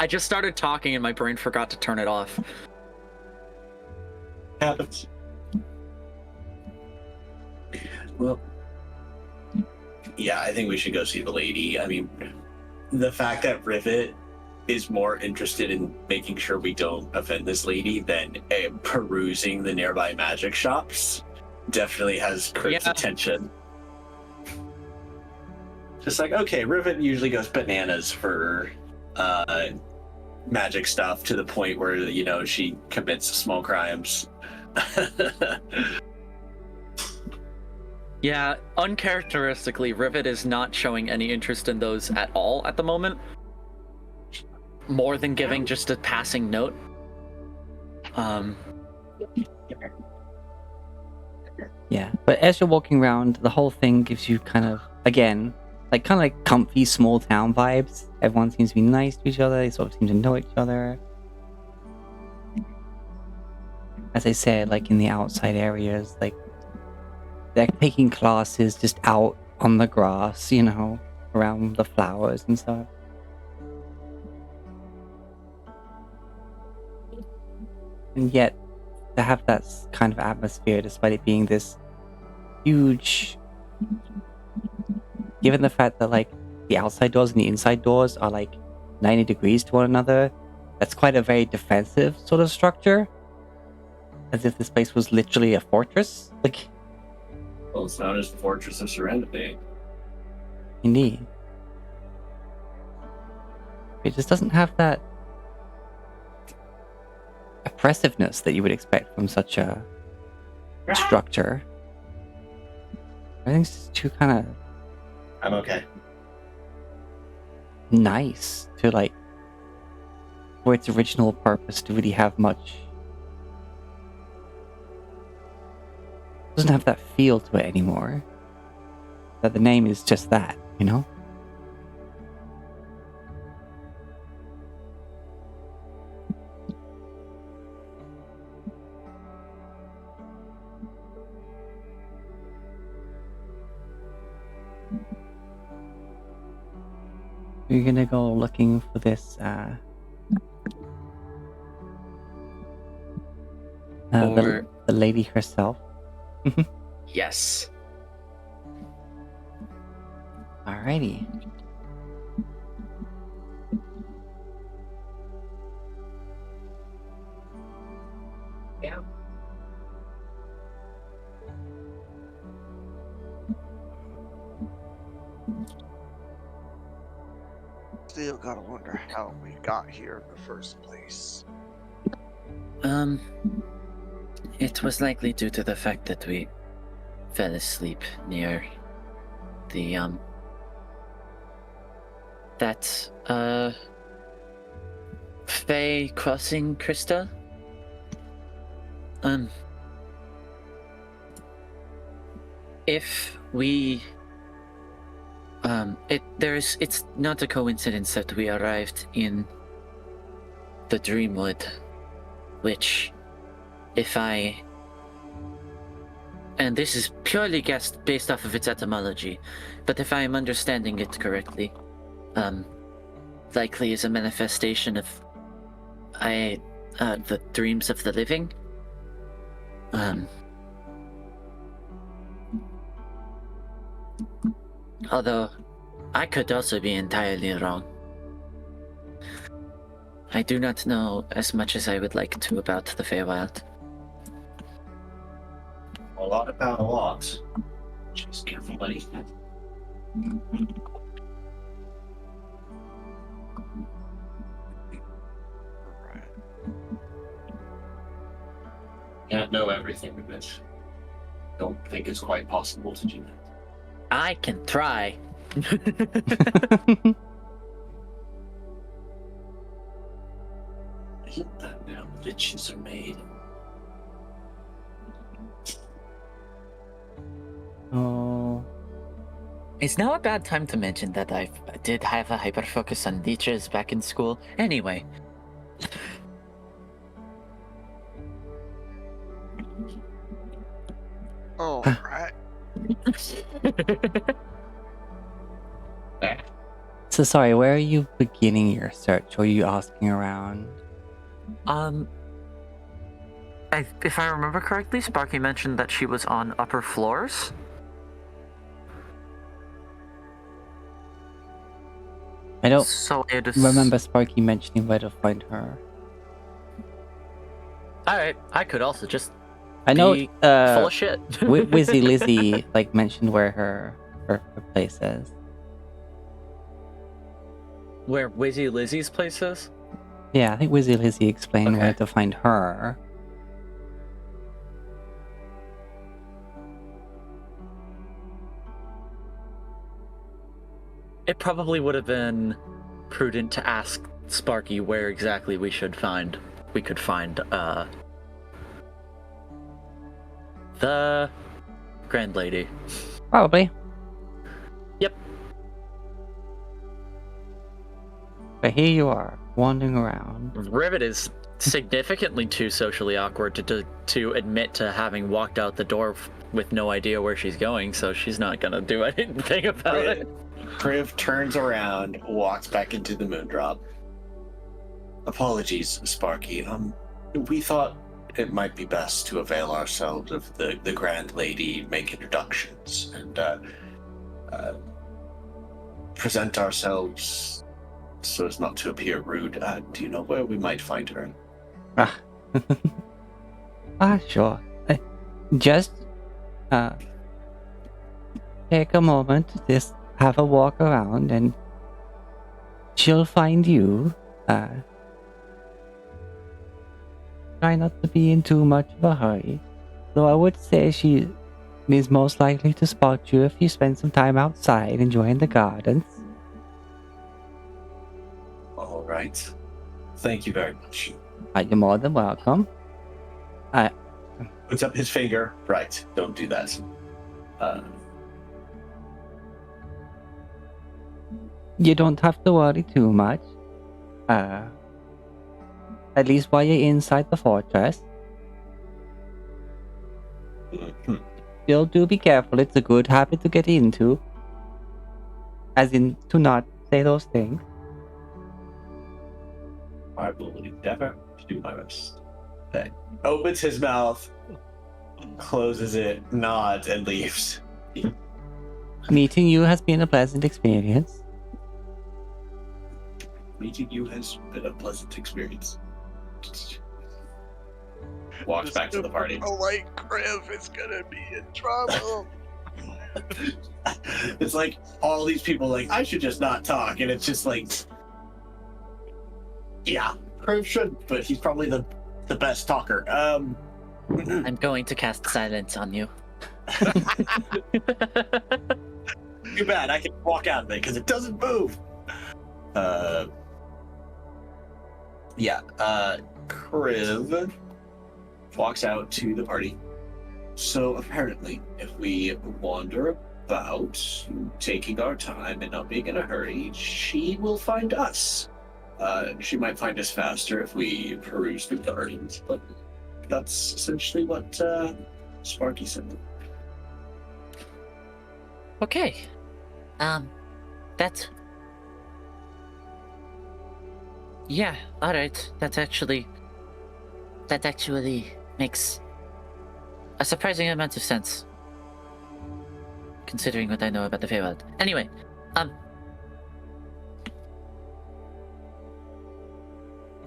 I just started talking and my brain forgot to turn it off. Happens. Well, yeah, I think we should go see the lady. I mean, the fact that Rivet is more interested in making sure we don't offend this lady than perusing the nearby magic shops definitely has Kurt's attention. Just like, okay, Rivet usually goes bananas for magic stuff to the point where, she commits small crimes. Yeah, uncharacteristically, Rivet is not showing any interest in those at all at the moment. More than giving just a passing note. Yeah, but as you're walking around, the whole thing gives you kind of, again, kind of like comfy small town vibes. Everyone seems to be nice to each other. They sort of seem to know each other. As I said, like in the outside areas, like they're taking classes just out on the grass, around the flowers and stuff. And yet, to have that kind of atmosphere, despite it being this huge, given the fact that like the outside doors and the inside doors are like 90 degrees to one another, that's quite a very defensive sort of structure. As if this place was literally a fortress. Well, it's known as the Fortress of Serenity. Indeed. It just doesn't have that oppressiveness that you would expect from such a structure. Everything's just too kind of I'm okay. nice to for its original purpose to really have much. Doesn't have that feel to it anymore. That the name is just that, You're gonna go looking for this the lady herself. Yes. Alrighty. Yeah. Still gotta wonder how we got here in the first place. It was likely due to the fact that we fell asleep near the, Fae Crossing, Krista. If we it's not a coincidence that we arrived in the Dreamwood, which, and this is purely guessed based off of its etymology, but if I am understanding it correctly, likely is a manifestation of the dreams of the living. Although I could also be entirely wrong. I do not know as much as I would like to about the Feywild. A lot about a lot. Just careful, buddy. Right. Can't know everything of it. Don't think it's quite possible to do that. I can try. Isn't that how liches are made? Oh. It's now a bad time to mention that I did have a hyper focus on leeches back in school. Anyway. Oh, right. So sorry, where are you beginning your search? Or are you asking around? If I remember correctly, Sparky mentioned that she was on upper floors. I don't So it is. remember Sparky mentioning where to find her. Alright, I could also just I know be full of shit. Wizzy Lizzy like mentioned where her place is. Where Wizzy Lizzie's place is? Yeah, I think Wizzy Lizzy explained where Okay. to find her. It probably would have been prudent to ask Sparky where exactly we could find the Grand Lady. Probably. Yep. But here you are, wandering around. Rivet is significantly too socially awkward to admit to having walked out the door with no idea where she's going, so she's not gonna do anything about it. Kriv turns around, walks back into the moondrop. Apologies, Sparky. We thought it might be best to avail ourselves of the Grand Lady, make introductions, and present ourselves so as not to appear rude. Do you know where we might find her? Sure. Just take a moment to just have a walk around and she'll find you. Try not to be in too much of a hurry. Though I would say she is most likely to spot you if you spend some time outside enjoying the gardens. All right. Thank you very much. You're more than welcome. Puts up his finger. Right. Don't do that. You don't have to worry too much. At least while you're inside the fortress. Still do be careful, it's a good habit to get into. As in, to not say those things. I will endeavor to do my best. Okay. Opens his mouth, closes it, nods, and leaves. Meeting you has been a pleasant experience. Meeting you has been a pleasant experience. Walks back to the party. Polite Kriv is gonna be in trouble. It's like all these people like, I should just not talk, and it's just like, yeah, Kriv should, but he's probably the best talker. I'm going to cast silence on you. Too bad, I can walk out of it because it doesn't move. Yeah, Kriv walks out to the party. So apparently, if we wander about, taking our time and not being in a hurry, she will find us. She might find us faster if we peruse the gardens, but that's essentially what Sparky said. Okay. That. Yeah, alright. That actually makes a surprising amount of sense. Considering what I know about the Feywild. Anyway,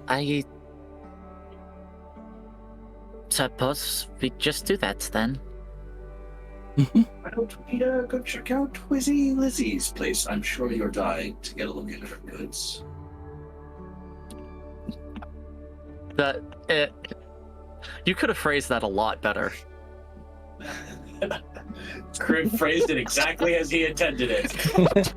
I suppose we just do that then. Why don't we go check out Wizzy Lizzie's place? I'm sure you're dying to get a look at her goods. You could have phrased that a lot better. Kriv phrased it exactly as he intended it.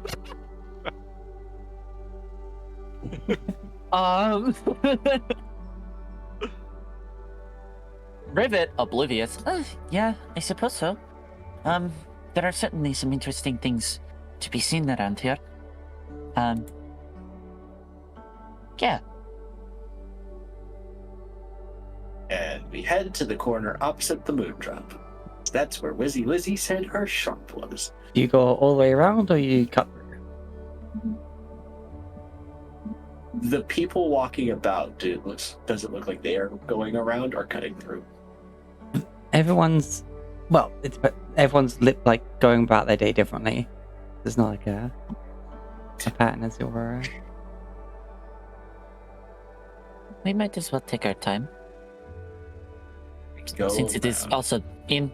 Rivet, oblivious. Yeah, I suppose so. There are certainly some interesting things to be seen around here. Yeah. And we head to the corner opposite the moon drop. That's where Wizzy Lizzie said her shop was. Do you go all the way around or you cut through? The people walking about, does it look like they are going around or cutting through? Everyone's like going about their day differently. There's not like a pattern, as it were. We might as well take our time. Go since it is around. also in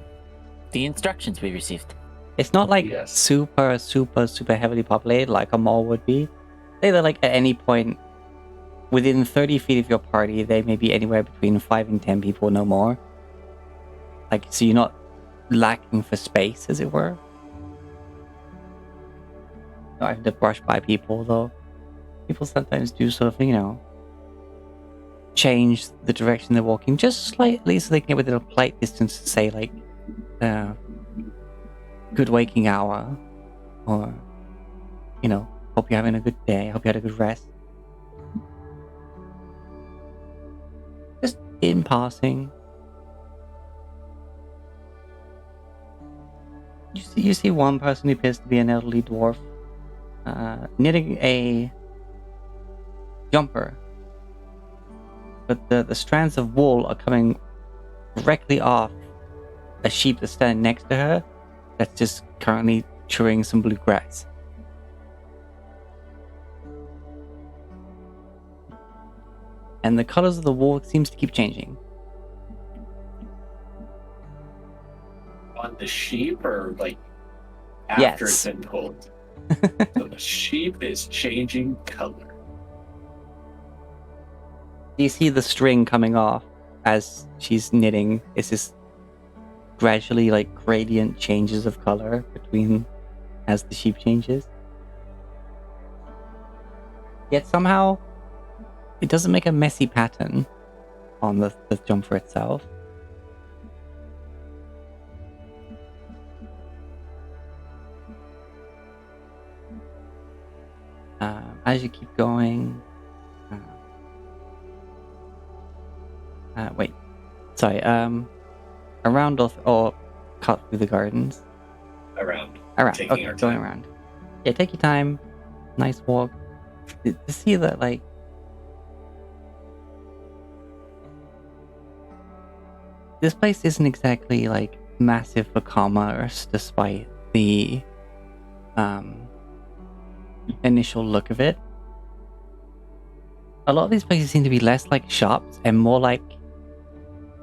the instructions we received. It's not like Yes. super heavily populated like a mall would be. Say that like at any point within 30 feet of your party, there may be anywhere between 5 and 10 people, no more. Like, so you're not lacking for space, as it were. Not having to brush by people, though. People sometimes do sort of, change the direction they're walking just slightly so they can get within a polite distance to say, like, good waking hour. Or, hope you're having a good day. Hope you had a good rest. Just in passing. You see one person who appears to be an elderly dwarf knitting a jumper. But the strands of wool are coming directly off a sheep that's standing next to her that's just currently chewing some blue grass. And the colors of the wool seems to keep changing. On the sheep or like after Yes. it's been pulled? So the sheep is changing color. You see the string coming off as she's knitting. It's just gradually like gradient changes of color between as the sheep changes. Yet somehow it doesn't make a messy pattern on the jumper itself. As you keep going, wait, sorry, around or cut through the gardens? Around. Around, Taking okay, our going time. around. Yeah, take your time, nice walk. To see that, like, this place isn't exactly, like, massive for commerce, despite the, initial look of it. A lot of these places seem to be less like shops and more like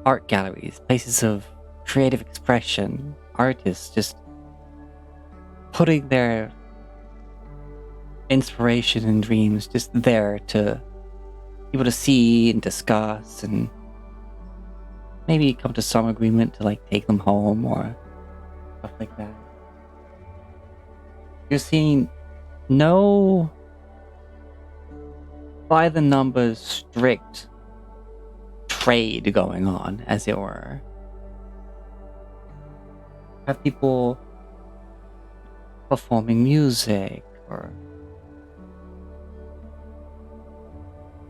art galleries, places of creative expression, artists just putting their inspiration and dreams just there to people to see and discuss and maybe come to some agreement to like take them home or stuff like that. You're seeing no by the numbers strict trade going on, as it were. Have people performing music or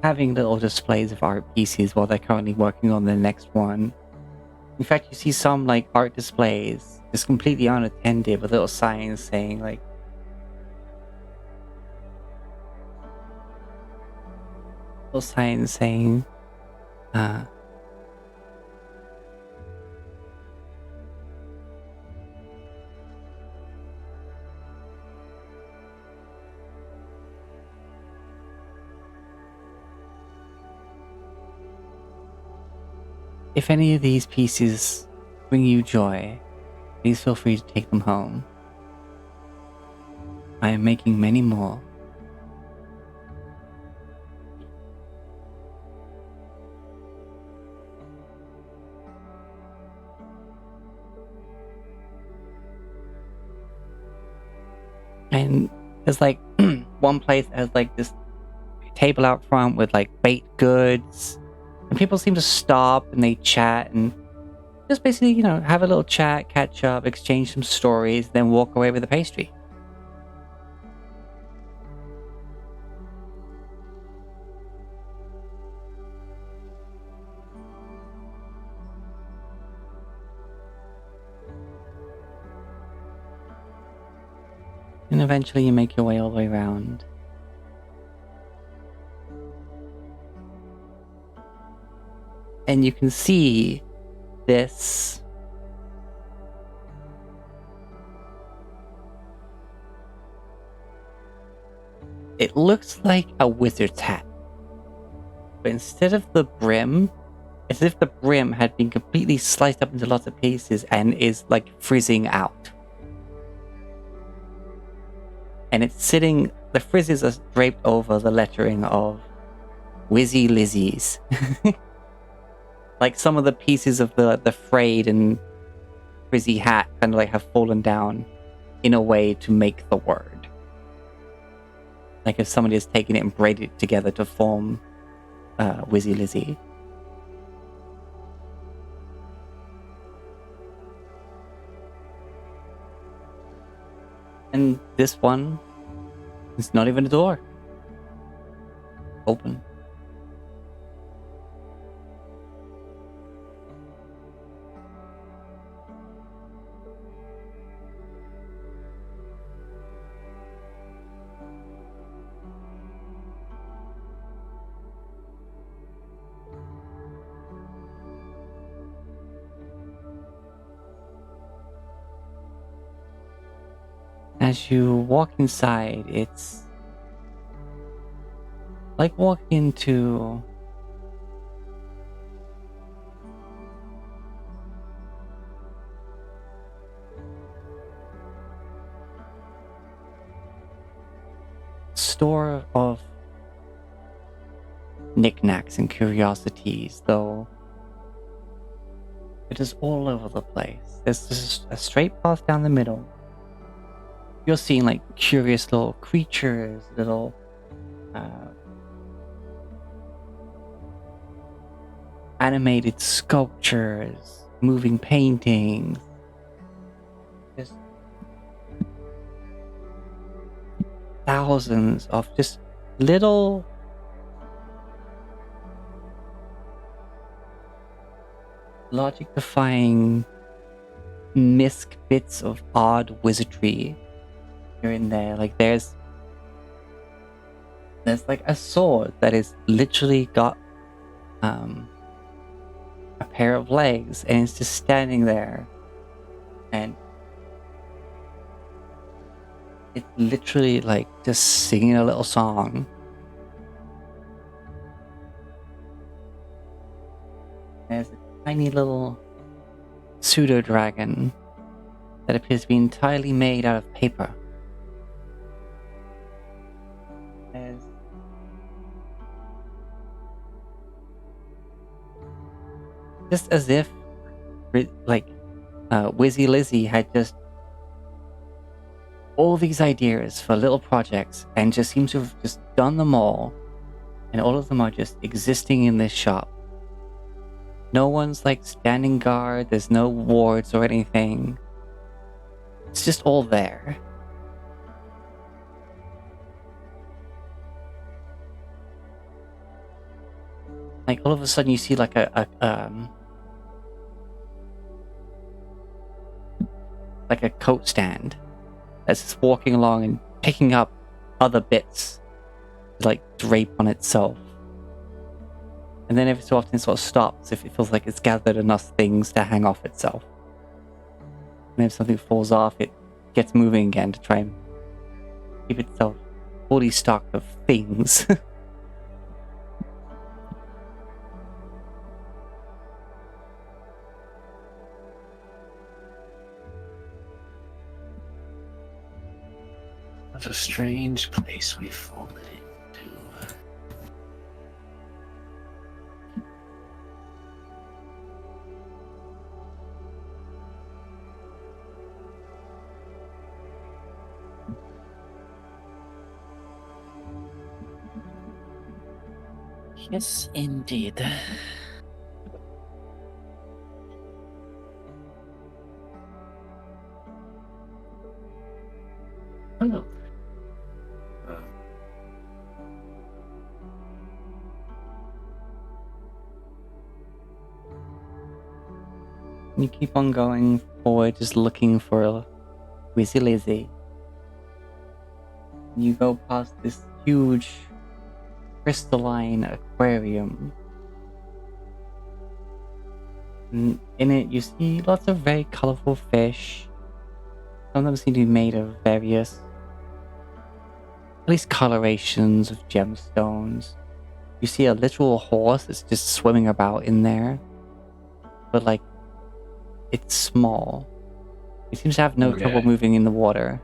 having little displays of art pieces while they're currently working on the next one. In fact, you see some like art displays just completely unattended with little signs saying like little signs saying if any of these pieces bring you joy, please feel free to take them home. I am making many more. And there's like one place has like this table out front with like baked goods. And people seem to stop and they chat and just basically, you know, have a little chat, catch up, exchange some stories, then walk away with the pastry. And eventually you make your way all the way around. And you can see this it looks like a wizard's hat. But instead of the brim, it's as if the brim had been completely sliced up into lots of pieces and is like frizzing out. And it's sitting, the frizzes are draped over the lettering of Wizzy Lizzies. Like some of the pieces of the frayed and frizzy hat kind of like have fallen down in a way to make the word. Like if somebody has taken it and braided it together to form Wizzy Lizzie. And this one is not even a door. Open. As you walk inside, it's like walking into a store of knickknacks and curiosities, though it is all over the place. There's just a straight path down the middle. You're seeing like curious little creatures, little animated sculptures, moving paintings. Just thousands of just little logic-defying misc bits of odd wizardry here and there. Like there's like a sword that is literally got a pair of legs and it's just standing there, and it's literally like just singing a little song. There's a tiny little pseudo dragon that appears to be entirely made out of paper. There's just as if like Wizzy Lizzie had just all these ideas for little projects and just seems to have just done them all And all of them are just existing in this shop. No one's like standing guard, there's no wards or anything. It's just all there. Like all of a sudden you see like a coat stand that's just walking along and picking up other bits to like drape on itself. And then every so often it sort of stops if it feels like it's gathered enough things to hang off itself. And if something falls off, it gets moving again to try and keep itself fully stocked of things. What a strange place we've fallen into. Yes, indeed. Oh. You keep on going forward, just looking for Wizzy Lizzy. You go past this huge crystalline aquarium. And in it, you see lots of very colorful fish. Some of them seem to be made of various, at least colorations of gemstones. You see a literal horse that's just swimming about in there. But like, it's small. It seems to have no trouble moving in the water.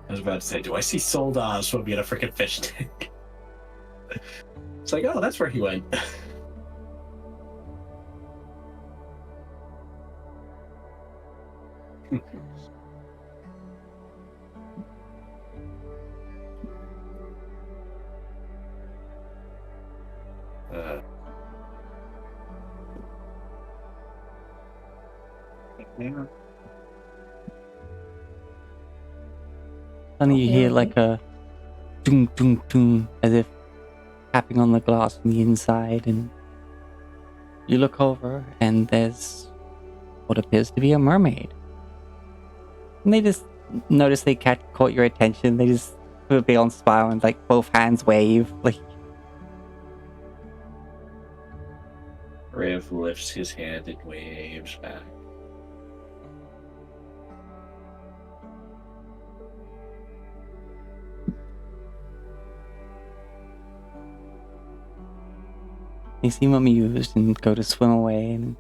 I was about to say, do I see Solda swimming in a freaking fish tank? It's like, oh, that's where he went. Yeah. Suddenly you hear like a doom doom doom as if tapping on the glass from the inside, and you look over and there's what appears to be a mermaid. And they just notice they caught your attention. They just put a big on smile and like both hands wave. Like Riv lifts his hand and waves back. they seem amused and go to swim away, and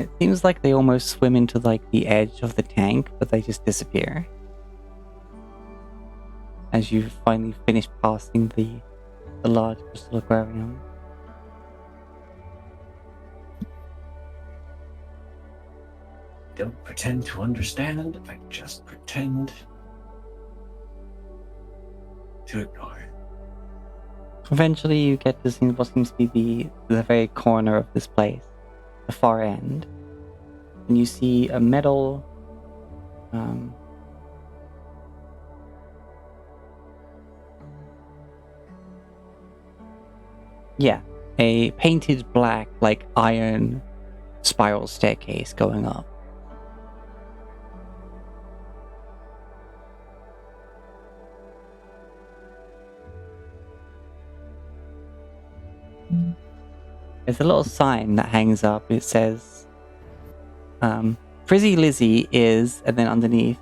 it seems like they almost swim into like the edge of the tank, but they just disappear as you finally finish passing the large crystal aquarium. Don't pretend to understand. I just pretend to ignore it. Eventually you get to see what seems to be the very corner of this place, the far end, and you see a metal a painted black like iron spiral staircase going up. There's a little sign that hangs up. It says, Frizzy Lizzy is, and then underneath,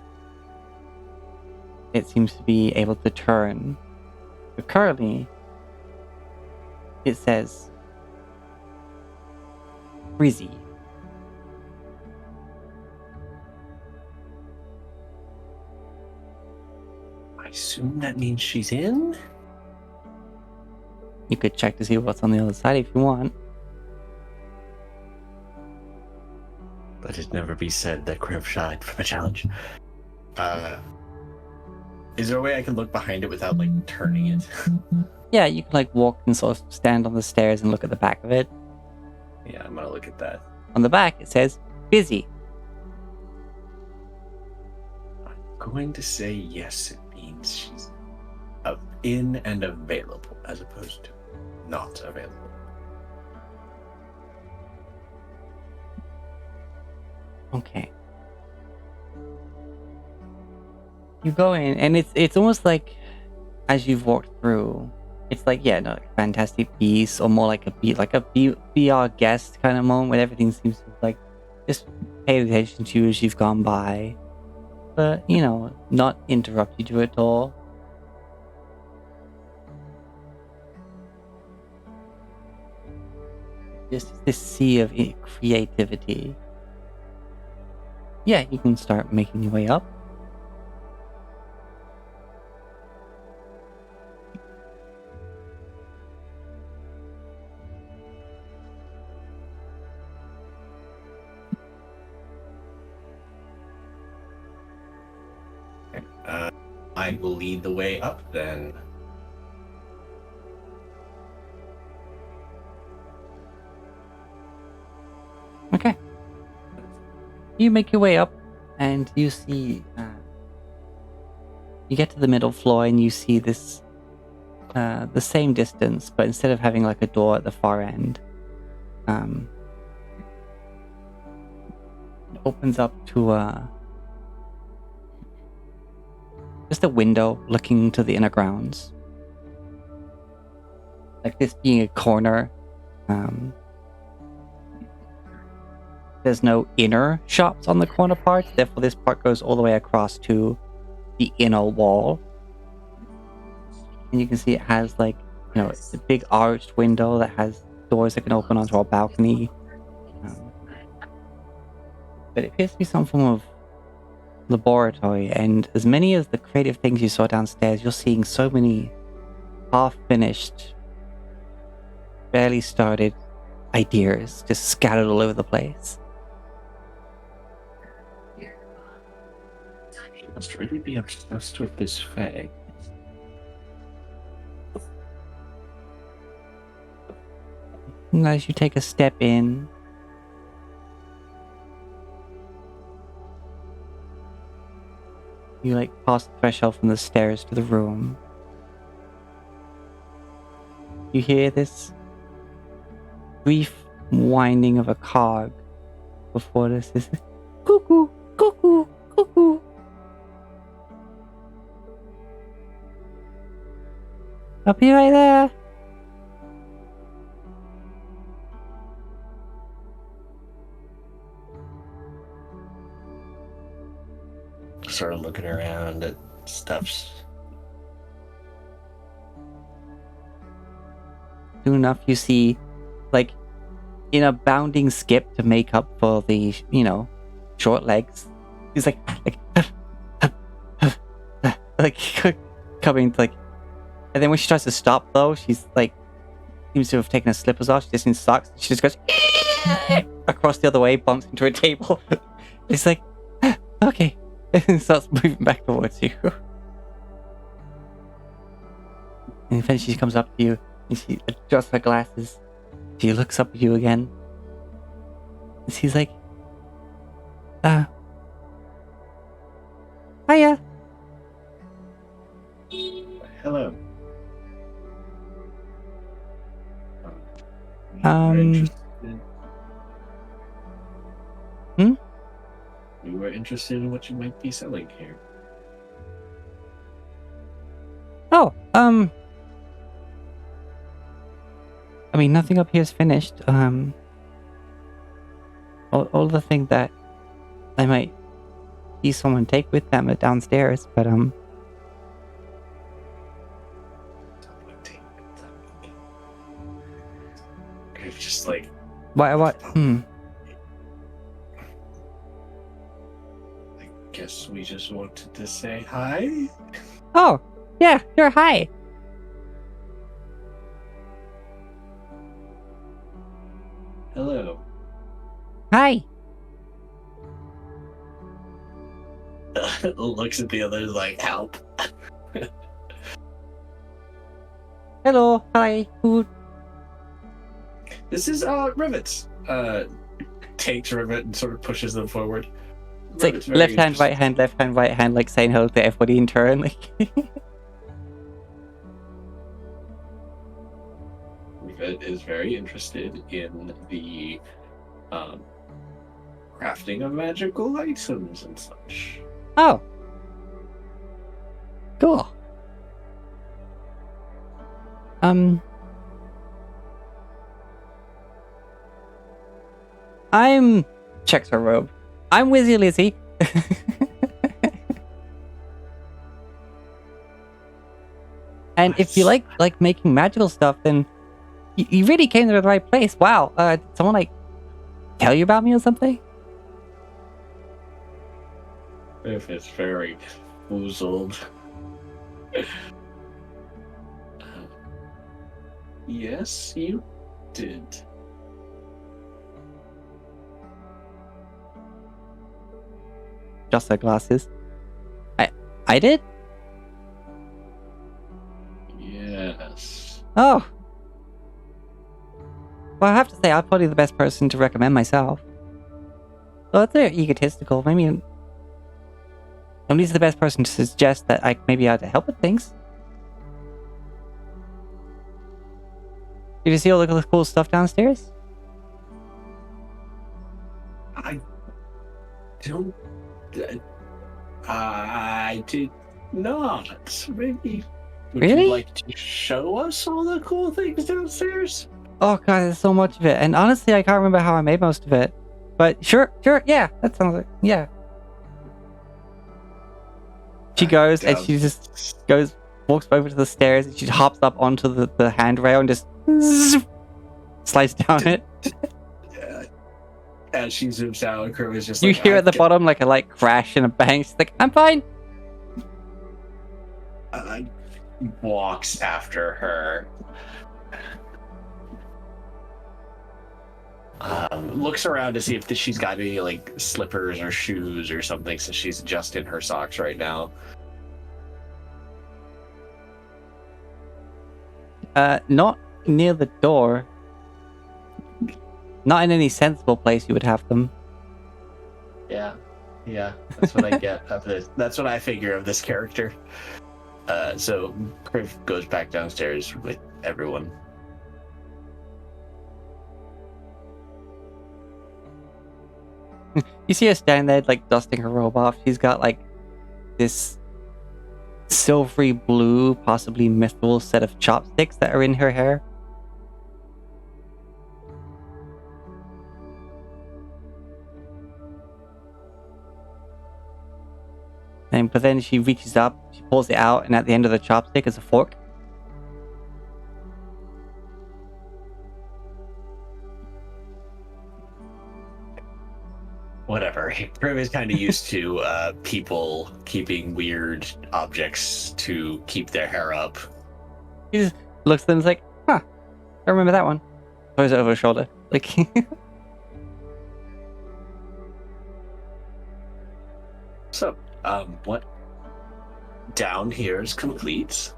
it seems to be able to turn. But currently, it says, Frizzy. I assume that means she's in? You could check to see what's on the other side if you want. Let it never be said that Griff shied from a challenge. Is there a way I can look behind it without like turning it? Yeah, you can like walk and sort of stand on the stairs and look at the back of it. Yeah, I'm gonna look at that. On the back, it says busy. I'm going to say yes. It means she's in and available, as opposed to not available. Okay. You go in, and it's almost like as you've walked through, it's like like Fantastic Beasts, or more like a VR guest kind of moment where everything seems to like just pay attention to you as you've gone by, but not interrupted you at all. Just this sea of creativity. Yeah, you can start making your way up. I will lead the way up then. Okay. You make your way up, and you see. You get to the middle floor, and you see this. The same distance, but instead of having like a door at the far end, it opens up to just a window looking to the inner grounds. Like this being a corner. There's no inner shops on the corner part, therefore this part goes all the way across to the inner wall. And you can see it has like, it's a big arched window that has doors that can open onto a balcony. But it appears to be some form of laboratory, and as many as the creative things you saw downstairs, you're seeing so many half-finished, barely started ideas just scattered all over the place. She must really be obsessed with this fag. And as you take a step in, you pass the threshold from the stairs to the room. You hear this brief winding of a cog before this is cuckoo, cuckoo, cuckoo. I'll be right there. Sort of looking around at stuffs. Soon enough, you see, in a bounding skip to make up for the, short legs, he's like coming to and then when she tries to stop, though, she's seems to have taken her slippers off. She's just in socks. She just goes across the other way, bumps into a table. It's like, okay, and starts moving back towards you. And then she comes up to you, and she adjusts her glasses. She looks up at you again. And she's like, hiya. Hello. We were interested in what you might be selling here. Oh, I mean, nothing up here is finished. All the things that I might see someone take with them are downstairs, but Just what? I guess we just wanted to say hi. Oh, yeah, sure, hi. Hello. Hi. looks at the others like, help. Hello, hi, who? This is Rivets. Takes Rivet and sort of pushes them forward. It's like left hand, right hand, like saying hello to everybody in turn. Like, Rivet is very interested in the crafting of magical items and such. oh, cool. I'm checks her robe. I'm Wizzy Lizzy. And if you like making magical stuff, then you really came to the right place. Wow. Did someone like tell you about me or something? If it's very foozled. Yes, you did. Just her glasses. I did? Yes. Oh. Well, I have to say, I'm probably the best person to recommend myself. Well, that's very egotistical. Maybe nobody's the best person to suggest that I maybe ought to help with things. Did you see all the cool stuff downstairs? I don't. I did not. Maybe. Would Really? you like to show us all the cool things downstairs? Oh god, there's so much of it. And honestly, I can't remember how I made most of it. But sure, yeah, that sounds like, yeah. She goes and she just walks over to the stairs and she hops up onto the handrail and just slides down it. As she zooms out, Curve is just You like, hear at the bottom like a light crash and a bang. She's like, I'm fine. Walks after her. Looks around to see if she's got any like slippers or shoes or something, so she's just in her socks right now. Not near the door. Not in any sensible place you would have them. Yeah, that's what I get of this. That's what I figure of this character. So Criv goes back downstairs with everyone. You see her standing there, like, dusting her robe off. She's got, like, this silvery blue, possibly mithril set of chopsticks that are in her hair. But then she reaches up, she pulls it out, and at the end of the chopstick is a fork. Whatever. Criv is kind of used to people keeping weird objects to keep their hair up. He just looks at them and is like, huh, I remember that one. Throws it over her shoulder. Like, So, what down here is complete.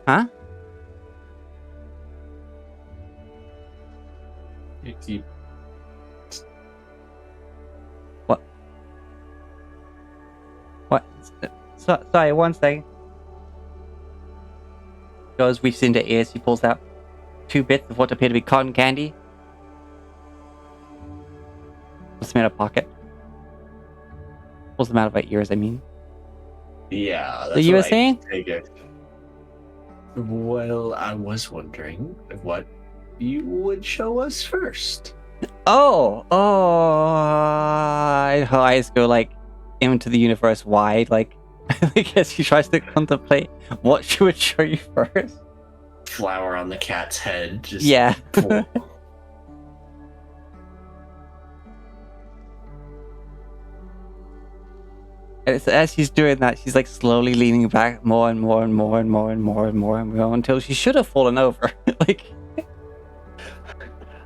huh? What? Sorry, one second. Goes, reaches into ears, he pulls out 2 bits of what appear to be cotton candy. Puts them in a pocket. Pulls them out of her ears, I mean. Yeah. So you were saying? Well, I was wondering what you would show us first. Oh, and her eyes go like into the universe wide, like I guess she tries to contemplate what she would show you first. Flower on the cat's head. Just Yeah. And so as she's doing that, she's like slowly leaning back more and more and more and more and more and more and more until she should have fallen over.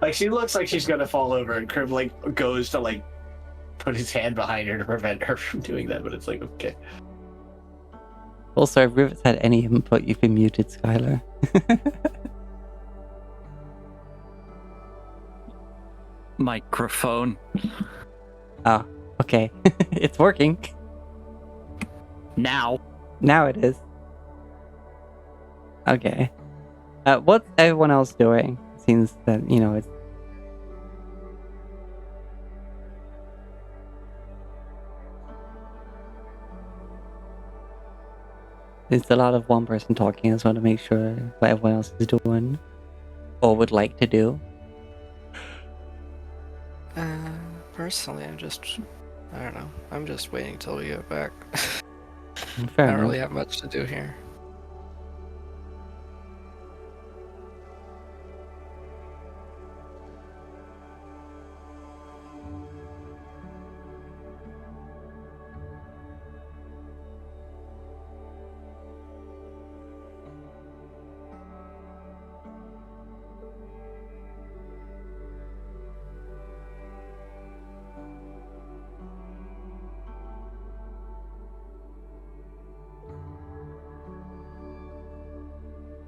Like she looks like she's gonna fall over, and Crib like goes to like put his hand behind her to prevent her from doing that, but it's like, okay. Also, if Rivet's had any input, you've been muted, Skylar. Microphone. Oh, okay. It's working. Now. Now it is. Okay. What's everyone else doing? Seems that, it's... It's a lot of one person talking. I just want to make sure what everyone else is doing or would like to do. Personally, I don't know. I'm just waiting till we get back. Fair I don't enough. really have much to do here.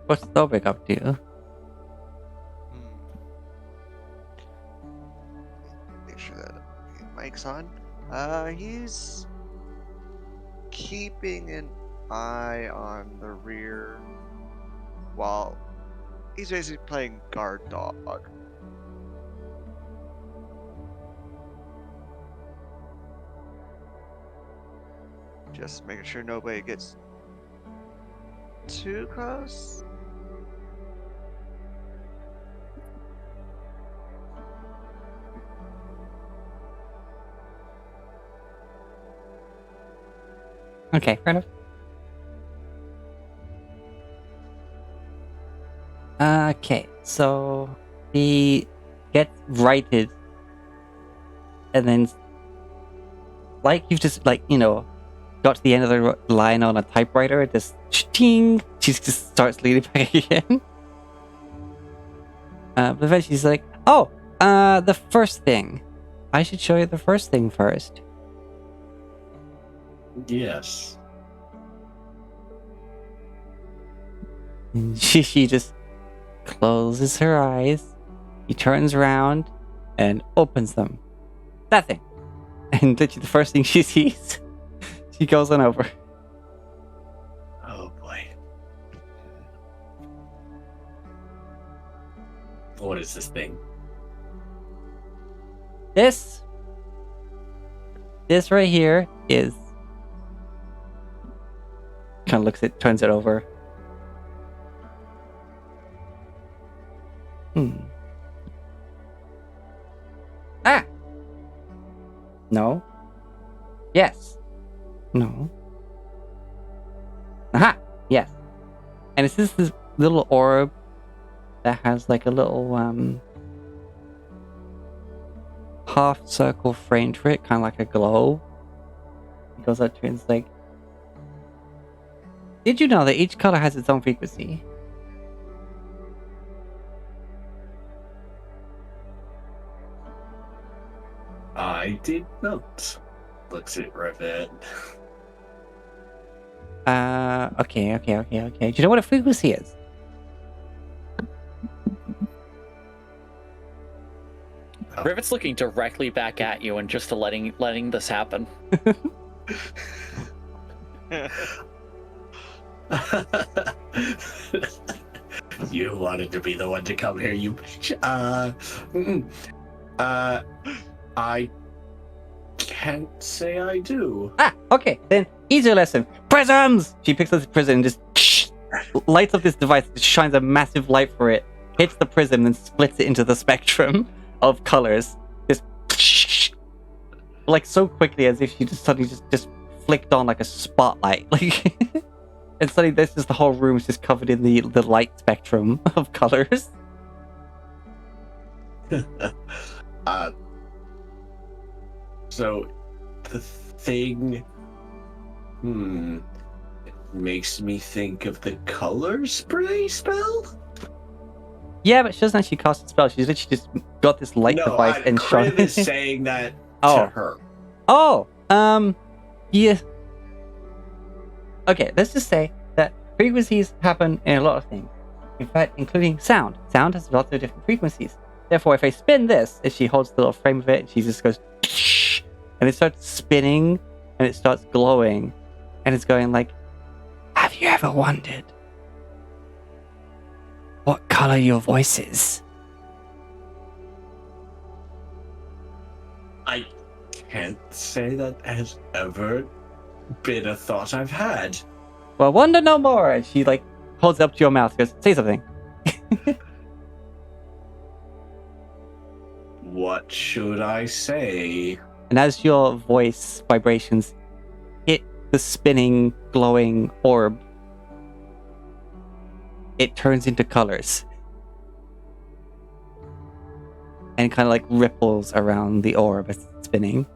What's Dobrik up to? Hmm. Make sure that mic's on. He's keeping an eye on the rear while he's basically playing guard dog. Just making sure nobody gets too close. Okay, fair enough. Okay, so he gets righted, and then, like you've just got to the end of the line on a typewriter, just ting, she just starts leaning back again. But eventually she's like, "Oh, the first thing. I should show you the first thing first." Yes. And she just closes her eyes. He turns around and opens them. That thing. And literally the first thing she sees, she goes on over. Oh boy. What is this thing? This right here is... Kind of turns it over. Ah! No. Yes. No. Aha! Yes. And it's this little orb that has like a little half circle frame to it, kind of like a globe. It goes up to it and it's like, did you know that each color has its own frequency? I did not. Looks at Revet. Okay. Do you know what a frequency is? Rivet's looking directly back at you and just letting this happen. You wanted to be the one to come here, you bitch. I can't say I do. Ah, okay, then easier lesson. Prisms! She picks up the prism and just lights up this device, just shines a massive light for it, hits the prism, then splits it into the spectrum of colors. Just like so quickly as if she just suddenly just flicked on like a spotlight. Like and suddenly this is the whole room is just covered in the light spectrum of colors. So the thing makes me think of the color spray spell? Yeah, but she doesn't actually cast a spell. She's literally just got this light device and shone Kriv is saying that Oh. to her. Oh, yeah. Okay, let's just say that frequencies happen in a lot of things. In fact, including sound. Sound has lots of different frequencies. Therefore, if I spin this, if she holds the little frame of it, and she just goes, and it starts spinning, and it starts glowing, and it's going like, have you ever wondered what color your voice is? I can't say that has ever been a thought I've had. Well, wonder no more. And she like holds it up to your mouth, goes, say something. What should I say? And as your voice vibrations hit the spinning, glowing orb, it turns into colors. And kind of like ripples around the orb as it's spinning.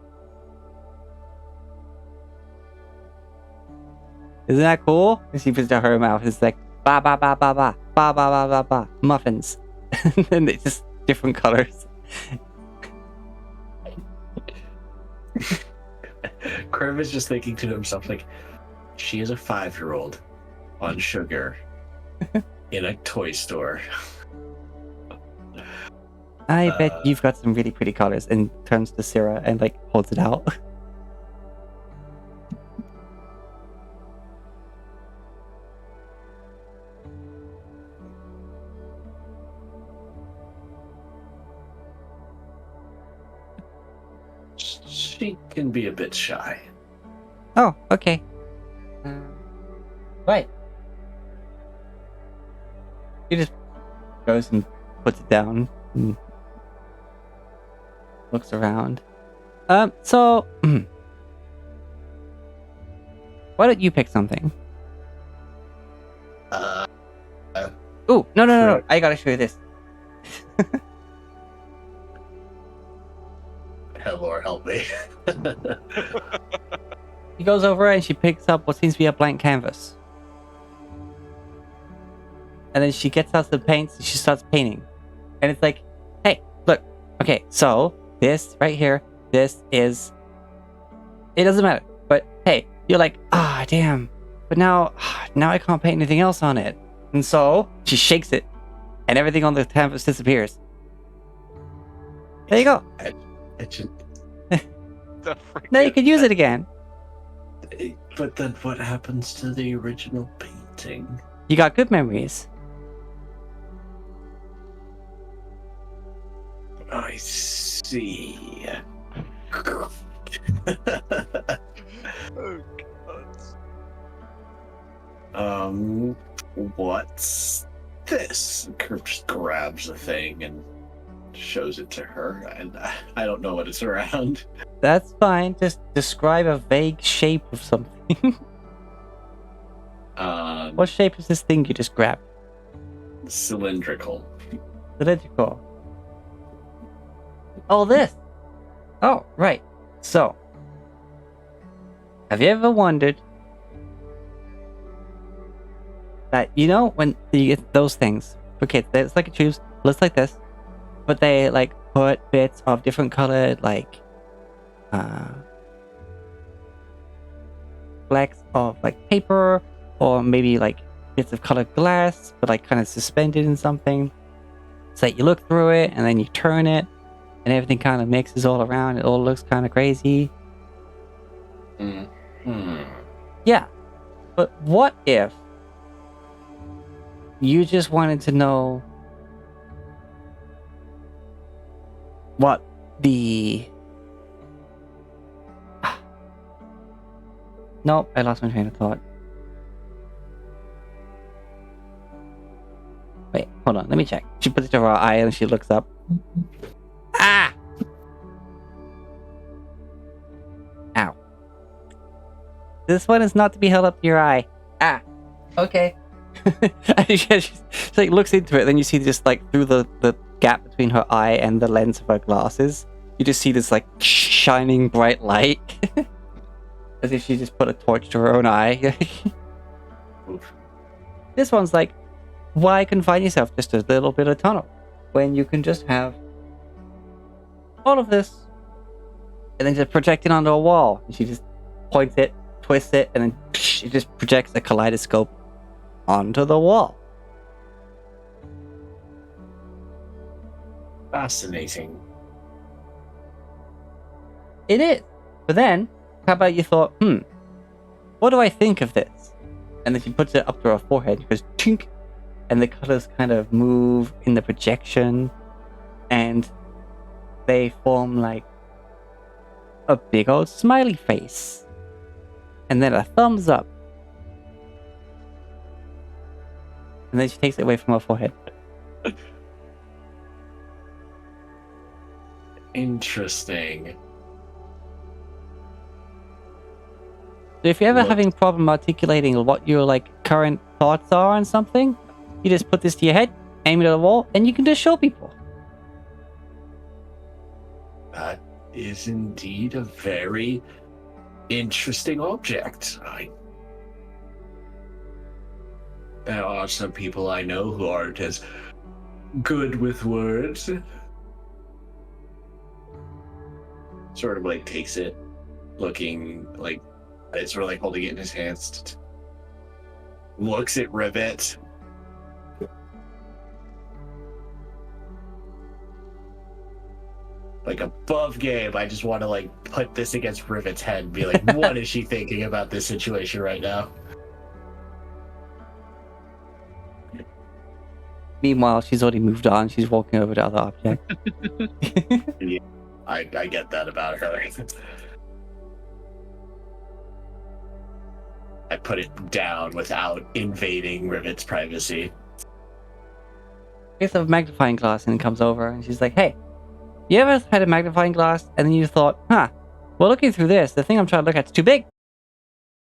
Isn't that cool? And she puts it to her mouth. It's like, ba ba ba ba ba, ba ba ba ba ba, muffins. And it's just different colors. Curve is just thinking to himself, like, she is a 5-year-old on sugar in a toy store. I bet you've got some really pretty colors. And turns to Sarah and like holds it out. She can be a bit shy. Oh, okay. Right. He just goes and puts it down and looks around. So why don't you pick something? Ooh, no. I gotta show you this. Lord help me. She goes over and she picks up what seems to be a blank canvas. And then she gets out the paints and she starts painting. And it's like, hey, look, okay, so this right here, this is, it doesn't matter. But hey, you're like, damn. But now I can't paint anything else on it. And so she shakes it and everything on the canvas disappears. There you go. Now you can use it again. But then what happens to the original painting? You got good memories. I see. Oh, God. What's this? Kirk just grabs the thing and shows it to her, and I don't know what it's around. That's fine. Just describe a vague shape of something. What shape is this thing you just grabbed? Cylindrical. Cylindrical. Oh, this. Oh, right. So, have you ever wondered that, you know, when you get those things for kids, it's like a tube, looks like this, but they like put bits of different colored like flecks of like paper, or maybe like bits of colored glass, but like kind of suspended in something. So you look through it and then you turn it and everything kind of mixes all around. It all looks kind of crazy. Yeah. But what if you just wanted to know what the... Nope, I lost my train of thought. Wait, hold on, let me check. She puts it to her eye and she looks up. Ah! Ow. This one is not to be held up to your eye. Ah. Okay. she like looks into it, then you see just like through the gap between her eye and the lens of her glasses, you just see this like shining bright light. As if she just put a torch to her own eye. This one's like, why confine yourself just a little bit of tunnel when you can just have all of this and then just project it onto a wall. And she just points it, twists it, and then it just projects a kaleidoscope onto the wall. Fascinating. It is. But then, how about you thought, what do I think of this? And then she puts it up to her forehead, and goes tink, and the colors kind of move in the projection, and they form like a big old smiley face, and then a thumbs up, and then she takes it away from her forehead. Interesting. So if you're ever What? having problem articulating what your like current thoughts are on something, you just put this to your head, aim it at the wall, and you can just show people. That is indeed a very interesting object. There are some people I know who aren't as good with words. Sort of like takes it, looking like it's sort of like holding it in his hands. Looks at Rivet. Like above game, I just want to like put this against Rivet's head and be like, what is she thinking about this situation right now? Meanwhile, she's already moved on. She's walking over to other objects. I get that about her. I put it down without invading Rivet's privacy. Gets a magnifying glass and comes over, and she's like, "Hey, you ever had a magnifying glass and then you thought, well, looking through this, the thing I'm trying to look at is too big.